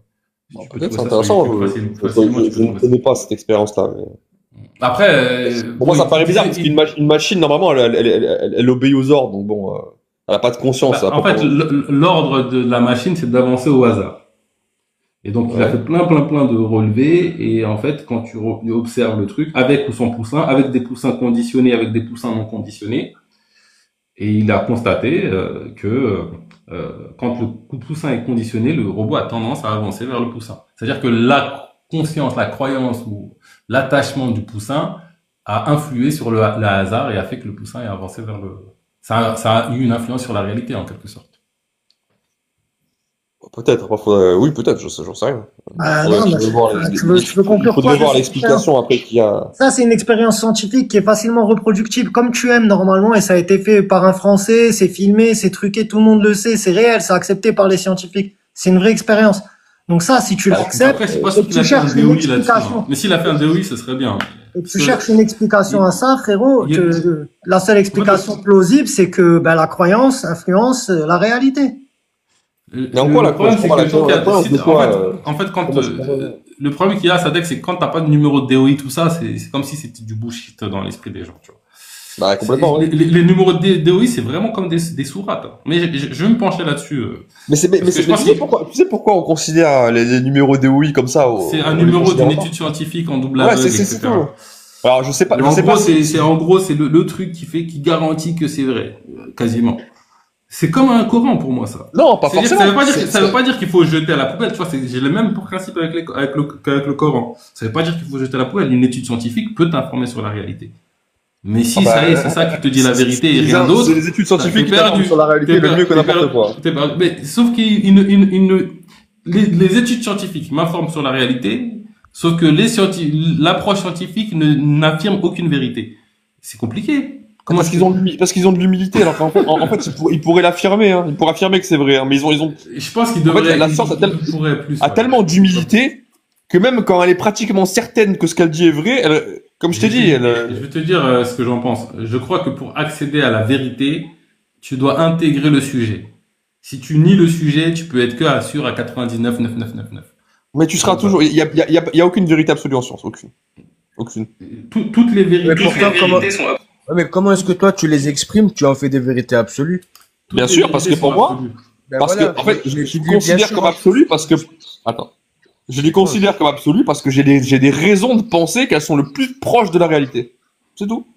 peut-être c'est intéressant, je ne connais pas cette expérience-là. Mais... Après, pour moi, ça me paraît bizarre, parce qu'une machine, normalement, elle obéit aux ordres, donc bon, elle n'a pas de conscience. En fait, l'ordre de la machine, c'est d'avancer au hasard. Et donc, il a fait plein de relevés, et en fait, quand tu observes le truc, avec ou sans poussin, avec des poussins conditionnés, avec des poussins non conditionnés, et il a constaté que quand le coup de poussin est conditionné, le robot a tendance à avancer vers le poussin. C'est-à-dire que la conscience, la croyance ou l'attachement du poussin a influé sur le hasard et a fait que le poussin est avancé vers le... Ça a eu une influence sur la réalité, en quelque sorte. Peut-être, oui, peut-être, j'en sais rien. Tu veux conclure quoi? Faudrait voir l'explication après qu'il y a... Ça, c'est une expérience scientifique qui est facilement reproductible, comme tu aimes normalement, et ça a été fait par un Français, c'est filmé, c'est truqué, tout le monde le sait, c'est réel, c'est accepté par les scientifiques. C'est une vraie expérience. Donc ça, si tu l'acceptes, après, c'est pas sûr qu'il a fait un DOI là-dessus. Mais s'il a fait un DOI, ce serait bien. Et tu cherches une explication à ça, frérot. La seule explication plausible, c'est que la croyance influence la réalité. Mais en quoi la croyance, c'est en fait, quand le problème qu'il y a, Sadek, c'est que quand t'as pas de numéro de DOI, tout ça, c'est comme si c'était du bullshit dans l'esprit des gens, tu vois. Bah, complètement, oui. Les numéros de DOI, c'est vraiment comme des sourates. Mais je vais me pencher là-dessus. Tu sais pourquoi on considère les numéros DOI comme ça? C'est un numéro d'une étude scientifique en double aveugle, etc. Alors, je sais pas. En gros, c'est le truc qui garantit que c'est vrai, quasiment. C'est comme un Coran pour moi, ça. Non, pas forcément. Ça veut pas dire qu'il faut jeter à la poubelle, tu vois, j'ai le même principe avec le Coran. Ça veut pas dire qu'il faut jeter à la poubelle. Une étude scientifique peut t'informer sur la réalité. Mais si ça y est, c'est ça qui te dit la vérité et rien d'autre. C'est les études scientifiques qui t'informent sur la réalité le mieux que n'importe quoi. Mais sauf que les études scientifiques m'informent sur la réalité, sauf que l'approche scientifique n'affirme aucune vérité. C'est compliqué. Comment Parce qu'ils ont de l'humilité, alors qu'en fait, ils pourraient l'affirmer, hein. Ils pourraient affirmer que c'est vrai, hein. Mais ils ont, Je pense qu'il en fait, devrait. la science pourrait plus. a tellement d'humilité que même quand elle est pratiquement certaine que ce qu'elle dit est vrai, comme je t'ai dit, Je vais te dire ce que j'en pense. Je crois que pour accéder à la vérité, tu dois intégrer le sujet. Si tu nies le sujet, tu peux être que sûr à 99,9999. mais tu seras toujours, il y a aucune vérité absolue en science, aucune. Toutes les vérités, Mais pourtant, sont Ouais, mais comment est-ce que toi, tu les exprimes? Tu en fais des vérités absolues? toutes Bien les sûr, parce vérités que pour sont moi, absolues. Ben parce voilà, que, en fait, mais je tu les dis bien considère sûr. comme absolues parce que, attends, je les considère comme absolues parce que j'ai des raisons de penser qu'elles sont le plus proches de la réalité. C'est tout.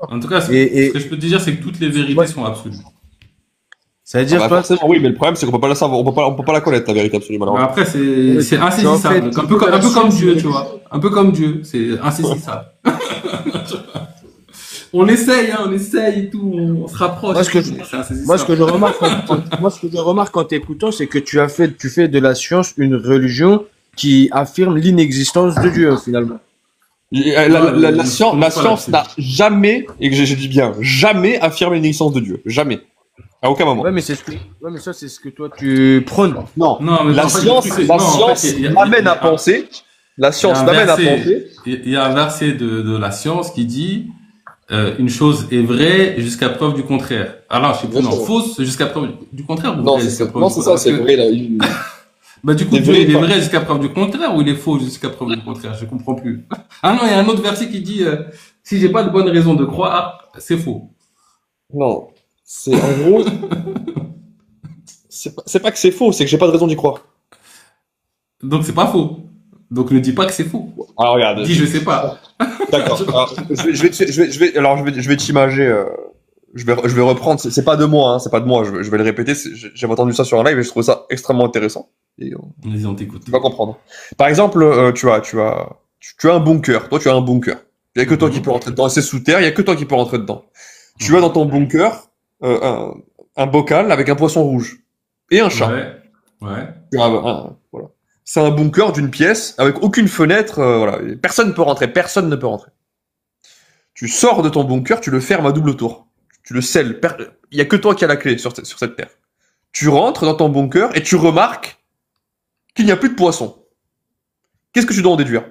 En tout cas, ce Et que je peux te dire, c'est que toutes les vérités Ouais. sont absolues. ça veut dire, Ah bah, toi, forcément, oui, mais le problème, c'est qu'on peut pas la savoir, on peut pas la connaître, la vérité absolue, Mais malheureusement. après, c'est Tu en insaisissable. fais- Un peu tu fais la comme science, Dieu, mais- tu vois. Un peu comme Dieu. C'est insaisissable. On essaye, hein, on essaye et tout. On se rapproche. Moi, ce que mais c'est insaisissable. moi, ce que je remarque en t'écoutant, c'est que tu fais de la science une religion qui affirme l'inexistence de Dieu, finalement. La science là-dessus. n'a jamais, et que j'ai dit bien, jamais affirmé l'existence de Dieu. Jamais. À aucun moment. Ouais, mais ça, c'est ce que toi, tu prônes. Non. Non, mais La en fait, science, le truc, c'est- la non, en science fait, il y a- m'amène à penser. La science il y a un m'amène à verset- penser. Il y a un verset de la science qui dit une chose est vraie jusqu'à preuve du contraire. Alors, je sais plus, non, Exactement. fausse jusqu'à preuve du contraire. ou Non, vraie c'est jusqu'à ça. preuve Non, du c'est contraire. ça, c'est Parce vrai, que- là. Bah, du coup, C'est Dieu, vrai, il est quoi. vrai jusqu'à preuve du contraire ou il est faux jusqu'à preuve du contraire? Je comprends plus. Ah non, il y a un autre verset qui dit si j'ai pas de bonne raison de croire, c'est faux. Non. C'est, en gros, c'est pas que c'est faux, c'est que j'ai pas de raison d'y croire. Donc c'est pas faux. Donc ne dis pas que c'est faux. Alors, regarde. Dis je sais pas. D'accord. Alors, je vais t'imager, je vais reprendre, c'est pas de moi, hein, c'est pas de moi, je vais le répéter, j'avais entendu ça sur un live et je trouvais ça extrêmement intéressant. Et Vas-y, on t'écoute. tu vas comprendre. Par exemple, tu as un bunker. Toi, tu as un bunker. Il y a que toi qui peux rentrer dedans. C'est sous terre, il y a que toi qui peux rentrer dedans. Tu as dans ton bunker, un bocal avec un poisson rouge. Et un chat. Ouais. Ouais. Voilà. C'est un bunker d'une pièce avec aucune fenêtre, voilà. Personne ne peut rentrer, personne ne peut rentrer. Tu sors de ton bunker, tu le fermes à double tour. Tu le scelles. Il y a que toi qui as la clé sur cette terre. Tu rentres dans ton bunker et tu remarques qu'il n'y a plus de poisson. Qu'est-ce que tu dois en déduire?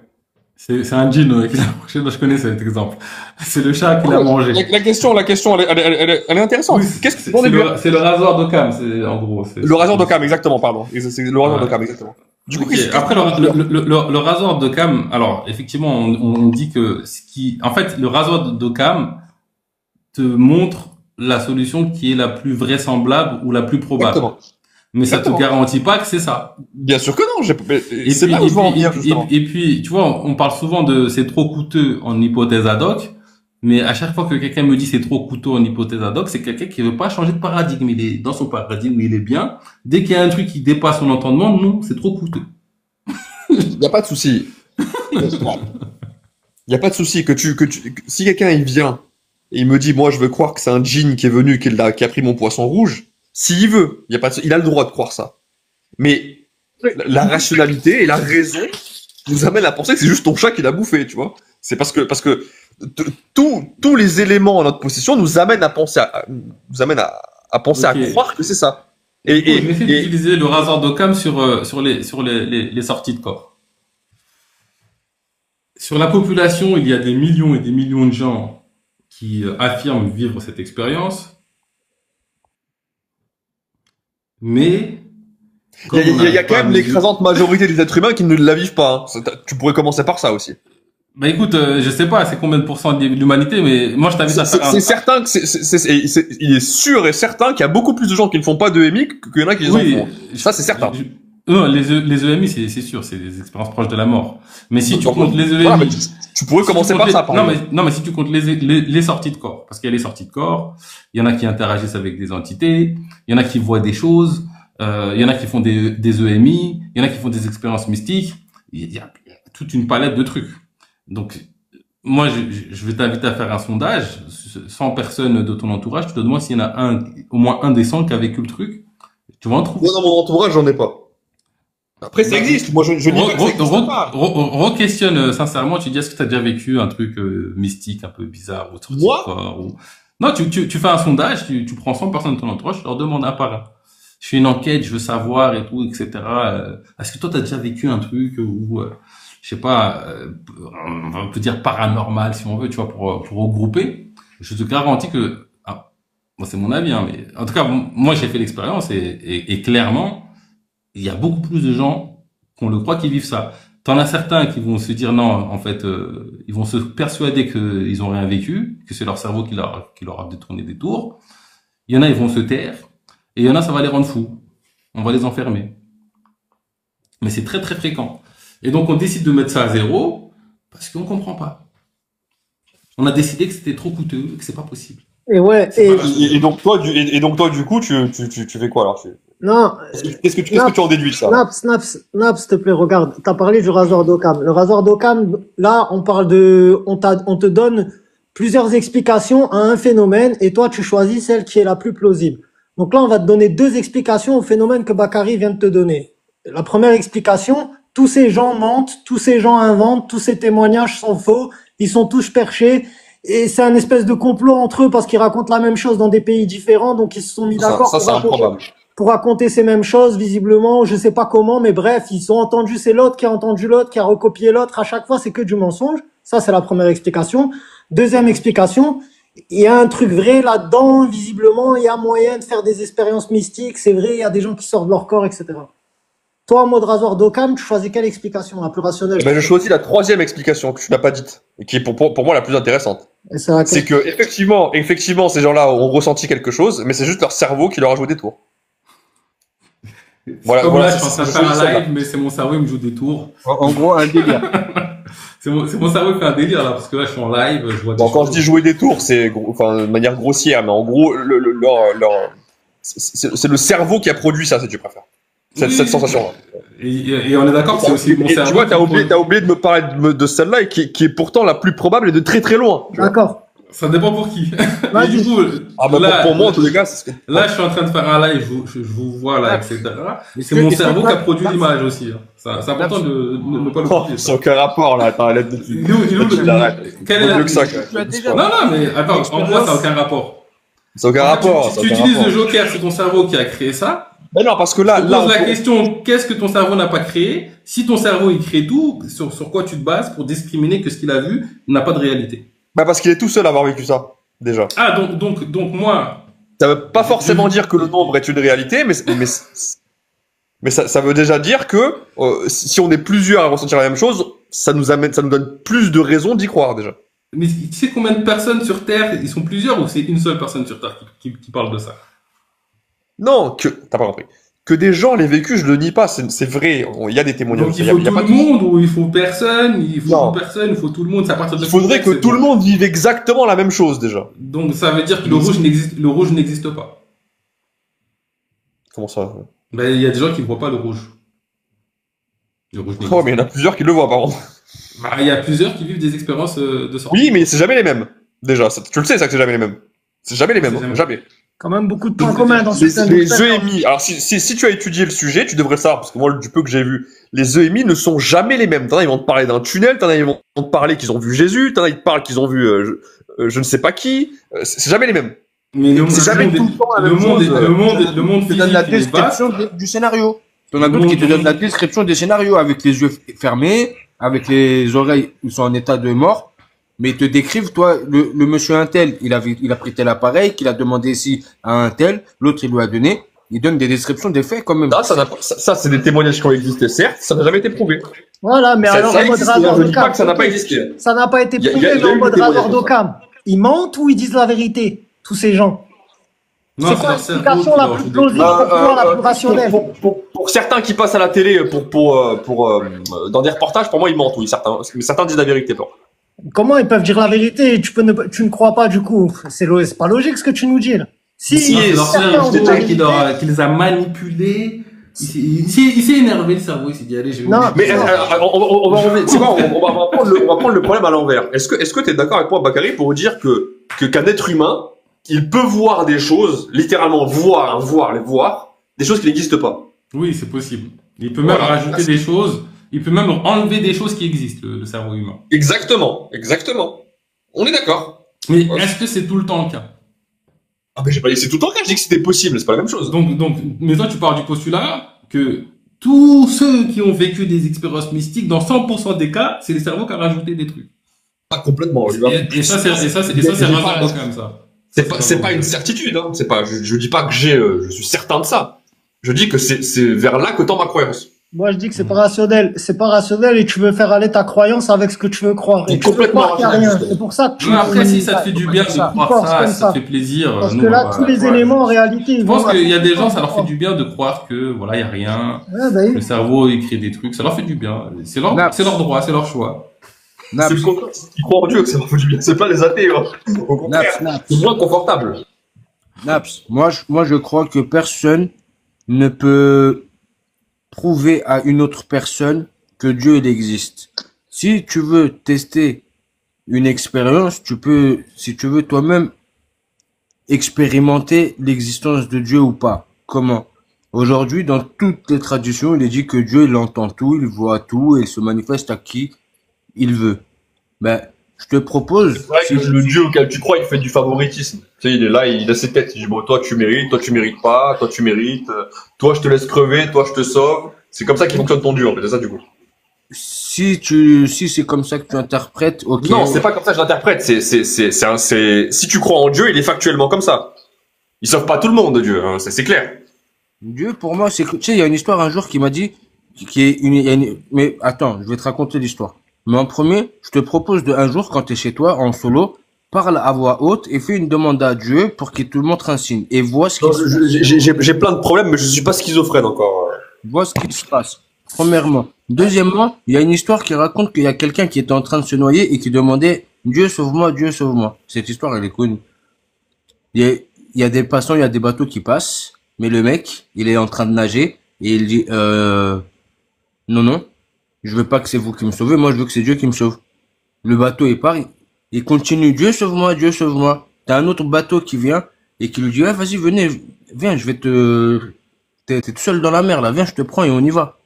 C'est un djinn qui l'a mangé. Je connais cet exemple. C'est le chat qui l'a mangé. La question, elle est intéressante. Oui, Qu'est-ce que tu dois en déduire? c'est le rasoir d'Occam, c'est en gros. Le rasoir d'Occam, exactement, pardon. C'est le rasoir Ouais. d'Occam, exactement. Du coup, Ok. Après, le rasoir d'Occam, alors, effectivement, on dit que en fait, le rasoir d'Occam te montre la solution qui est la plus vraisemblable ou la plus probable. exactement. Mais ça te Exactement. garantit pas que c'est ça. Bien sûr que non. Et C'est puis, là où je veux en venir, justement. et puis, tu vois, on parle souvent de c'est trop coûteux en hypothèse ad hoc, mais à chaque fois que quelqu'un me dit c'est trop coûteux en hypothèse ad hoc, c'est quelqu'un qui veut pas changer de paradigme. Il est dans son paradigme, il est bien. Dès qu'il y a un truc qui dépasse son entendement, non, c'est trop coûteux. Il n'y a pas de souci. Il n'y a pas de souci si quelqu'un il vient et il me dit moi je veux croire que c'est un djinn qui est venu qui a pris mon poisson rouge, s'il veut, il a le droit de croire ça. Mais la rationalité et la raison nous amènent à penser que c'est juste ton chat qui l'a bouffé, tu vois. C'est parce que tous les éléments en notre possession nous amènent à penser à penser Ok. à croire que c'est ça. Je vais essayer d'utiliser le rasoir d'Occam sur les sorties de corps. Sur la population, il y a des millions et des millions de gens qui affirment vivre cette expérience. Mais il y a quand même l'écrasante majorité des êtres humains qui ne la vivent pas. Hein. Tu pourrais commencer par ça aussi. Bah écoute, je sais pas c'est combien de pourcents de l'humanité, mais moi je t'invite à faire C'est certain que il est sûr et certain qu'il y a beaucoup plus de gens qui ne font pas de EMI qu'il y en a qui les en font. Ça, c'est certain. Non, les EMI, c'est sûr, c'est des expériences proches de la mort. Mais si tu comptes les EMI, Voilà, mais tu pourrais commencer par ça, par exemple. non, mais si tu comptes les sorties de corps, parce qu'il y a les sorties de corps, il y en a qui interagissent avec des entités, il y en a qui voient des choses, il y en a qui font des EMI, il y en a qui font des expériences mystiques, il y a toute une palette de trucs. Donc, moi, je vais t'inviter à faire un sondage, 100 personnes de ton entourage, tu te demandes s'il y en a au moins un des 100 qui a vécu le truc, tu vas en trouver. Moi, dans mon entourage, j'en ai pas. Après, ça existe. Moi, je dis pas que ça existe pas. Re-questionne sincèrement, tu dis est-ce que tu as déjà vécu un truc mystique un peu bizarre ou sorti de Moi corps ou... Non, tu fais un sondage, tu prends 100 personnes de ton entourage, tu leur demandes un par un. Je fais une enquête, je veux savoir et tout, etc. Est-ce que toi, t'as déjà vécu un truc où, je sais pas, on peut dire paranormal si on veut, tu vois, pour regrouper. Je te garantis que, moi c'est mon avis, hein, mais en tout cas, moi j'ai fait l'expérience et clairement, il y a beaucoup plus de gens qu'on le croit qui vivent ça. T'en as certains qui vont se dire non, en fait, ils vont se persuader qu'ils ont rien vécu, que c'est leur cerveau qui leur a détourné des tours. Il y en a, ils vont se taire. Et il y en a, ça va les rendre fous. On va les enfermer. Mais c'est très très fréquent. Et donc on décide de mettre ça à zéro parce qu'on comprend pas. On a décidé que c'était trop coûteux, que c'est pas possible. Et ouais, Et donc toi, du coup, tu fais quoi alors? non, Qu'est-ce que tu en déduis de ça? Naps, s'il te plaît, regarde. T'as parlé du rasoir d'Occam. Le rasoir d'Occam, là, on te donne plusieurs explications à un phénomène et toi, tu choisis celle qui est la plus plausible. Donc là, on va te donner 2 explications au phénomène que Bakary vient de te donner. La première explication, tous ces gens mentent, tous ces gens inventent, tous ces témoignages sont faux, ils sont tous perchés et c'est un espèce de complot entre eux parce qu'ils racontent la même chose dans des pays différents, donc ils se sont mis d'accord Ça, c'est improbable. pour raconter ces mêmes choses, visiblement, je sais pas comment, mais bref, ils ont entendu, c'est l'autre qui a entendu l'autre, qui a recopié l'autre, à chaque fois, c'est que du mensonge. Ça, c'est la première explication. Deuxième explication, il y a un truc vrai là-dedans, visiblement, il y a moyen de faire des expériences mystiques, c'est vrai, il y a des gens qui sortent de leur corps, etc. Toi, en mode rasoir d'Occam, tu choisis quelle explication, la plus rationnelle? Eh ben, je choisis la 3e explication que tu n'as pas dite, et qui est pour moi la plus intéressante. C'est que, effectivement, ces gens-là ont ressenti quelque chose, mais c'est juste leur cerveau qui leur a joué des tours. Voilà, comme là, je suis en train de faire un live, mais c'est mon cerveau, il me joue des tours. En gros, un délire. C'est mon cerveau qui fait un délire, là, parce que là, je suis en live, je vois des quand je dis jouer des tours, c'est, de manière grossière, mais en gros, c'est le cerveau qui a produit ça, si tu préfères. Cette sensation-là. Et on est d'accord que c'est aussi mon cerveau. Tu vois, t'as oublié de me parler de celle-là, et qui est pourtant la plus probable et de très très loin. D'accord. Ça dépend pour qui. Et du coup, pour moi, en tous les cas, là, je suis en train de faire un live, je vous vois là, etc. C'est mon cerveau qui a produit l'image aussi. C'est important de ne pas l'oublier. C'est aucun rapport, là. Attends, laisse dessus. Quel est le Non, mais attends, en quoi ça n'a aucun rapport? C'est aucun rapport. Tu utilises le joker, c'est ton cerveau qui a créé ça. Mais non, parce que là, pose la question, qu'est-ce que ton cerveau n'a pas créé? Si ton cerveau, il crée tout, sur quoi tu te bases pour discriminer que ce qu'il a vu n'a pas de réalité? Bah, parce qu'il est tout seul à avoir vécu ça, déjà. Ah, donc moi. Ça veut pas forcément dire que le nombre est une réalité, mais ça veut déjà dire que, si on est plusieurs à ressentir la même chose, ça nous donne plus de raisons d'y croire, déjà. Mais tu sais combien de personnes sur Terre, ils sont plusieurs ou c'est une seule personne sur Terre qui parle de ça? Non, t'as pas compris. Que des gens l'aient vécu, je le nie pas, c'est vrai, il y a des témoignages. Donc il faut tout le monde ou il faut personne, il faut tout le monde, ça part de. Il faudrait que tout le monde vive exactement la même chose, déjà. Donc ça veut dire que le rouge n'existe pas. Comment ça? Ben, il y a des gens qui ne voient pas le rouge. Le rouge n'existe pas. Oh, mais il y en a plusieurs qui le voient, par contre. Bah, il y a plusieurs qui vivent des expériences de sortie. Oui, mais c'est jamais les mêmes. Déjà, tu le sais, ça, que c'est jamais les mêmes. C'est jamais les mêmes, jamais. Quand même beaucoup de points communs dans certaines Les EMI, alors si tu as étudié le sujet, tu devrais le savoir, parce que moi, du peu que j'ai vu, les EMI ne sont jamais les mêmes. T'en as, ils vont te parler d'un tunnel, t'en as, ils vont te parler qu'ils ont vu Jésus, t'en as, ils te parlent qu'ils ont vu je ne sais pas qui. C'est jamais les mêmes. Mais c'est jamais tout le temps la même chose. Le monde te donne la description du scénario. T'en as d'autres qui te donnent la description des scénarios avec les yeux fermés, avec les oreilles qui sont en état de mort. Mais ils te décrivent, toi, le monsieur un tel, il a pris tel appareil, qu'il a demandé si à un tel, l'autre il lui a donné. Il donne des descriptions des faits quand même. Ça c'est des témoignages qui ont existé, certes, ça n'a jamais été prouvé. Voilà, mais alors en mode rasoir je dis pas que ça n'a pas existé. Ça n'a pas été prouvé, mais en mode rasoir d'Occam. Ils mentent ou ils disent la vérité, tous ces gens? C'est quoi l'explication la plus plausible pour toi, la plus rationnelle? Pour certains qui passent à la télé dans des reportages, pour moi ils mentent, oui, certains disent la vérité. Comment ils peuvent dire la vérité? Tu ne crois pas du coup. C'est pas logique ce que tu nous dis là. Si leur cerveau qui les a manipulés, il s'est énervé le cerveau, il s'est dit allez, je vais. Non, mais on va prendre le problème à l'envers. Est-ce que tu es d'accord avec moi, Bakary, pour dire qu'un être humain, il peut voir des choses, littéralement voir, des choses qui n'existent pas? Oui, c'est possible. Il peut même rajouter des choses. Il peut même enlever des choses qui existent, le cerveau humain. Exactement. On est d'accord. Mais est-ce que c'est tout le temps le cas? Ah, mais j'ai pas dit que c'est tout le temps le cas, je dis que c'était possible, c'est pas la même chose. Donc, mais toi, tu pars du postulat que tous ceux qui ont vécu des expériences mystiques, dans 100% des cas, c'est le cerveau qui a rajouté des trucs. Pas complètement. Et ça, c'est rasant quand même, ça. C'est pas une certitude, hein. C'est pas, je dis pas que je suis certain de ça. Je dis que c'est vers là que tend ma croyance. Moi, je dis que c'est pas rationnel. C'est pas rationnel et tu veux faire aller ta croyance avec ce que tu veux croire. Et C'est tu veux complètement croire qu'il y a rationnel, rien. C'est pour ça que tu. Mais après, si ça te fait du bien de croire forces ça, comme ça ça. te fait plaisir. Parce nous, que là, on va- tous les voilà. éléments, en réalité, ils Je pense vont. qu'il y a des gens, ça leur fait du bien de croire que, voilà, il y a rien. Ouais, bah oui. Le cerveau, il crée des trucs. Ça leur fait du bien. C'est leur droit, c'est leur choix. C'est le contraire, c'est ceux qui croient en Dieu que ça leur fait du bien. C'est pas les athées, hein. Au contraire. C'est moins confortable. Naps, moi je crois que personne ne peut prouver à une autre personne que Dieu il existe. Si tu veux tester une expérience, tu peux, si tu veux toi-même expérimenter l'existence de Dieu ou pas. Comment? Aujourd'hui, dans toutes les traditions, il est dit que Dieu il entend tout, il voit tout et il se manifeste à qui il veut. Ben, je te propose. C'est vrai que le Dieu auquel tu crois, il fait du favoritisme. Tu sais, il est là, il a ses têtes. Il dit, bon, toi tu mérites pas, toi tu mérites, toi je te laisse crever, toi je te sauve. C'est comme ça qu'il fonctionne ton Dieu, en fait, c'est ça du coup. Si c'est comme ça que tu interprètes, ok. Non, c'est pas comme ça que je l'interprète. Si tu crois en Dieu, il est factuellement comme ça. Il sauve pas tout le monde, Dieu, hein, c'est clair. Dieu, pour moi, c'est que, tu sais, il y a une histoire un jour qui m'a dit, mais attends, je vais te raconter l'histoire. Mais en premier, je te propose de un jour, quand tu es chez toi, en solo, parle à voix haute et fais une demande à Dieu pour qu'il te montre un signe et vois ce qui se passe. J'ai plein de problèmes, mais je suis pas schizophrène encore. Vois ce qui se passe. Premièrement. Deuxièmement, il y a une histoire qui raconte qu'il y a quelqu'un qui était en train de se noyer et qui demandait Dieu sauve-moi, Dieu sauve-moi. Cette histoire, elle est connue. Il y a des passants, il y a des bateaux qui passent, mais le mec, il est en train de nager et il dit non, je veux pas que c'est vous qui me sauvez, moi je veux que c'est Dieu qui me sauve. Le bateau il part, il continue Dieu sauve-moi, Dieu sauve-moi. T'as un autre bateau qui vient et qui lui dit ouais, vas-y viens, je vais t'es tout seul dans la mer là, viens, je te prends et on y va.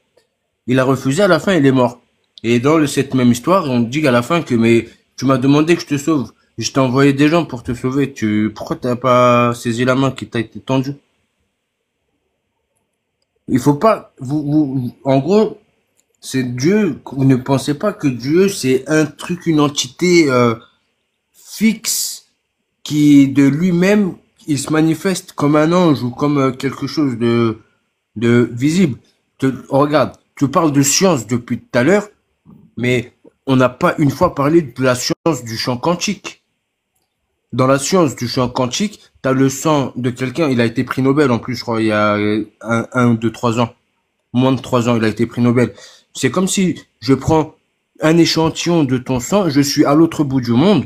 Il a refusé, à la fin il est mort. Et dans cette même histoire, on dit à la fin que mais tu m'as demandé que je te sauve. Je t'ai envoyé des gens pour te sauver. Pourquoi t'as pas saisi la main qui t'a été tendue? Il faut pas, en gros, c'est Dieu. Vous ne pensez pas que Dieu c'est un truc, une entité fixe qui de lui-même il se manifeste comme un ange ou comme quelque chose de visible. Regarde, tu parles de science depuis tout à l'heure, mais on n'a pas une fois parlé de la science du champ quantique. Dans la science du champ quantique, t'as le sang de quelqu'un, il a été prix Nobel en plus, je crois, il y a 3 ans. Moins de 3 ans, il a été prix Nobel. C'est comme si je prends un échantillon de ton sang, je suis à l'autre bout du monde,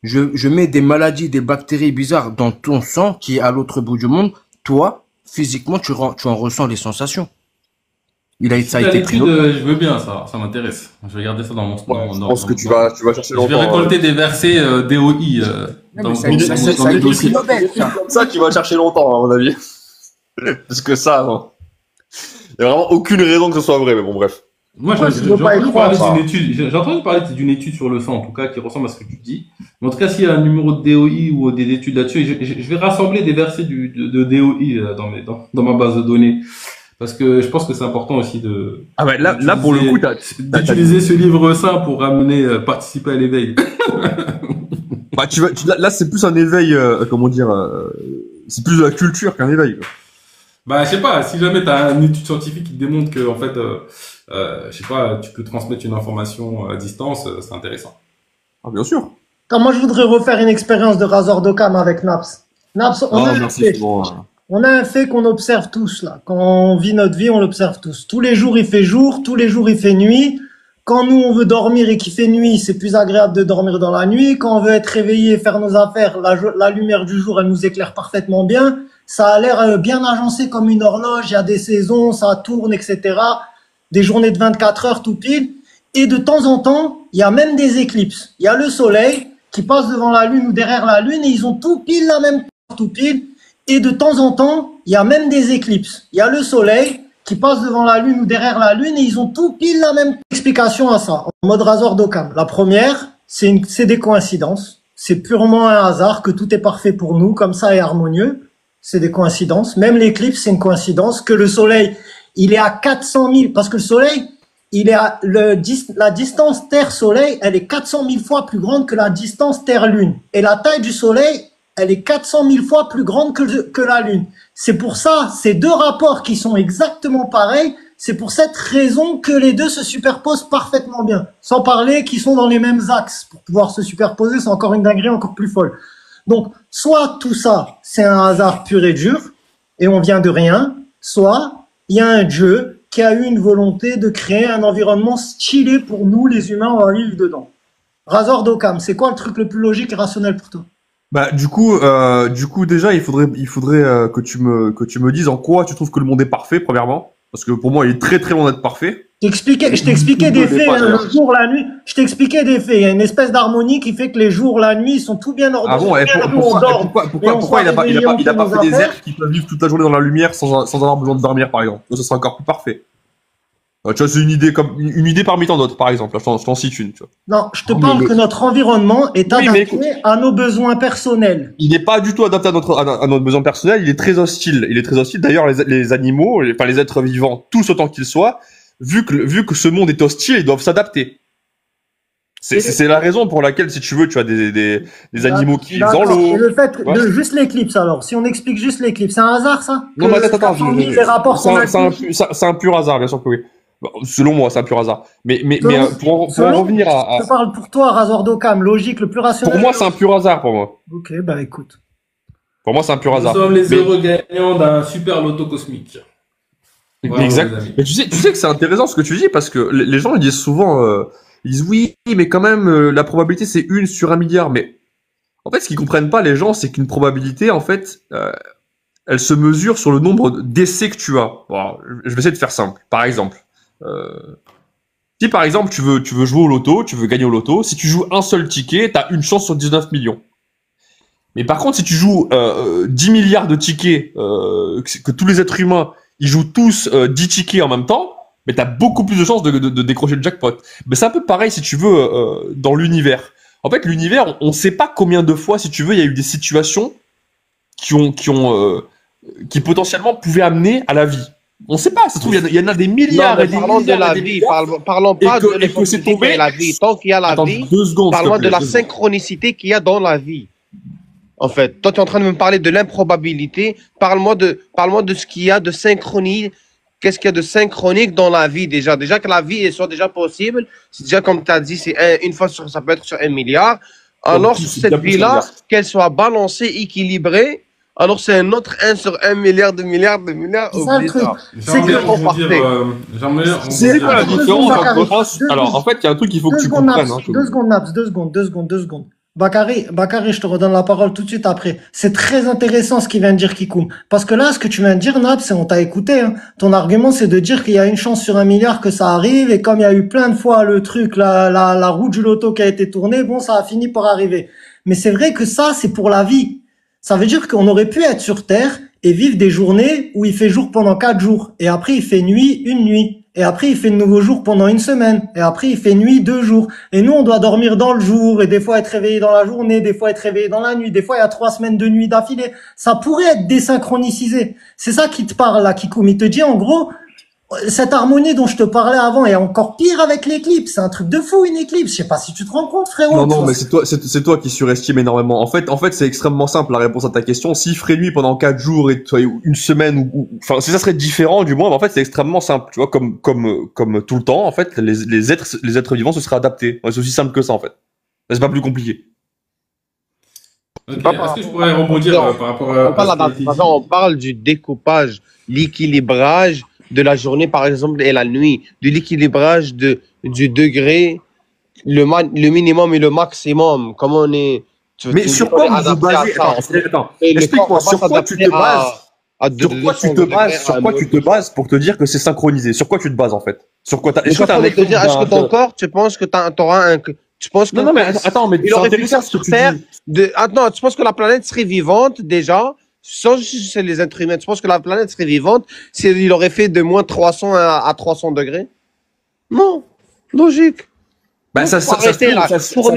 je mets des maladies, des bactéries bizarres dans ton sang qui est à l'autre bout du monde. Toi, physiquement, tu en ressens les sensations. Ça a été pris. Je veux bien, ça m'intéresse. Je vais garder ça dans mon. Je pense que tu vas chercher longtemps. Je vais récolter des versets DOI dans mes dossiers. Comme ça, tu vas chercher longtemps, à mon avis. Parce que ça, non. Il n'y a vraiment aucune raison que ce soit vrai, mais bon, bref. Moi, j'ai entendu parler d'une étude sur le sang, en tout cas, qui ressemble à ce que tu dis. Mais en tout cas, s'il y a un numéro de DOI ou des études là-dessus, je vais rassembler des versets de DOI dans ma base de données. Parce que je pense que c'est important aussi de. Ah ouais, là pour le coup, d'utiliser ce livre saint pour participer à l'éveil. Bah, là, c'est plus un éveil, comment dire, c'est plus de la culture qu'un éveil, quoi. Bah, je sais pas, si jamais t'as une étude scientifique qui démontre que, en fait, je sais pas, tu peux transmettre une information à distance, c'est intéressant. Ah, bien sûr. Quand moi, je voudrais refaire une expérience de Razor d'Occam avec Naps. Naps, on a un fait qu'on observe tous, là. Quand on vit notre vie, on l'observe tous. Tous les jours, il fait jour, tous les jours, il fait nuit. Quand nous, on veut dormir et qu'il fait nuit, c'est plus agréable de dormir dans la nuit. Quand on veut être réveillé et faire nos affaires, la lumière du jour, elle nous éclaire parfaitement bien. Ça a l'air bien agencé comme une horloge. Il y a des saisons, ça tourne, etc. Des journées de 24 heures tout pile. Et de temps en temps, il y a même des éclipses. Il y a le soleil qui passe devant la lune ou derrière la lune et ils ont tout pile la même tout pile. Et de temps en temps, il y a même des éclipses. Il y a le soleil qui passe devant la lune ou derrière la lune et ils ont tout pile la même explication à ça, en mode Razor d'Occam. La première, c'est des coïncidences. c'est purement un hasard, que tout est parfait pour nous, comme ça et harmonieux. C'est des coïncidences. Même l'éclipse, c'est une coïncidence. Que le soleil, il est à 400 000, parce que le soleil, il est à la distance Terre-Soleil, elle est 400 000 fois plus grande que la distance Terre-Lune. Et la taille du soleil, elle est 400 000 fois plus grande que la Lune. C'est pour ça, ces deux rapports qui sont exactement pareils, c'est pour cette raison que les deux se superposent parfaitement bien. Sans parler qu'ils sont dans les mêmes axes. Pour pouvoir se superposer, c'est encore une dinguerie encore plus folle. Donc, soit tout ça, c'est un hasard pur et dur, et on vient de rien, soit il y a un Dieu qui a eu une volonté de créer un environnement stylé pour nous, les humains, on va vivre dedans. Razor d'Occam, c'est quoi le truc le plus logique et rationnel pour toi? Bah du coup déjà il faudrait que tu me dises en quoi tu trouves que le monde est parfait premièrement, parce que pour moi il est très très loin d'être parfait. Je t'expliquais des faits, hein, le jour, la nuit. Je t'expliquais des faits. Il y a une espèce d'harmonie qui fait que les jours, la nuit, ils sont tout bien ordonnés. Ah bon, et pourquoi il a pas fait des êtres qui peuvent vivre toute la journée dans la lumière sans avoir besoin de dormir, par exemple? Ça serait encore plus parfait. Tu vois, c'est une idée parmi tant d'autres, par exemple. Là, je t'en cite une, tu vois. Non, je te parle que notre environnement est adapté à nos besoins personnels. Il n'est pas du tout adapté à notre besoin personnel. Il est très hostile. D'ailleurs, les animaux, enfin, les êtres vivants, tous autant qu'ils soient, vu que ce monde est hostile, ils doivent s'adapter. C'est la raison pour laquelle, si tu veux, tu as des animaux qui vivent dans l'eau. C'est le fait de juste l'éclipse, alors. Si on explique juste l'éclipse, c'est un hasard, ça? Non, mais attends, c'est un pur hasard, bien sûr que oui. Selon moi, c'est un pur hasard. Mais pour en revenir à... Je te parle pour toi, Razor d'Occam, logique, le plus rationnel. Pour moi, c'est un pur hasard, pour moi. Ok, bah écoute. Pour moi, c'est un pur hasard. Nous sommes les heureux gagnants d'un super loto cosmique. Voilà, exact. Mais tu sais que c'est intéressant ce que tu dis, parce que les gens ils disent souvent, ils disent oui, mais quand même, la probabilité c'est 1 sur 1 milliard. Mais en fait, ce qu'ils comprennent pas, les gens, c'est qu'une probabilité, en fait, elle se mesure sur le nombre d'essais que tu as. Bon, je vais essayer de faire simple. Par exemple, si par exemple tu veux jouer au loto, tu veux gagner au loto, si tu joues un seul ticket, t'as une chance sur 19 millions. Mais par contre, si tu joues 10 milliards de tickets, que tous les êtres humains ils jouent tous 10 tickets en même temps, mais t'as beaucoup plus de chances de décrocher le jackpot. Mais c'est un peu pareil si tu veux dans l'univers. En fait, l'univers, on sait pas combien de fois, si tu veux, il y a eu des situations qui potentiellement pouvaient amener à la vie. On sait pas, ça se trouve, il y en a des milliards et des milliards. Parlons de la vie, parlons pas de l'effectivité qu'il y a la vie. Tant qu'il y a la vie, parlons de la synchronicité qu'il y a dans la vie. En fait, toi, tu es en train de me parler de l'improbabilité. Parle-moi de ce qu'il y a de synchronie. Qu'est-ce qu'il y a de synchronique dans la vie déjà? Déjà que la vie soit déjà possible. C'est déjà, comme tu as dit, c'est une fois sur, ça peut être sur 1 milliard. Alors, sur cette vie-là, qu'elle soit balancée, équilibrée, alors c'est un autre 1 sur 1 milliard de milliards de milliards. C'est ça le truc. C'est quoi la différence entre... Alors, en fait, il y a un truc qu'il faut que tu comprennes. 2 secondes, Naps, 2 secondes. Bakary, je te redonne la parole tout de suite après. C'est très intéressant ce qu'il vient de dire Kikoum. Parce que là, ce que tu viens de dire, Naps, on t'a écouté, hein. Ton argument, c'est de dire qu'il y a une chance sur 1 milliard que ça arrive, et comme il y a eu plein de fois le truc, la roue du loto qui a été tournée, bon, ça a fini par arriver. Mais c'est vrai que ça, c'est pour la vie. Ça veut dire qu'on aurait pu être sur Terre et vivre des journées où il fait jour pendant 4 jours, et après il fait nuit, 1 nuit. Et après, il fait de nouveau jour pendant 1 semaine. Et après, il fait nuit 2 jours. Et nous, on doit dormir dans le jour. Et des fois, être réveillé dans la journée. Des fois, être réveillé dans la nuit. Des fois, il y a 3 semaines de nuit d'affilée. Ça pourrait être désynchronisé. C'est ça qui te parle, là, Kikoum. Il te dit, en gros, cette harmonie dont je te parlais avant est encore pire avec l'éclipse. C'est un truc de fou, une éclipse. Je sais pas si tu te rends compte, frérot. Non, mais c'est toi qui surestime énormément. En fait, c'est extrêmement simple, la réponse à ta question. S'il ferait nuit pendant 4 jours et 1 semaine enfin, si ça serait différent, du moins, en fait, c'est extrêmement simple. Tu vois, comme tout le temps, en fait, les êtres vivants se seraient adaptés. C'est aussi simple que ça, en fait. C'est pas plus compliqué. Okay. Est-ce que je pourrais rebondir par rapport à... On parle du découpage, l'équilibrage de la journée, par exemple, et la nuit, de l'équilibrage du degré, le minimum et le maximum. Comment on est... Mais sur quoi vous vous basez? Attends, explique-moi, sur quoi tu te bases? Sur quoi tu te bases pour te dire que c'est synchronisé? Sur quoi tu te bases, en fait? Sur quoi est-ce que ton corps, tu penses que t'auras un... Tu penses que... Non, mais attends, mais c'est intéressant ce que tu dis. Attends, tu penses que la planète serait vivante, déjà, sans chez les êtres humains, tu penses que la planète serait vivante s'il aurait fait de moins 300 à 300 degrés? Non, logique. Bah, ça se trouve,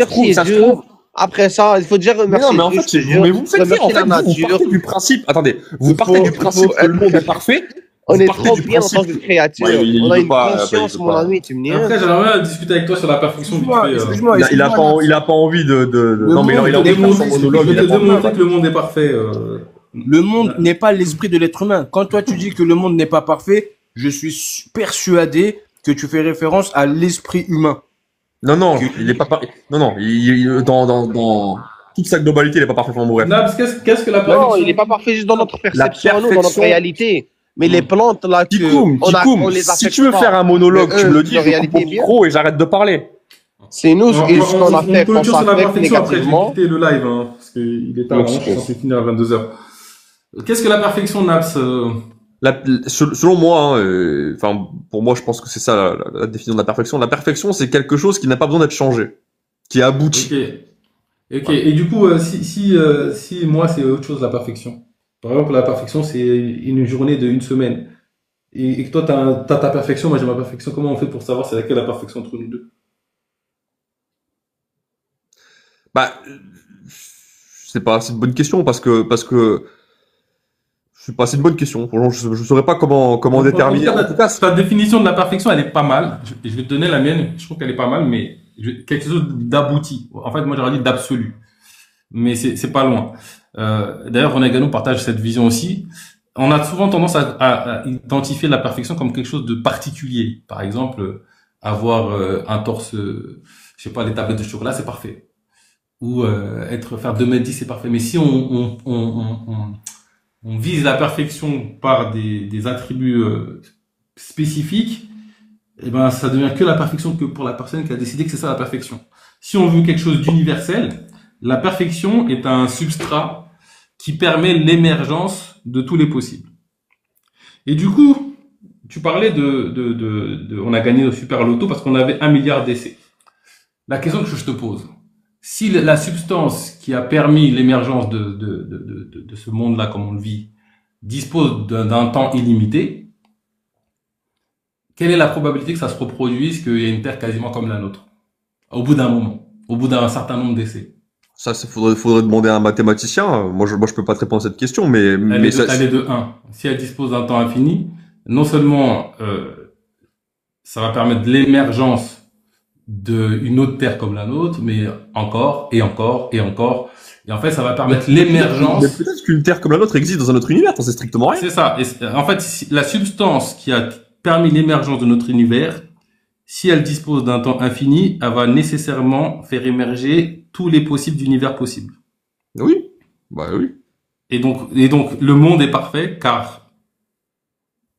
Après ça, il faut dire remercier. Mais non, mais en fait, mais vous me faites faire, en fait, vous partez du principe, attendez, vous partez du principe que le monde est parfait. On est trop bien en tant que créature. On a une conscience, mon ami, tu me dis. Après, j'aimerais bien discuter avec toi sur la perfection. Excuse-moi, il a pas envie de... Non, mais il a envie de faire son monologue. Il a démontré que le monde est parfait. Le monde n'est pas l'esprit de l'être humain. Quand toi, tu dis que le monde n'est pas parfait, je suis persuadé que tu fais référence à l'esprit humain. Non, il est pas parfait. Non, dans toute sa globalité, il est pas parfait. Enfin, bref. Nabs, qu'est-ce que la perfection? Non, il est pas parfait juste dans notre perception, nous, dans notre réalité. Mais les plantes, là, on les affecte. Si tu veux faire un monologue, tu me le dis, je coupe mon micro et j'arrête de parler. C'est nous, et ce qu'on a fait, qu'on s'affecte négativement. Après, le live, hein, parce qu'il est tard, je suis censé finir à 22h. Qu'est-ce que la perfection, Naps? Selon moi, enfin, pour moi, je pense que c'est ça la définition de la perfection. La perfection, c'est quelque chose qui n'a pas besoin d'être changé, qui est abouti. Ok. Et du coup, si moi, c'est autre chose, la perfection. Par exemple, la perfection, c'est une journée de 1 semaine. Et que toi, t'as ta perfection, moi j'ai ma perfection. Comment on fait pour savoir c'est laquelle la perfection entre nous deux? Bah, c'est une bonne question parce que c'est une bonne question. Je saurais pas comment déterminer. En tout cas, ta définition de la perfection, elle est pas mal. Je vais te donner la mienne. Je trouve qu'elle est pas mal, mais quelque chose d'abouti. En fait, moi, j'aurais dit d'absolu. Mais c'est pas loin. D'ailleurs, René Gano partage cette vision aussi. On a souvent tendance à identifier la perfection comme quelque chose de particulier. Par exemple, avoir un torse, je sais pas, les tablettes de chocolat, c'est parfait. Ou faire 2,10 m, c'est parfait. Mais si on vise la perfection par des attributs spécifiques, eh ben ça devient que la perfection que pour la personne qui a décidé que c'est ça la perfection. Si on veut quelque chose d'universel, la perfection est un substrat qui permet l'émergence de tous les possibles. Et du coup, tu parlais on a gagné au Super Loto parce qu'on avait 1 milliard d'essais. La question que je te pose, si la substance qui a permis l'émergence de ce monde-là comme on le vit dispose d'un temps illimité, quelle est la probabilité que ça se reproduise, qu'il y ait une Terre quasiment comme la nôtre, au bout d'un moment, au bout d'un certain nombre d'essais? Ça, faudrait demander à un mathématicien. Moi, je peux pas te répondre à cette question, mais elle est de 1. Si elle dispose d'un temps infini, non seulement ça va permettre l'émergence d'une autre Terre comme la nôtre, mais encore et encore et encore. Et en fait, ça va permettre l'émergence. Mais peut-être qu'une Terre comme la nôtre existe dans un autre univers, c'est strictement rien. C'est ça. Et en fait, la substance qui a permis l'émergence de notre univers, si elle dispose d'un temps infini, elle va nécessairement faire émerger tous les possibles d'univers possibles. Oui. Bah oui. Et donc, le monde est parfait car,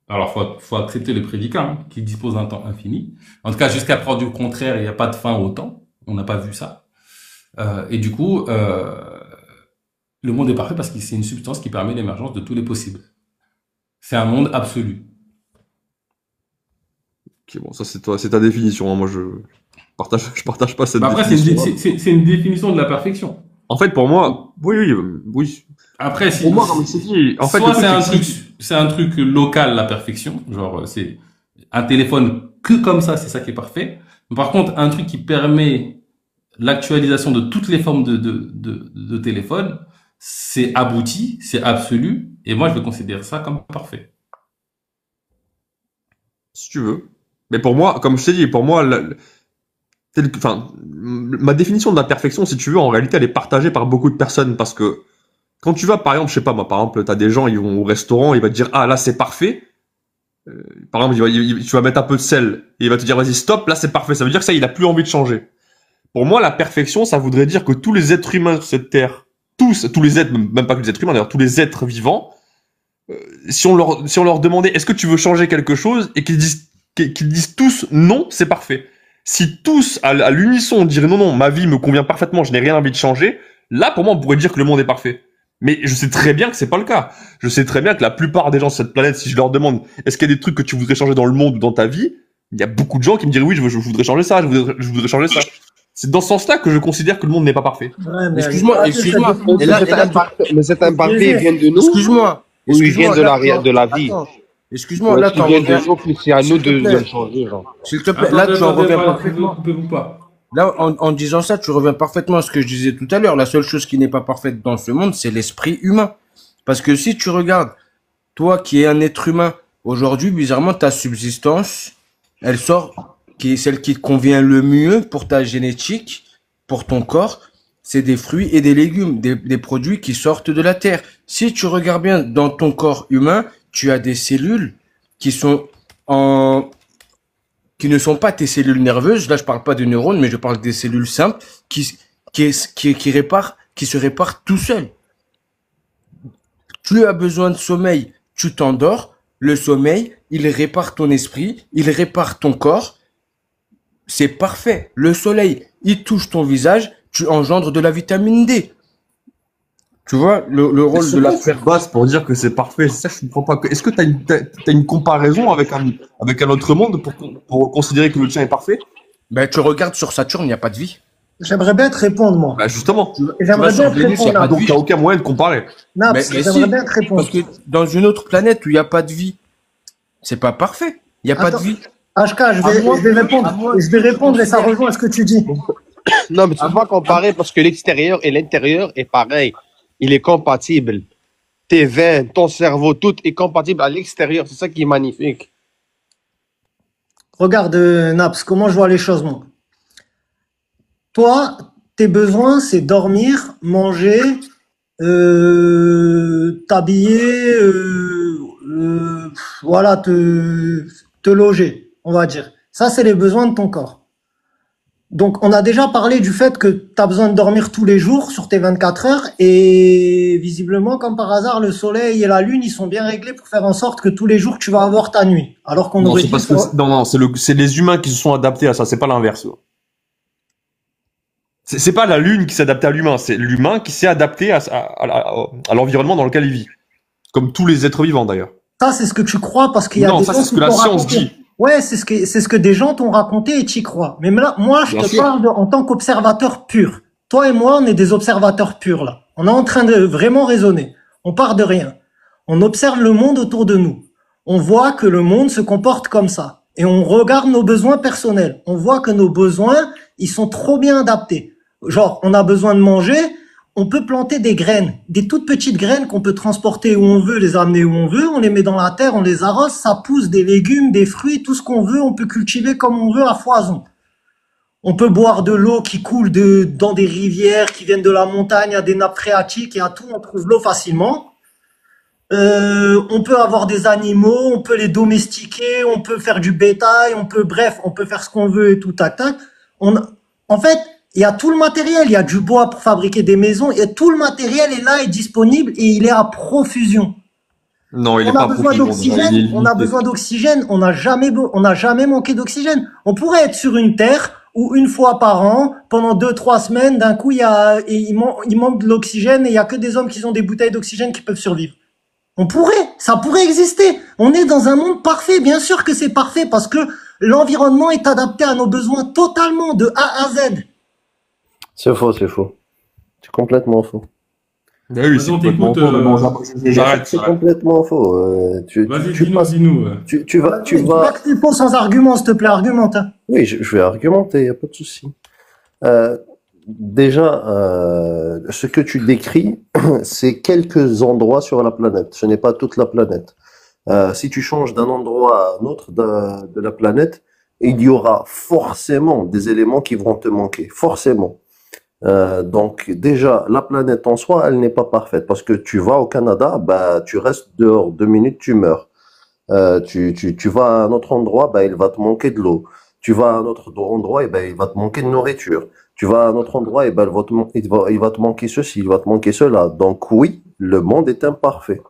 alors faut accepter le prédicat, hein, qui dispose d'un temps infini. En tout cas, jusqu'à preuve du contraire, il n'y a pas de fin au temps. On n'a pas vu ça. Et du coup, le monde est parfait parce que c'est une substance qui permet l'émergence de tous les possibles. C'est un monde absolu. Ok, bon, ça c'est ta définition. Hein. Moi, je partage pas cette après, définition. Après, c'est une définition de la perfection. En fait, pour moi, oui. Après, pour moi, comme c'est dit, en fait, c'est un truc local, la perfection. Genre, c'est un téléphone que comme ça, c'est ça qui est parfait. Par contre, un truc qui permet l'actualisation de toutes les formes de téléphone, c'est abouti, c'est absolu. Et moi, je vais considérer ça comme parfait. Si tu veux. Mais pour moi, comme je t'ai dit, pour moi, ma définition de la perfection, si tu veux, en réalité, elle est partagée par beaucoup de personnes parce que quand tu vas, par exemple, je sais pas, moi, par exemple, t'as des gens, ils vont au restaurant, ils vont te dire, ah, là, c'est parfait. Par exemple, tu vas mettre un peu de sel et il va te dire, vas-y, stop, là, c'est parfait. Ça veut dire que ça, il a plus envie de changer. Pour moi, la perfection, ça voudrait dire que tous les êtres humains sur cette terre, tous les êtres, même pas que les êtres humains, d'ailleurs, tous les êtres vivants, si on leur demandait, est-ce que tu veux changer quelque chose, et qu'ils disent tous non, c'est parfait. Si tous, à l'unisson, diraient non, ma vie me convient parfaitement, je n'ai rien envie de changer, là, pour moi, on pourrait dire que le monde est parfait. Mais je sais très bien que c'est pas le cas. Je sais très bien que la plupart des gens sur cette planète, si je leur demande, est-ce qu'il y a des trucs que tu voudrais changer dans le monde ou dans ta vie, il y a beaucoup de gens qui me diraient oui, je voudrais changer ça, je voudrais changer ça. C'est dans ce sens-là que je considère que le monde n'est pas parfait. Ouais, mais Excuse-moi. Mais cet imparfait vient de nous. Excuse-moi. Ou il vient de la vie. Excuse-moi, là, tu reviens. C'est à nous de changer, genre. S'il te plaît, là, tu en reviens parfaitement. Coupez-vous pas. là, en disant ça, tu reviens parfaitement à ce que je disais tout à l'heure. La seule chose qui n'est pas parfaite dans ce monde, c'est l'esprit humain. Parce que si tu regardes, toi qui es un être humain, aujourd'hui, bizarrement, ta subsistance, elle sort, qui est celle qui te convient le mieux pour ta génétique, pour ton corps, c'est des fruits et des légumes, des produits qui sortent de la terre. Si tu regardes bien dans ton corps humain, tu as des cellules qui sont qui ne sont pas tes cellules nerveuses. Là, je parle pas de neurones, mais je parle des cellules simples qui se réparent tout seuls. Tu as besoin de sommeil, tu t'endors. Le sommeil, il répare ton esprit, il répare ton corps. C'est parfait. Le soleil, il touche ton visage, tu engendres de la vitamine D. Tu vois, le rôle de la base pour dire que c'est parfait. Ça, je ne comprends pas. Est-ce que t'as une comparaison avec un autre monde pour considérer que le tien est parfait? Ben, tu regardes sur Saturne, il n'y a pas de vie. J'aimerais bien te répondre, moi. Bah, justement. J'aimerais bien te répondre. Donc, il n'y a aucun moyen de comparer. Non, parce que j'aimerais bien te répondre. Parce que dans une autre planète où il n'y a pas de vie, c'est pas parfait. Il n'y a pas de vie. HK, je vais répondre. Je vais répondre et ça rejoint à ce que tu dis. Non, mais tu ne peux pas comparer parce que l'extérieur et l'intérieur est pareil. Il est compatible. Tes veines, ton cerveau, tout est compatible à l'extérieur. C'est ça qui est magnifique. Regarde, Naps, comment je vois les choses, moi. Toi, tes besoins, c'est dormir, manger, t'habiller, voilà, te loger, on va dire. Ça, c'est les besoins de ton corps. Donc, on a déjà parlé du fait que tu as besoin de dormir tous les jours sur tes 24 heures et visiblement, comme par hasard, le soleil et la lune, ils sont bien réglés pour faire en sorte que tous les jours, tu vas avoir ta nuit. Alors qu'on aurait dit... Non, c'est les humains qui se sont adaptés à ça, c'est pas l'inverse. C'est pas la lune qui s'est adaptée à l'humain, c'est l'humain qui s'est adapté à l'environnement dans lequel il vit. Comme tous les êtres vivants, d'ailleurs. Ça, c'est ce que tu crois parce qu'il y a des gens c'est ce que la science dit. Ouais, c'est ce que des gens t'ont raconté et tu y crois. Mais là, moi, je te parle en tant qu'observateur pur. Toi et moi, on est des observateurs purs, là. On est en train de vraiment raisonner. On part de rien. On observe le monde autour de nous. On voit que le monde se comporte comme ça. Et on regarde nos besoins personnels. On voit que nos besoins, ils sont trop bien adaptés. Genre, on a besoin de manger, on peut planter des graines, des toutes petites graines qu'on peut transporter où on veut, les amener où on veut, on les met dans la terre, on les arrose, ça pousse des légumes, des fruits, tout ce qu'on veut, on peut cultiver comme on veut à foison. On peut boire de l'eau qui coule dans des rivières, qui viennent de la montagne, à des nappes phréatiques et à tout, on trouve l'eau facilement. On peut avoir des animaux, on peut les domestiquer, on peut faire du bétail, on peut faire ce qu'on veut et tout, tac, tac. En fait, il y a tout le matériel, il y a du bois pour fabriquer des maisons, et tout le matériel est là, est disponible et il est à profusion. Non, il est pas à profusion. On a besoin d'oxygène, on n'a jamais manqué d'oxygène. On pourrait être sur une terre où une fois par an, pendant 2-3 semaines, d'un coup, il manque de l'oxygène et il y a que des hommes qui ont des bouteilles d'oxygène qui peuvent survivre. Ça pourrait exister. On est dans un monde parfait, bien sûr que c'est parfait parce que l'environnement est adapté à nos besoins totalement, de A à Z. C'est faux. C'est complètement faux. Ah oui, c'est complètement faux. J'arrête. C'est complètement faux. Vas-y, dis-nous. Tu vas. Pas que tu poses sans argument, s'il te plaît, argumente. Hein. Oui, je vais argumenter, y a pas de souci. Déjà, ce que tu décris, c'est quelques endroits sur la planète. Ce n'est pas toute la planète. Si tu changes d'un endroit à un autre de la planète, il y aura forcément des éléments qui vont te manquer. Forcément. Donc déjà, la planète en soi, elle n'est pas parfaite parce que tu vas au Canada, bah tu restes dehors 2 minutes, tu meurs. Tu vas à un autre endroit, bah il va te manquer de l'eau. Tu vas à un autre endroit, et ben il va te manquer de nourriture. Tu vas à un autre endroit, et ben il va te manquer ceci, il va te manquer cela. Donc oui, le monde est imparfait.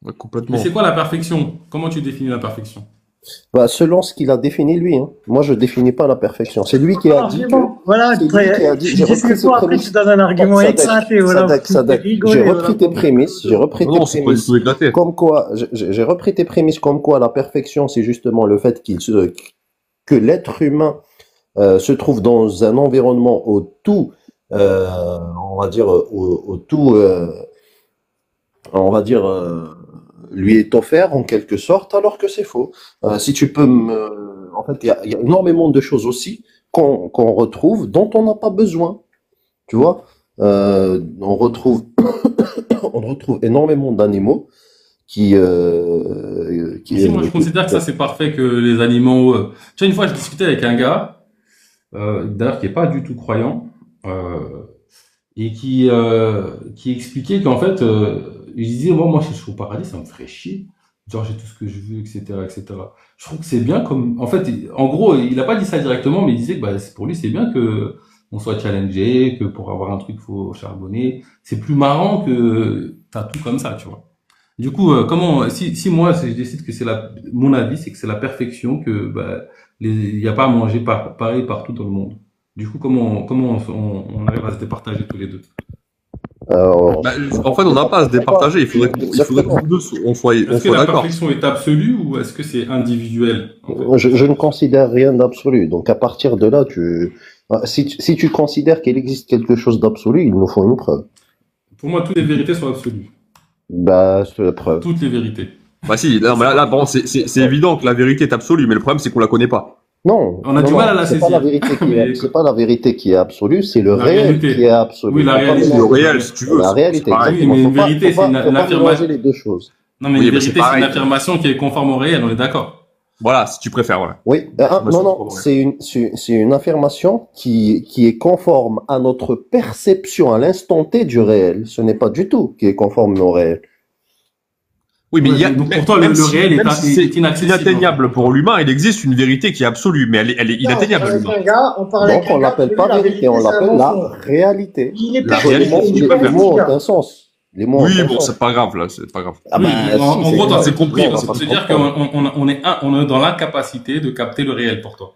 Ouais, complètement. Mais c'est quoi la perfection? Comment tu définis la perfection? Bah, selon ce qu'il a défini lui, hein. Moi je définis pas la perfection. C'est lui qui a dit que. Voilà, j'ai repris ses après tu donnes un argument éclaté, voilà. J'ai repris tes prémices, comme quoi, j'ai repris tes prémices comme quoi la perfection c'est justement le fait que l'être humain se trouve dans un environnement au tout, on va dire au tout, on va dire. Lui est offert en quelque sorte, alors que c'est faux. Si tu peux en fait, il y a énormément de choses aussi qu'on retrouve, dont on n'a pas besoin. Tu vois, on retrouve, on retrouve énormément d'animaux qui moi, je considère que ça, c'est parfait que les animaux, tu vois, une fois, je discutais avec un gars, d'ailleurs, qui est pas du tout croyant, et qui expliquait qu'en fait, il disait, moi, si je suis au paradis, ça me ferait chier. Genre, j'ai tout ce que je veux, etc., etc. Je trouve que c'est bien comme, en fait, en gros, il a pas dit ça directement, mais il disait que, bah, pour lui, c'est bien que on soit challengé, que pour avoir un truc, faut charbonner. C'est plus marrant que t'as tout comme ça, tu vois. Du coup, si moi, je décide que mon avis, c'est que c'est la perfection, que, bah, il y a pas à manger pareil partout dans le monde. Du coup, comment on arrive à se départager tous les deux? En fait, on n'a pas à se départager. Il faudrait que nous deux, on soit Est-ce que la d'accord. perfection est absolue ou est-ce que c'est individuel, en fait? Je ne considère rien d'absolu. Donc à partir de là, si tu considères qu'il existe quelque chose d'absolu, il nous faut une preuve. Pour moi, toutes les vérités sont absolues. Bah, c'est la preuve. Toutes les vérités. Bah si, là, bon, c'est évident que la vérité est absolue, mais le problème, c'est qu'on la connaît pas. Non. On a du mal à la c'est saisir. pas la vérité c'est pas la vérité qui est absolue, c'est le La réel réalité. qui est absolu. Oui, la réalité. Le réel, si tu veux. La réalité. pareil. Exactement. Oui, mais une Faut pas- vérité, faut c'est pas- une faut pas affirmation. mélanger les deux choses. Non, mais Oui, une mais c'est vérité, c'est une pareil. affirmation qui est conforme au réel, on est d'accord. Voilà, si tu préfères, voilà. Oui, non, c'est une affirmation qui est conforme à notre perception à l'instant T du réel. Ce n'est pas du tout qui est conforme au réel. Oui, mais Ouais, il y a, donc pour toi, même le si- réel même si c'est est inaccessible. inatteignable pour l'humain, il existe une vérité qui est absolue, mais elle est inatteignable à l'humain. On parlait Donc on l'appelle pas vérité, on l'appelle la réalité. Il est La pas réalité, Les mots ont un sens. Les mots ont Oui, un bon, sens. c'est pas grave, là, c'est pas grave. Ah Oui, bah, en si, gros, grave. c'est compris, Non, c'est pas C'est de dire problème. qu'on est dans l'incapacité de capter le réel pour toi.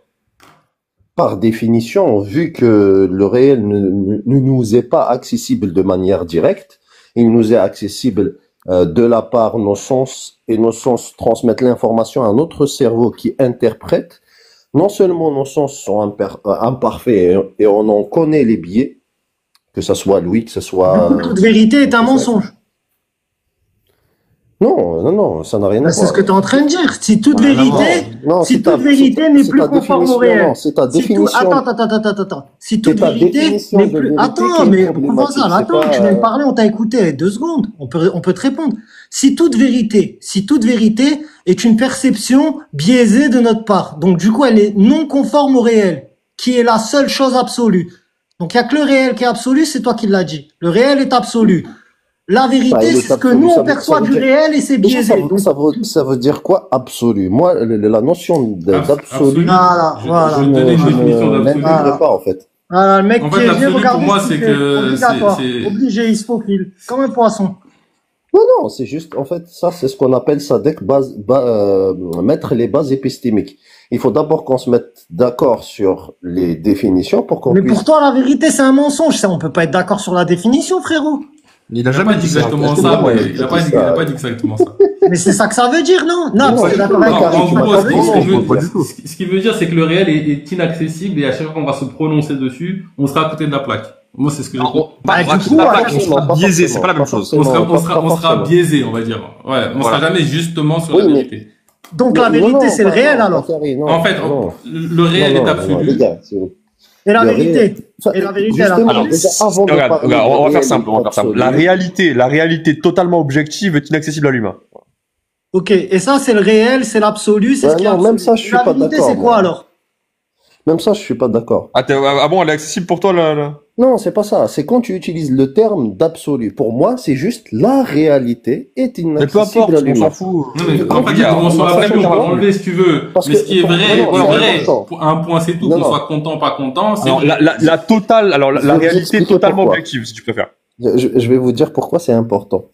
Par définition, vu que le réel ne nous est pas accessible de manière directe, il nous est accessible de la part nos sens, et nos sens transmettent l'information à notre cerveau qui interprète. Non seulement nos sens sont imparfaits et on en connaît les biais, que ce soit Louis, que ce soit... Toute vérité est un mensonge. Non, ça n'a rien à Bah, voir. c'est ce que tu es en train de dire. Si toute Ouais, vérité, Non, si c'est ta- toute vérité c'est- n'est c'est plus ta conforme au définition, réel. non, c'est ta Si tout- définition. Attends. Si toute ta vérité définition n'est de plus. vérité Attends, qui est mais problématique, comment ça? c'est Attends, pas, tu viens de parler, on t'a écouté. 2 secondes. On peut te répondre. Si toute vérité est une perception biaisée de notre part, donc du coup, elle est non conforme au réel, qui est la seule chose absolue. Donc il y a que le réel qui est absolu, c'est toi qui l'as dit. Le réel est absolu. La Bah, il vérité, est c'est ce que absolu, nous ça on veut- perçoit ça veut du dire- réel et c'est Déjà, biaisé. Donc, ça veut dire quoi absolu? Moi, la notion d'absolu, Absolu. Voilà, voilà. Je vais te donner une définition d'absolu. l'intègre pas en fait. Voilà, le mec En qui fait, est l'absolu, regardez pour moi, ce qu'il c'est fait. que Obligatoire. c'est- Obligé, il se faufile. Comme un poisson. Non, c'est juste, en fait, ça, c'est ce qu'on appelle ça, mettre les bases épistémiques. Il faut d'abord qu'on se mette d'accord sur les définitions pour qu'on Mais puisse... pour toi, la vérité, c'est un mensonge. Ça, on peut pas être d'accord sur la définition, frérot. Il a Il a jamais pas dit dit ça. exactement ça, mais il a pas dit exactement ça. Mais c'est ça que ça veut dire, non? Non, Non, c'est d'accord non, avec non, toi. En tu m'as gros, pas ce dit, qu'il non, veut- pas du tout. ce qu'il veut dire, c'est que le réel est inaccessible et à chaque fois qu'on va se prononcer dessus, on sera à côté de la plaque. Moi, c'est ce que je trouve. Bah, du coup, la à plaque, chaque on sera Pas biaisé, c'est forcément, pas la même pas chose. forcément. On sera biaisé, on va dire. Ouais, on Voilà. sera jamais justement sur Oui, la mais- vérité. Donc la vérité, c'est le réel, alors. En fait, le réel est absolu. Les gars, Et la le vérité. réel- Et la vérité, elle a Justement, parlé. déjà, avant de Regarde, parler regarde, de on va faire réel simple, on va faire simple. absolu, La réalité totalement objective est inaccessible à l'humain. Ok, et ça, c'est le réel, c'est l'absolu, c'est Ouais, ce qui est non, absolu. même ça, je suis La pas vérité, d'accord, c'est quoi, moi. alors? Même ça, je suis pas d'accord. Ah bon, elle est accessible pour toi, là Non, c'est pas ça. C'est quand tu utilises le terme d'absolu. Pour moi, c'est juste la réalité est Mais peu importe, inaccessible à on l'humain. s'en fout. Non, mais Je en fait, comprends. on s'en Ça va change on va pas. enlever si tu veux. Parce Mais que- ce qui est pour- vrai, non, est non, vrai. attends. Un point, c'est tout. Non, Qu'on non. soit content, pas content, c'est Alors, vrai. la totale, alors Je vais la vous réalité expliquer totalement pourquoi. objective, si tu préfères. Je vais vous dire pourquoi c'est important.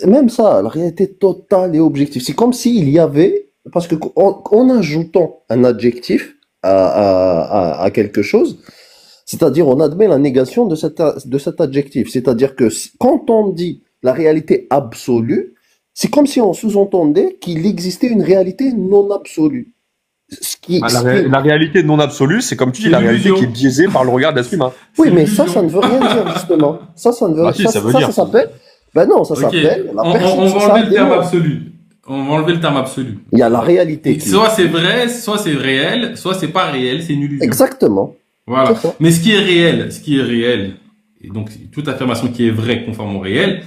Même ça, la réalité totale et objective. C'est comme s'il y avait, parce que en ajoutant un adjectif à quelque chose, c'est-à-dire on admet la négation de cet adjectif. C'est-à-dire que quand on dit la réalité absolue, c'est comme si on sous-entendait qu'il existait une réalité non absolue. La réalité non absolue, c'est comme tu dis, C'est la réalité l'illusion. qui est biaisée par le regard d'être humain. Oui, C'est mais l'illusion. ça ne veut rien dire, justement. Ça ne veut Ah, si, ça veut dire. ça s'appelle, ben non, ça Ok, s'appelle la on perception. va ça a enlever le des terme mots. absolu. On va enlever le terme absolu. Il y a la réalité. qui- Soit c'est vrai, soit c'est réel, soit c'est pas réel, c'est une illusion. Exactement. Voilà. Mais ce qui est réel, et donc toute affirmation qui est vraie conforme au réel,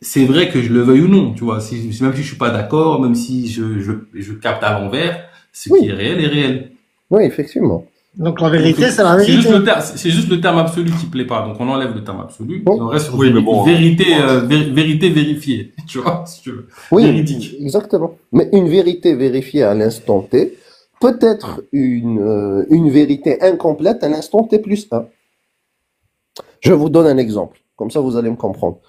c'est vrai que je le veuille ou non, tu vois. Même si je suis pas d'accord, même si je capte à l'envers, ce qui est réel est réel. Oui, effectivement. Donc la vérité, c'est la vérité. C'est juste le terme absolu qui plaît pas. Donc on enlève le terme absolu. Bon. Et on reste sur vérité vérifiée. Tu vois, si tu veux. Oui, véridique. Exactement. Mais une vérité vérifiée à l'instant T peut être une vérité incomplète à l'instant T plus 1. Je vous donne un exemple. Comme ça, vous allez me comprendre.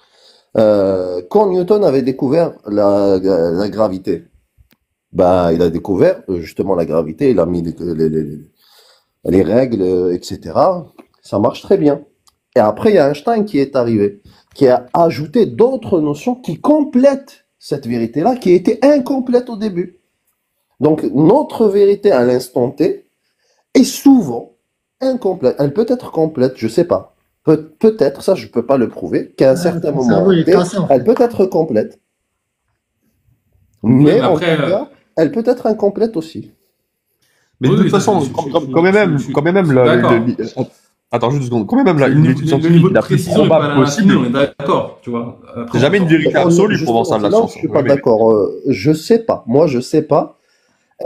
Quand Newton avait découvert la gravité, bah, il a découvert justement la gravité, il a mis les règles, etc. Ça marche très bien. Et après, il y a Einstein qui est arrivé, qui a ajouté d'autres notions qui complètent cette vérité-là, qui était incomplète au début. Donc, notre vérité à l'instant T est souvent incomplète. Elle peut être complète, je sais pas. Peut-être, ça je peux pas le prouver, qu'à un certain moment, elle peut être complète. Mais en tout cas, elle peut être incomplète aussi. Mais de toute façon, quand même, attends juste une seconde, quand même là, une étude scientifique la plus probable possible, on est d'accord, tu vois. C'est jamais une vérité absolue pour voir ça de la science. Je suis pas d'accord. Je sais pas. Moi, je sais pas.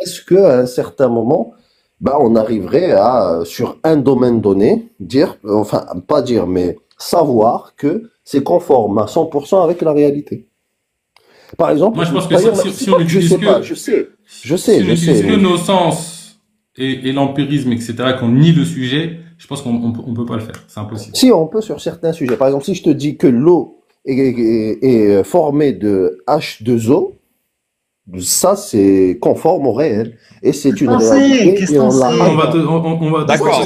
Est-ce que à un certain moment, bah, on arriverait à, sur un domaine donné, dire, enfin, pas dire, mais savoir que c'est conforme à 100% avec la réalité. Par exemple, moi, je pense que si on utilise que nos sens et l'empirisme, etc., qu'on nie le sujet, je pense qu'on peut pas le faire. C'est impossible. Si, on peut sur certains sujets. Par exemple, si je te dis que l'eau est formée de H2O, ça, c'est conforme au réel. Et c'est une réalité. Et on va d'accord.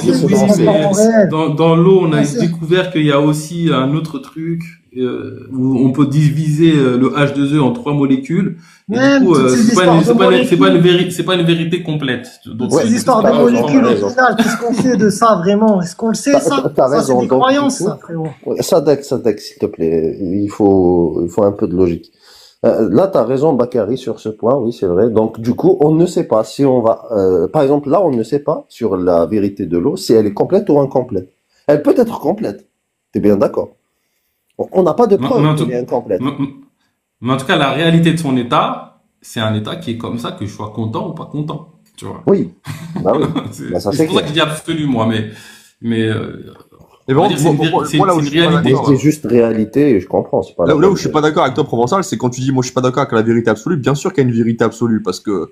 Dans l'eau, on a découvert qu'il y a aussi un autre truc où on peut diviser le H2E en 3 molécules. Et du coup, c'est pas une vérité complète. Donc, ces histoires de molécules, au final, qu'est-ce qu'on sait de ça vraiment? Est-ce qu'on le sait, ça? Ça, c'est des croyances, ça, frérot. Sadek, s'il te plaît. Il faut un peu de logique. Là, tu as raison, Bakary, sur ce point, oui, c'est vrai. Donc, du coup, on ne sait pas si on va... par exemple, là, on ne sait pas sur la vérité de l'eau si elle est complète ou incomplète. Elle peut être complète. T'es bien d'accord? On n'a pas de preuve qu'elle est incomplète. Mais en tout cas, la réalité de son état, c'est un état qui est comme ça, que je sois content ou pas content. Tu vois. Oui. Bah oui. c'est pour ça que je dis absolu, moi, mais bon, c'est une réalité. C'est juste réalité et je comprends. C'est pas là où je suis pas d'accord avec toi, Provençal, c'est quand tu dis, moi, je suis pas d'accord avec la vérité absolue. Bien sûr qu'il y a une vérité absolue parce que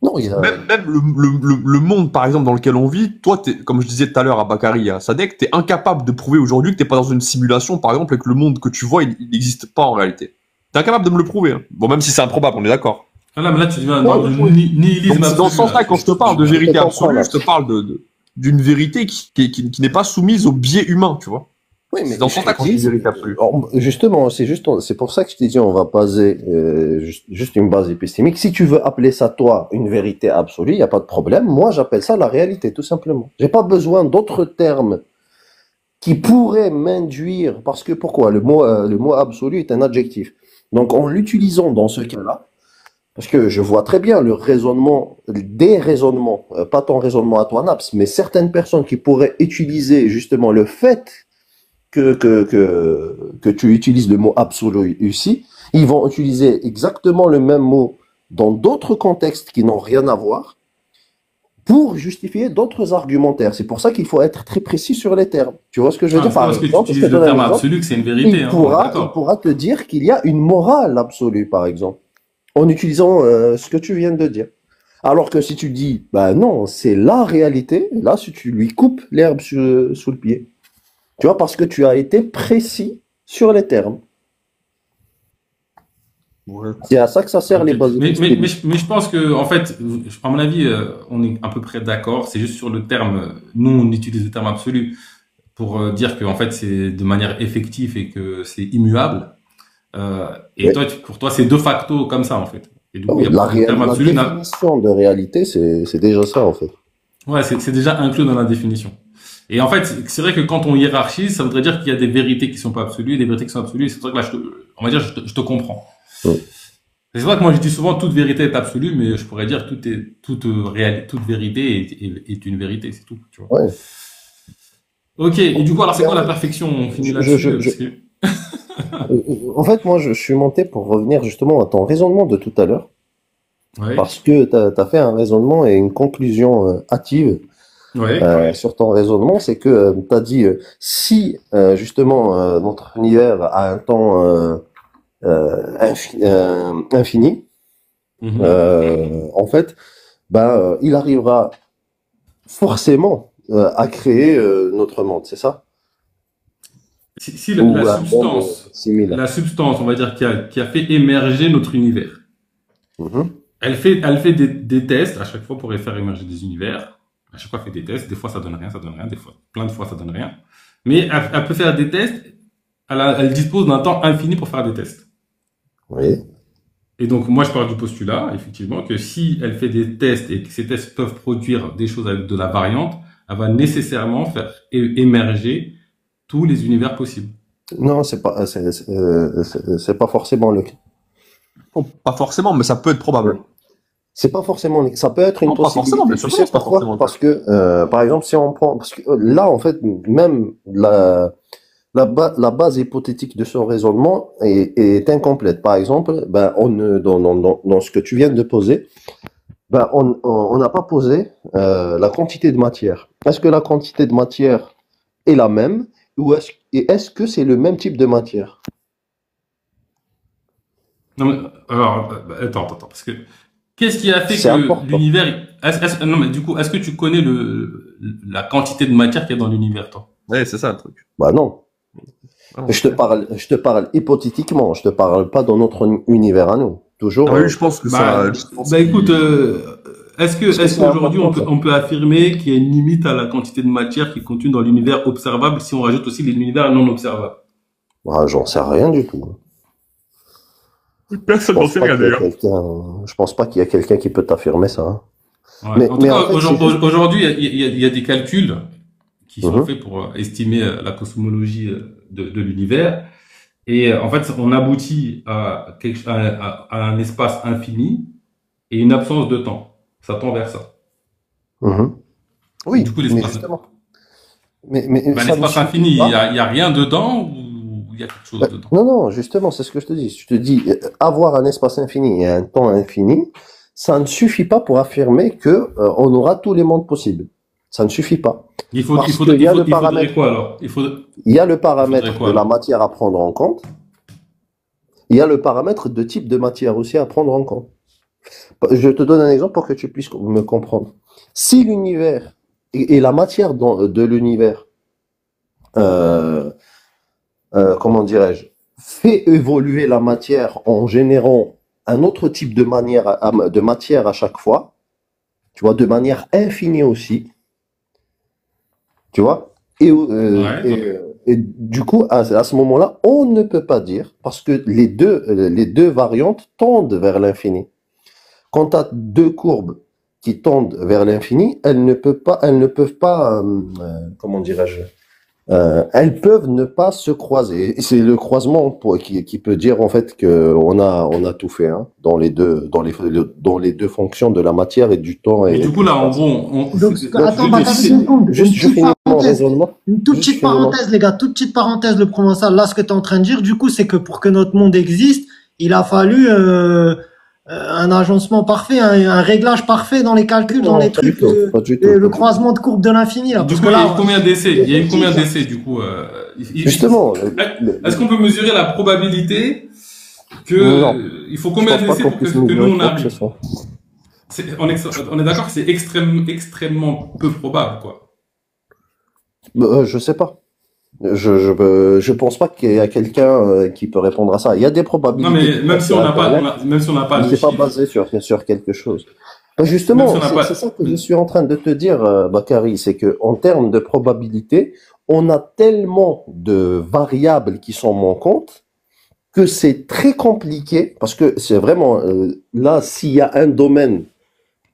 non, même le monde, par exemple, dans lequel on vit, toi, comme je disais tout à l'heure à Bakary, à Sadek, t'es incapable de prouver aujourd'hui que t'es pas dans une simulation, par exemple, et que le monde que tu vois, il n'existe pas en réalité. T'es incapable de me le prouver. Hein. Bon, même si c'est improbable, on est d'accord. Ah là, mais là, tu deviens dans le nihilisme absolu. Dans ce sens-là, quand je te parle de vérité absolue, je te parle d'une vérité qui n'est pas soumise au biais humain, tu vois. Oui, mais dans ce sens-là qu'on dit vérité absolue. Justement, c'est pour ça que je t'ai dit, on va baser juste une base épistémique. Si tu veux appeler ça, toi, une vérité absolue, il n'y a pas de problème. Moi, j'appelle ça la réalité, tout simplement. J'ai pas besoin d'autres termes qui pourraient m'induire, parce que pourquoi? Le mot absolu est un adjectif. Donc, en l'utilisant dans ce cas-là, parce que je vois très bien des raisonnements, pas ton raisonnement à toi, Naps, mais certaines personnes qui pourraient utiliser justement le fait que tu utilises le mot absolu ici, ils vont utiliser exactement le même mot dans d'autres contextes qui n'ont rien à voir pour justifier d'autres argumentaires. C'est pour ça qu'il faut être très précis sur les termes. Tu vois ce que je veux dire? Parce que tu utilises le terme absolu, que c'est une vérité. Il pourra te dire qu'il y a une morale absolue, par exemple, en utilisant ce que tu viens de dire. Alors que si tu dis, bah non, c'est la réalité, là, si tu lui coupes l'herbe sous le pied. Tu vois, parce que tu as été précis sur les termes. Ouais. C'est à ça que ça sert les bases. Mais je pense que, en fait, à mon avis, on est à peu près d'accord. C'est juste sur le terme. Nous, on utilise le terme absolu pour dire que, en fait, c'est de manière effective et que c'est immuable. Et toi, pour toi, c'est de facto comme ça, en fait. Et du coup, la définition de réalité, c'est déjà ça, en fait. Ouais, c'est déjà inclus dans la définition. Et en fait, c'est vrai que quand on hiérarchise, ça voudrait dire qu'il y a des vérités qui sont pas absolues et des vérités qui sont absolues. Et c'est vrai que là, on va dire, je te comprends. Oui. C'est vrai que moi je dis souvent toute vérité est absolue, mais je pourrais dire toute vérité est une vérité, c'est tout, tu vois. Ouais. Ok, et du coup, alors c'est quoi la perfection? On finit là-dessus, parce que... En fait, moi, je suis monté pour revenir justement à ton raisonnement de tout à l'heure, Ouais, parce que tu as fait un raisonnement et une conclusion hâtive ouais, sur ton raisonnement, c'est que tu as dit si justement notre univers a un temps infini, mhm. en fait, il arrivera forcément à créer notre monde, c'est ça? Si Ou un monde similaire. la substance, on va dire, qui a fait émerger notre univers, Mhm. elle fait des tests à chaque fois pour faire émerger des univers. À chaque fois, elle fait des tests. Des fois, ça donne rien. Des fois, plein de fois, ça donne rien. Mais elle peut faire des tests. Elle dispose d'un temps infini pour faire des tests. Oui. Et donc, moi, je pars du postulat, effectivement, que si elle fait des tests et que ces tests peuvent produire des choses avec de la variante, elle va nécessairement faire émerger tous les univers possibles. Non, c'est pas forcément le cas. Bon, pas forcément, mais ça peut être probable. C'est pas forcément, ça peut être une Non, pas possibilité. forcément, mais Tu ça peut sais être pas pourquoi? forcément le Parce que, par exemple, si on prend, parce que là, en fait, même la base hypothétique de son raisonnement est incomplète. Par exemple, dans ce que tu viens de poser, on n'a pas posé la quantité de matière. Est-ce que la quantité de matière est la même ou est-ce que c'est le même type de matière? Non, mais, alors, attends, parce que qu'est-ce qui a fait C'est que important. l'univers, non, mais du coup, est-ce que tu connais la quantité de matière qu'il y a dans l'univers, toi? Ouais, c'est ça le truc. Bah non. Ah, Je te parle hypothétiquement. Je te parle pas dans notre univers à nous. Toujours. oui, je pense que ça. Je pense Écoute, Parce que est-ce c'est qu'aujourd'hui important, ça. on peut affirmer qu'il y a une limite à la quantité de matière qui est contenue dans l'univers observable si on rajoute aussi l'univers non observable? Bah, j'en sais rien du tout. personne n'en sait rien d'ailleurs. Je pense pas qu'il y a quelqu'un qui peut t'affirmer ça, hein. Ouais. En tout Mais cas, en fait, c'est juste. aujourd'hui, il y a des calculs qui sont Mhm. faits pour estimer la cosmologie de l'univers. Et en fait, on aboutit à un espace infini et une absence de temps. Ça tend vers ça. Mhm. Du Oui, coup, mais l'espace, justement. Mais ça ne l'espace infini, suffit pas. il y a rien dedans ou il y a quelque chose dedans? Non, non, justement, c'est ce que je te dis. Je te dis, avoir un espace infini et un temps infini, ça ne suffit pas pour affirmer que on aura tous les mondes possibles. Ça ne suffit pas. Parce qu'il y a le Il faudrait paramètre, quoi alors? il y a le Il faudrait paramètre quoi de la alors? matière à prendre en compte. Il y a le paramètre de type de matière aussi à prendre en compte. Je te donne un exemple pour que tu puisses me comprendre. Si l'univers et la matière de l'univers, euh, comment dirais-je, fait évoluer la matière en générant un autre type de matière à chaque fois, tu vois, de manière infinie aussi, tu vois, Ouais. et du coup, à ce moment-là, on ne peut pas dire, parce que les deux variantes tendent vers l'infini. Quand tu as deux courbes qui tendent vers l'infini, elles ne peuvent pas, comment dirais-je, elles peuvent ne pas se croiser. Et c'est le croisement qui peut dire en fait que on a tout fait, hein, dans les deux fonctions de la matière et du temps Mais et du de coup, là, en l'espace. gros, Donc, attends, je Bakary, dis, une seconde. Juste, je finis mon raisonnement. Une toute Juste, je petite finis mon. parenthèse, les gars, toute petite parenthèse, le provençal. Là, ce que tu es en train de dire, du coup, c'est que pour que notre monde existe, il a fallu un agencement parfait, un réglage parfait dans les calculs, dans les Non, pas du trucs, tout, pas du tout, le pas du tout. croisement de courbes de l'infini, là. du Parce coup, que il y a eu là, combien d'essais? Il y a eu combien ça. d'essais, du coup, Justement, est-ce qu'on peut mesurer la probabilité non, il faut je combien pense pas d'essais qu'on pour puisse que nous mesurer on quoi que ce arrive? soit. On est d'accord que c'est extrêmement peu probable, quoi. Je sais pas. Je pense pas qu'il y a quelqu'un qui peut répondre à ça. Il y a des Non, probabilités mais qui sont sur Internet, même si on n'a pas mais de c'est pas chiffres, basé sur quelque chose. même si on Justement, n'a c'est pas, ça que je suis en train de te dire, Bakary, c'est que en termes de probabilité, on a tellement de variables qui sont manquantes que c'est très compliqué parce que c'est vraiment là, s'il y a un domaine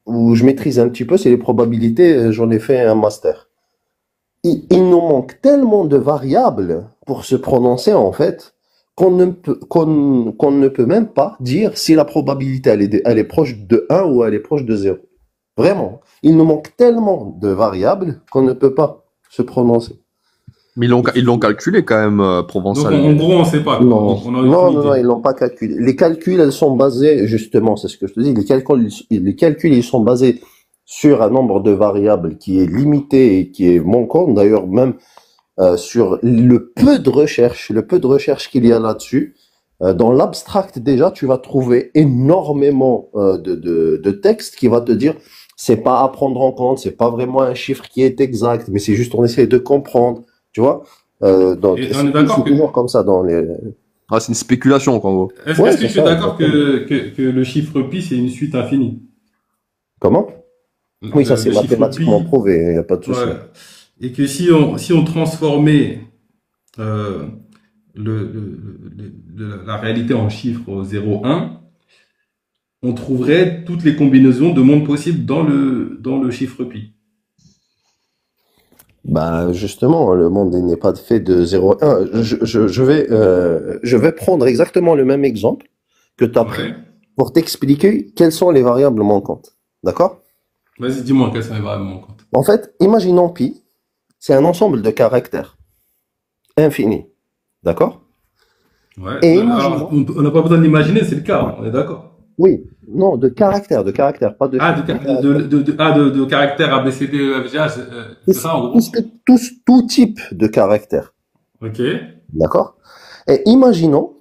où je maîtrise un petit peu, c'est les probabilités. J'en ai fait un master. Il nous manque tellement de variables pour se prononcer en fait qu'on ne peut même pas dire si la probabilité elle est proche de 1 ou elle est proche de 0. Vraiment. Il nous manque tellement de variables qu'on ne peut pas se prononcer. Mais ils l'ont calculé quand même, Provençal. Donc, en gros, on ne sait pas. Non, ils l'ont pas calculé. Les calculs, elles sont basées, justement, c'est ce que je te dis, les calculs, ils sont basés sur un nombre de variables qui est limité et qui est manquant. D'ailleurs, même sur le peu de recherche qu'il y a là-dessus. Dans l'abstract, déjà, tu vas trouver énormément de textes qui va te dire c'est pas à prendre en compte, c'est pas vraiment un chiffre qui est exact, mais c'est juste on essaie de comprendre. Tu vois, donc c'est toujours comme ça dans les. Ah, c'est une spéculation, quoi, en gros. Est-ce que tu es d'accord que le chiffre pi, c'est une suite infinie? Comment? Oui, ça c'est mathématiquement prouvé, il n'y a pas de souci. Ouais. Et que si on transformait la réalité en chiffre 0, 1, on trouverait toutes les combinaisons de mondes possibles dans le chiffre pi. Bah justement, le monde n'est pas fait de 0 à 1. Je vais prendre exactement le même exemple que tu as pris pour t'expliquer quelles sont les variables manquantes. D'accord? Vas-y, dis-moi quelles sont les variables manquantes. En fait, imaginons pi, c'est un ensemble de caractères infini. D'accord? Ouais. Et alors, on n'a pas besoin de l'imaginer, c'est le cas, on est d'accord. Oui, non, de caractères, pas de... de caractères ABCD, EFGH, c'est ça en gros? Tout type de caractères. Ok. D'accord? Et imaginons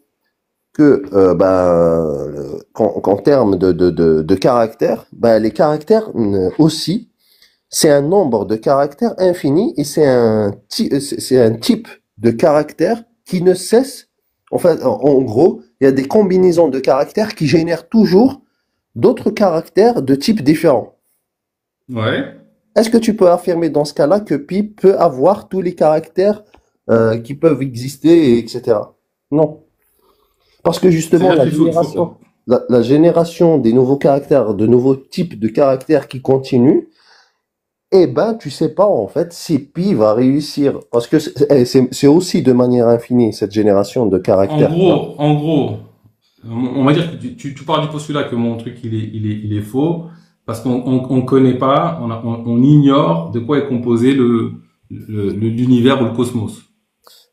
que, qu'en termes de caractères, les caractères aussi, c'est un nombre de caractères infini et c'est un type de caractère qui ne cesse. En fait, en gros, il y a des combinaisons de caractères qui génèrent toujours d'autres caractères de types différents. Ouais. Est-ce que tu peux affirmer dans ce cas-là que pi peut avoir tous les caractères qui peuvent exister, etc. Non. Parce que justement, la génération des nouveaux caractères, de nouveaux types de caractères qui continuent, tu sais pas en fait si pi va réussir, parce que c'est aussi de manière infinie cette génération de caractères. En gros, on va dire que tu pars du postulat que mon truc il est faux parce qu'on connaît pas, on ignore de quoi est composé l'univers ou le cosmos.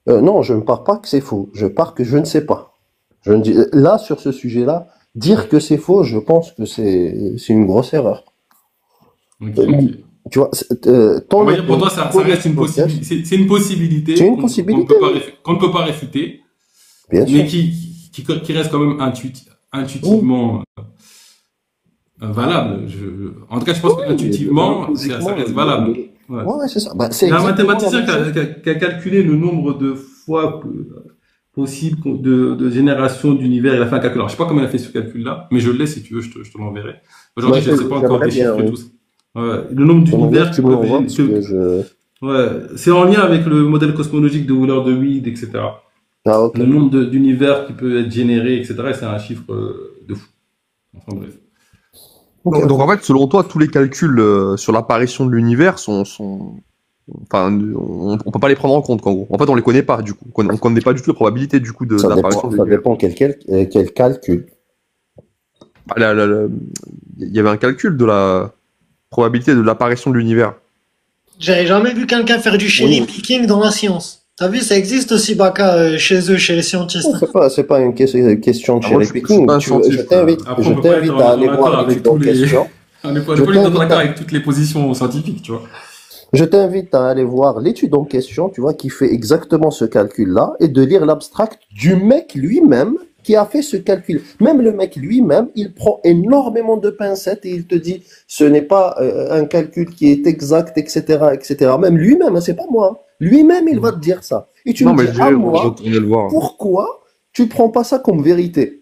Non, je ne pars pas que c'est faux. Je pars que je ne sais pas. Là sur ce sujet-là, dire que c'est faux, je pense que c'est une grosse erreur. Okay. Tu vois, on va dire pour toi, ça reste une possibilité. C'est une possibilité. C'est une possibilité qu'on ne peut pas réfuter, bien mais sûr. qui reste quand même intuitivement valable. En tout cas, je pense qu'intuitivement, ça reste valable. Ouais, c'est ça. Il y a un mathématicien qui a calculé le nombre de fois possible de génération d'univers. Il a fait un calcul. Alors, je sais pas comment il a fait ce calcul-là, mais je l'ai si tu veux, je te l'enverrai. Aujourd'hui, je ne sais pas encore déchiffrer tout ça. Ouais, le nombre d'univers qui peuvent... c'est en lien avec le modèle cosmologique de Wheeler de Reed, etc. Ah, okay. Le nombre d'univers qui peut être généré, etc. Et c'est un chiffre de fou. Enfin bref. Okay. Donc en fait, selon toi, tous les calculs sur l'apparition de l'univers enfin, on peut pas les prendre en compte, en gros. En fait, on les connaît pas, du coup. On connaît pas du tout la probabilité, du coup, de l'apparition de l'univers. Ça dépend quel calcul. Il y avait un calcul de la probabilité de l'apparition de l'univers. J'avais jamais vu quelqu'un faire du cherry picking dans la science. T'as vu, ça existe aussi, Baka, chez eux, chez les scientistes. C'est pas une question de cherry picking. Je t'invite à aller voir les questions. On n'est pas d'accord avec toutes les positions scientifiques, tu vois. Je t'invite à aller voir l'étude en question, tu vois, qui fait exactement ce calcul-là, et de lire l'abstract du mec lui-même qui a fait ce calcul. Même le mec lui-même, il prend énormément de pincettes et il te dit, ce n'est pas un calcul qui est exact, etc., etc. Même lui-même, c'est pas moi. Lui-même, il va te dire ça. Et tu me dis, à moi, pourquoi tu prends pas ça comme vérité?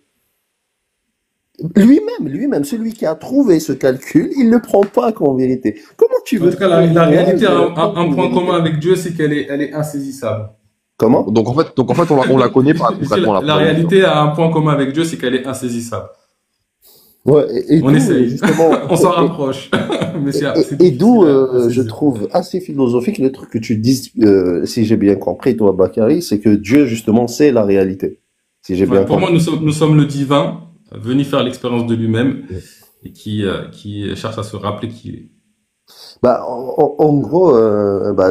Lui-même, celui qui a trouvé ce calcul, il le prend pas comme vérité. Comment tu veux? En tout cas, la réalité a un point commun avec Dieu, c'est qu'elle est insaisissable. Comment? Donc en fait, on la connaît pas. La réalité a un point commun avec Dieu, c'est qu'elle est insaisissable. Ouais, on essaye, on s'en rapproche. Mais et d'où je trouve assez philosophique le truc que tu dis, si j'ai bien compris, toi, Bakary, c'est que Dieu, justement, c'est la réalité. Si j'ai bien Pour compris. moi, nous sommes le divin, venu faire l'expérience de lui-même, et qui cherche à se rappeler qui il est. Bah, en gros, bah,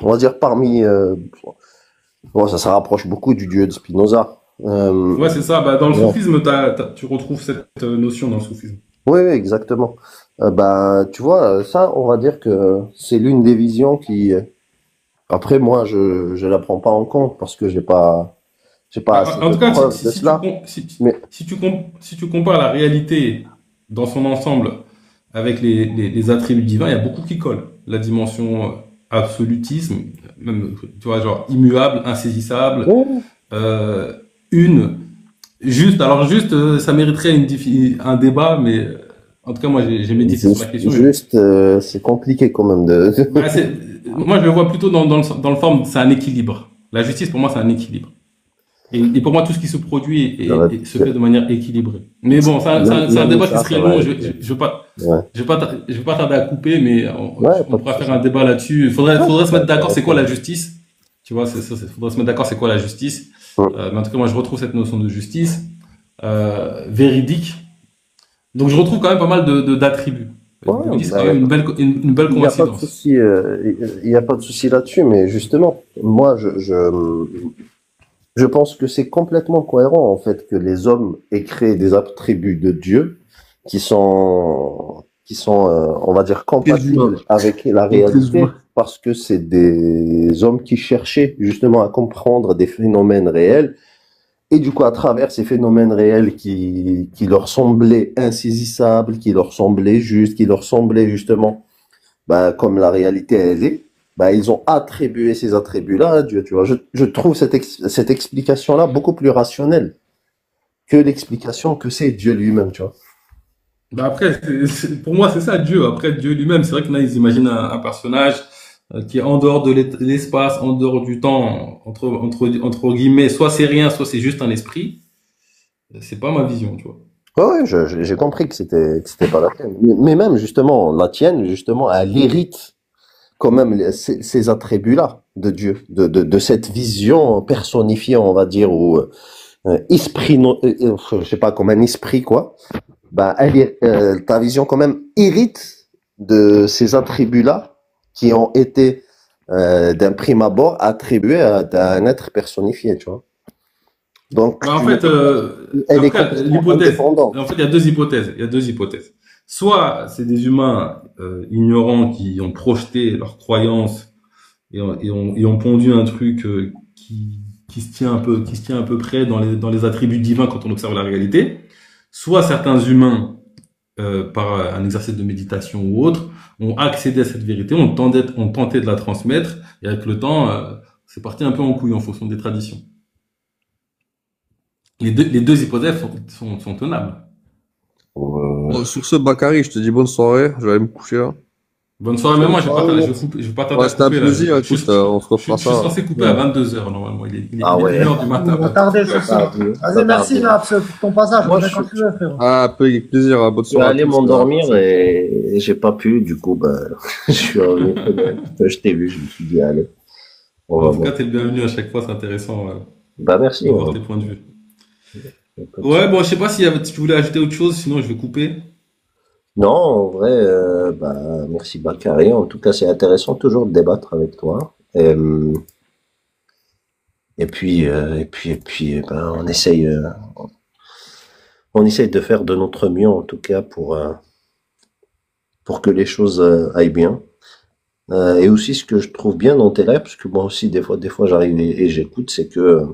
on va dire parmi, bon, ça rapproche beaucoup du dieu de Spinoza. Ouais, c'est ça. Bah, dans le Ouais. soufisme, tu retrouves cette notion dans le soufisme. Oui, oui, exactement. Bah, tu vois, ça, on va dire que c'est l'une des visions qui, après, moi, je la prends pas en compte parce que j'ai pas assez En de tout cas, preuves de cela. Mais, si tu compares la réalité dans son ensemble avec les attributs divins, il y a beaucoup qui collent. La dimension absolutisme, même, tu vois, genre immuable, insaisissable, ouais, euh, une, ça mériterait un débat, mais en tout cas, moi, j'ai médité sur la question. c'est compliqué quand même de, Bah, moi, je le vois plutôt dans le forme, c'est un équilibre. La justice, pour moi, c'est un équilibre. Et pour moi, tout ce qui se produit se fait de manière équilibrée. Mais bon, c'est un débat qui serait long. Je veux pas, ouais. je veux pas tarder à couper, mais Ouais, on pourra faire un débat là-dessus. Faudrait se mettre d'accord. C'est quoi la justice? Tu vois, faudrait se mettre d'accord. C'est quoi la justice? Ouais. Mais en tout cas, moi, je retrouve cette notion de justice véridique. Donc, je retrouve quand même pas mal d'attributs. Ouais, Je me dis, c'est bah, quand même une belle il n'y a pas de coïncidence. souci, il y a pas de souci là-dessus, mais justement, moi, je pense que c'est complètement cohérent, en fait, que les hommes aient créé des attributs de Dieu qui sont, on va dire, compatibles avec la réalité, parce que c'est des hommes qui cherchaient justement à comprendre des phénomènes réels, et du coup, à travers ces phénomènes réels qui leur semblaient insaisissables, qui leur semblaient justes, qui leur semblaient justement, bah, comme la réalité elle est, bah, ils ont attribué ces attributs-là à Dieu, tu vois. Je trouve cette explication-là beaucoup plus rationnelle que l'explication que c'est Dieu lui-même, tu vois. Bah après, pour moi, c'est ça, Dieu. Après, Dieu lui-même, c'est vrai que là, ils imaginent un personnage qui est en dehors de l'espace, en dehors du temps, entre guillemets, soit c'est rien, soit c'est juste un esprit. C'est pas ma vision, tu vois. Ouais, ouais, j'ai compris que c'était pas la tienne. Mais même, justement, la tienne, justement, elle hérite quand même ces attributs-là de Dieu, de cette vision personnifiée, on va dire, ou esprit, je sais pas, comme un esprit, quoi. Bah, ta vision quand même hérite de ces attributs-là qui ont été d'un prime abord attribués à un être personnifié, tu vois. Donc, Bah, en fait, elle est après, complètement indépendante. en fait, il y a deux hypothèses. Il y a deux hypothèses. Soit c'est des humains ignorants qui ont projeté leurs croyances et ont pondu un truc qui se tient un peu près dans les attributs divins quand on observe la réalité. Soit certains humains, par un exercice de méditation ou autre, ont accédé à cette vérité, ont tenté de la transmettre, et avec le temps, c'est parti un peu en couille en fonction des traditions. Les deux hypothèses sont tenables. Bon, sur ce, Bakary, je te dis bonne soirée. Je vais aller me coucher là. Bonne soirée, mais moi, je vais pas tarder Ouais, à c'était un couper, là. plaisir. Écoute, on se Je refera suis ça. censé couper à 22 heures normalement. Il est Ah ouais. 1 heure du On matin. va tarder ce soir. Vas-y, merci, Naps, pour ton passage. Moi, Reviens je quand tu veux, frérot. Ah, avec plaisir. Bonne suis soirée à allé tous. m'endormir et j'ai pas pu, du coup, bah, je suis revenu. Je t'ai vu, je me suis dit, allez. On va En tout voir. cas, t'es le bienvenu à chaque fois, c'est intéressant Bah, merci. de voir tes points de vue. Ouais, bon, je sais pas si tu voulais ajouter autre chose, sinon je vais couper. Non, en vrai, bah, merci Bakary. En tout cas, c'est intéressant toujours de débattre avec toi. Et puis, ben, on essaye de faire de notre mieux, en tout cas, pour que les choses aillent bien. Et aussi, ce que je trouve bien dans tes lives, parce que moi aussi, des fois, j'arrive et j'écoute, c'est que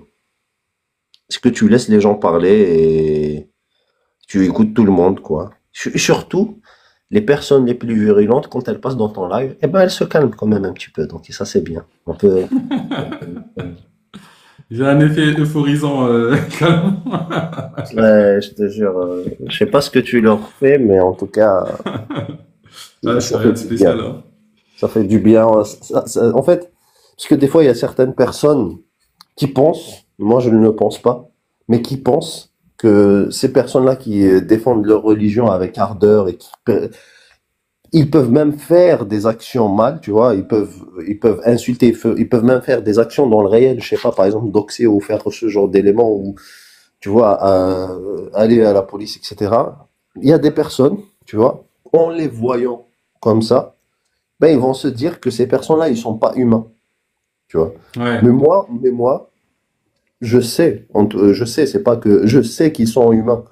tu laisses les gens parler et tu écoutes tout le monde, quoi. Surtout, les personnes les plus virulentes, quand elles passent dans ton live, eh ben, elles se calment quand même un petit peu. Donc, ça, c'est bien. On peut, J'ai un effet euphorisant calme. ouais, je te jure, je sais pas ce que tu leur fais, mais en tout cas, Ah, c'est ça rien fait de du spécial, bien. hein. Ça fait du bien. En fait, parce que des fois, il y a certaines personnes qui pensent, moi je ne le pense pas, mais qui pensent que ces personnes-là qui défendent leur religion avec ardeur et Ils peuvent même faire des actions mal, tu vois. Ils peuvent insulter, ils peuvent même faire des actions dans le réel. Je sais pas, par exemple, doxer ou faire ce genre d'éléments ou, tu vois, aller à la police, etc. Il y a des personnes, tu vois, en les voyant comme ça, ben, ils vont se dire que ces personnes-là, ils sont pas humains, tu vois. Ouais. Mais moi, je sais, c'est pas que, je sais qu'ils sont humains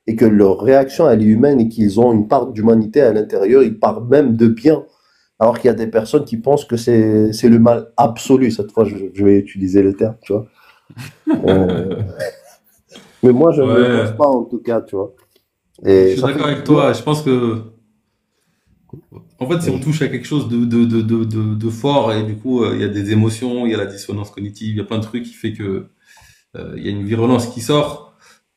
et que leur réaction, elle est humaine et qu'ils ont une part d'humanité à l'intérieur, ils parlent même de bien. Alors qu'il y a des personnes qui pensent que c'est le mal absolu. Cette fois, je vais utiliser le terme, tu vois. Euh, mais moi, je ne le pense Ouais. pas, en tout cas, tu vois. Je Et suis ça fait d'accord du avec bien. toi. Je pense que, en fait, si on touche à quelque chose de fort et du coup, il y a des émotions, il y a la dissonance cognitive, il y a plein de trucs qui fait que il y a une virulence qui sort.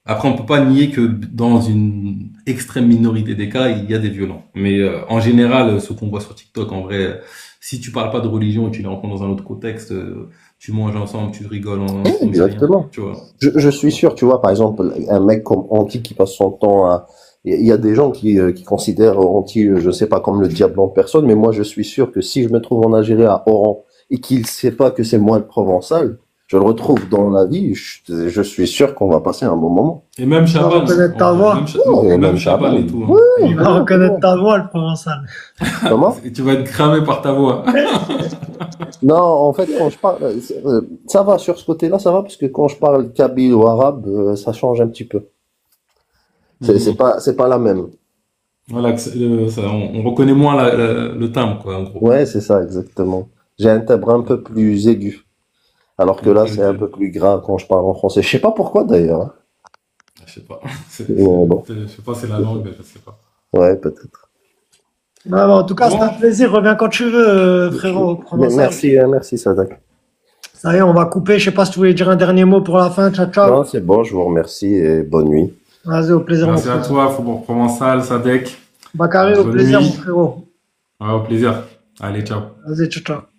Après, on peut pas nier que dans une extrême minorité des cas, il y a des violents. Mais en général, ce qu'on voit sur TikTok, en vrai, si tu parles pas de religion et tu les rencontres dans un autre contexte, tu manges ensemble, tu rigoles ensemble, c'est rien, Exactement. tu vois. Je suis sûr, tu vois, par exemple, un mec comme Anti qui passe son temps à... Il y a des gens qui considèrent Anti, je sais pas, comme le diable en personne, mais moi, je suis sûr que si je me trouve en Algérie à Oran et qu'il sait pas que c'est moi le Provençal, je le retrouve dans la vie, je suis sûr qu'on va passer un bon moment. Et même Il va Chaban, reconnaître en ta vrai, voix. Oh, et Même même Chaban Chaban. et tout, Ouais, hein. Il va vraiment, reconnaître vraiment. ta voix, le provençal. Comment? Tu vas être cramé par ta voix. Non, en fait, quand je parle, ça va sur ce côté-là, ça va, parce que quand je parle kabyle ou arabe, ça change un petit peu. Mhm. C'est pas la même. Voilà, on reconnaît moins le timbre, quoi, en gros. Ouais, c'est ça, exactement. J'ai un timbre un peu plus aigu. Alors que Ok, là, c'est un peu ok. plus grave quand je parle en français. Je sais pas pourquoi d'ailleurs, hein. Je sais pas. Mais bon, Je sais pas, c'est la langue, je sais pas. ouais, peut-être. Ouais, bon, en tout cas, c'était un Bon, plaisir. Reviens quand tu veux, frérot, provençal. Merci, merci Sadak. Ça y est, on va couper. Je sais pas si tu voulais dire un dernier mot pour la fin. Ciao, ciao. Non, c'est bon, je vous remercie et bonne nuit. Vas-y, au plaisir, mon merci à frérot. toi, Faubourg Provençal, Sadek. Bakary, au Bonne plaisir, mon nuit. frérot. Ouais, au plaisir. Allez, ciao. Vas-y, ciao, ciao.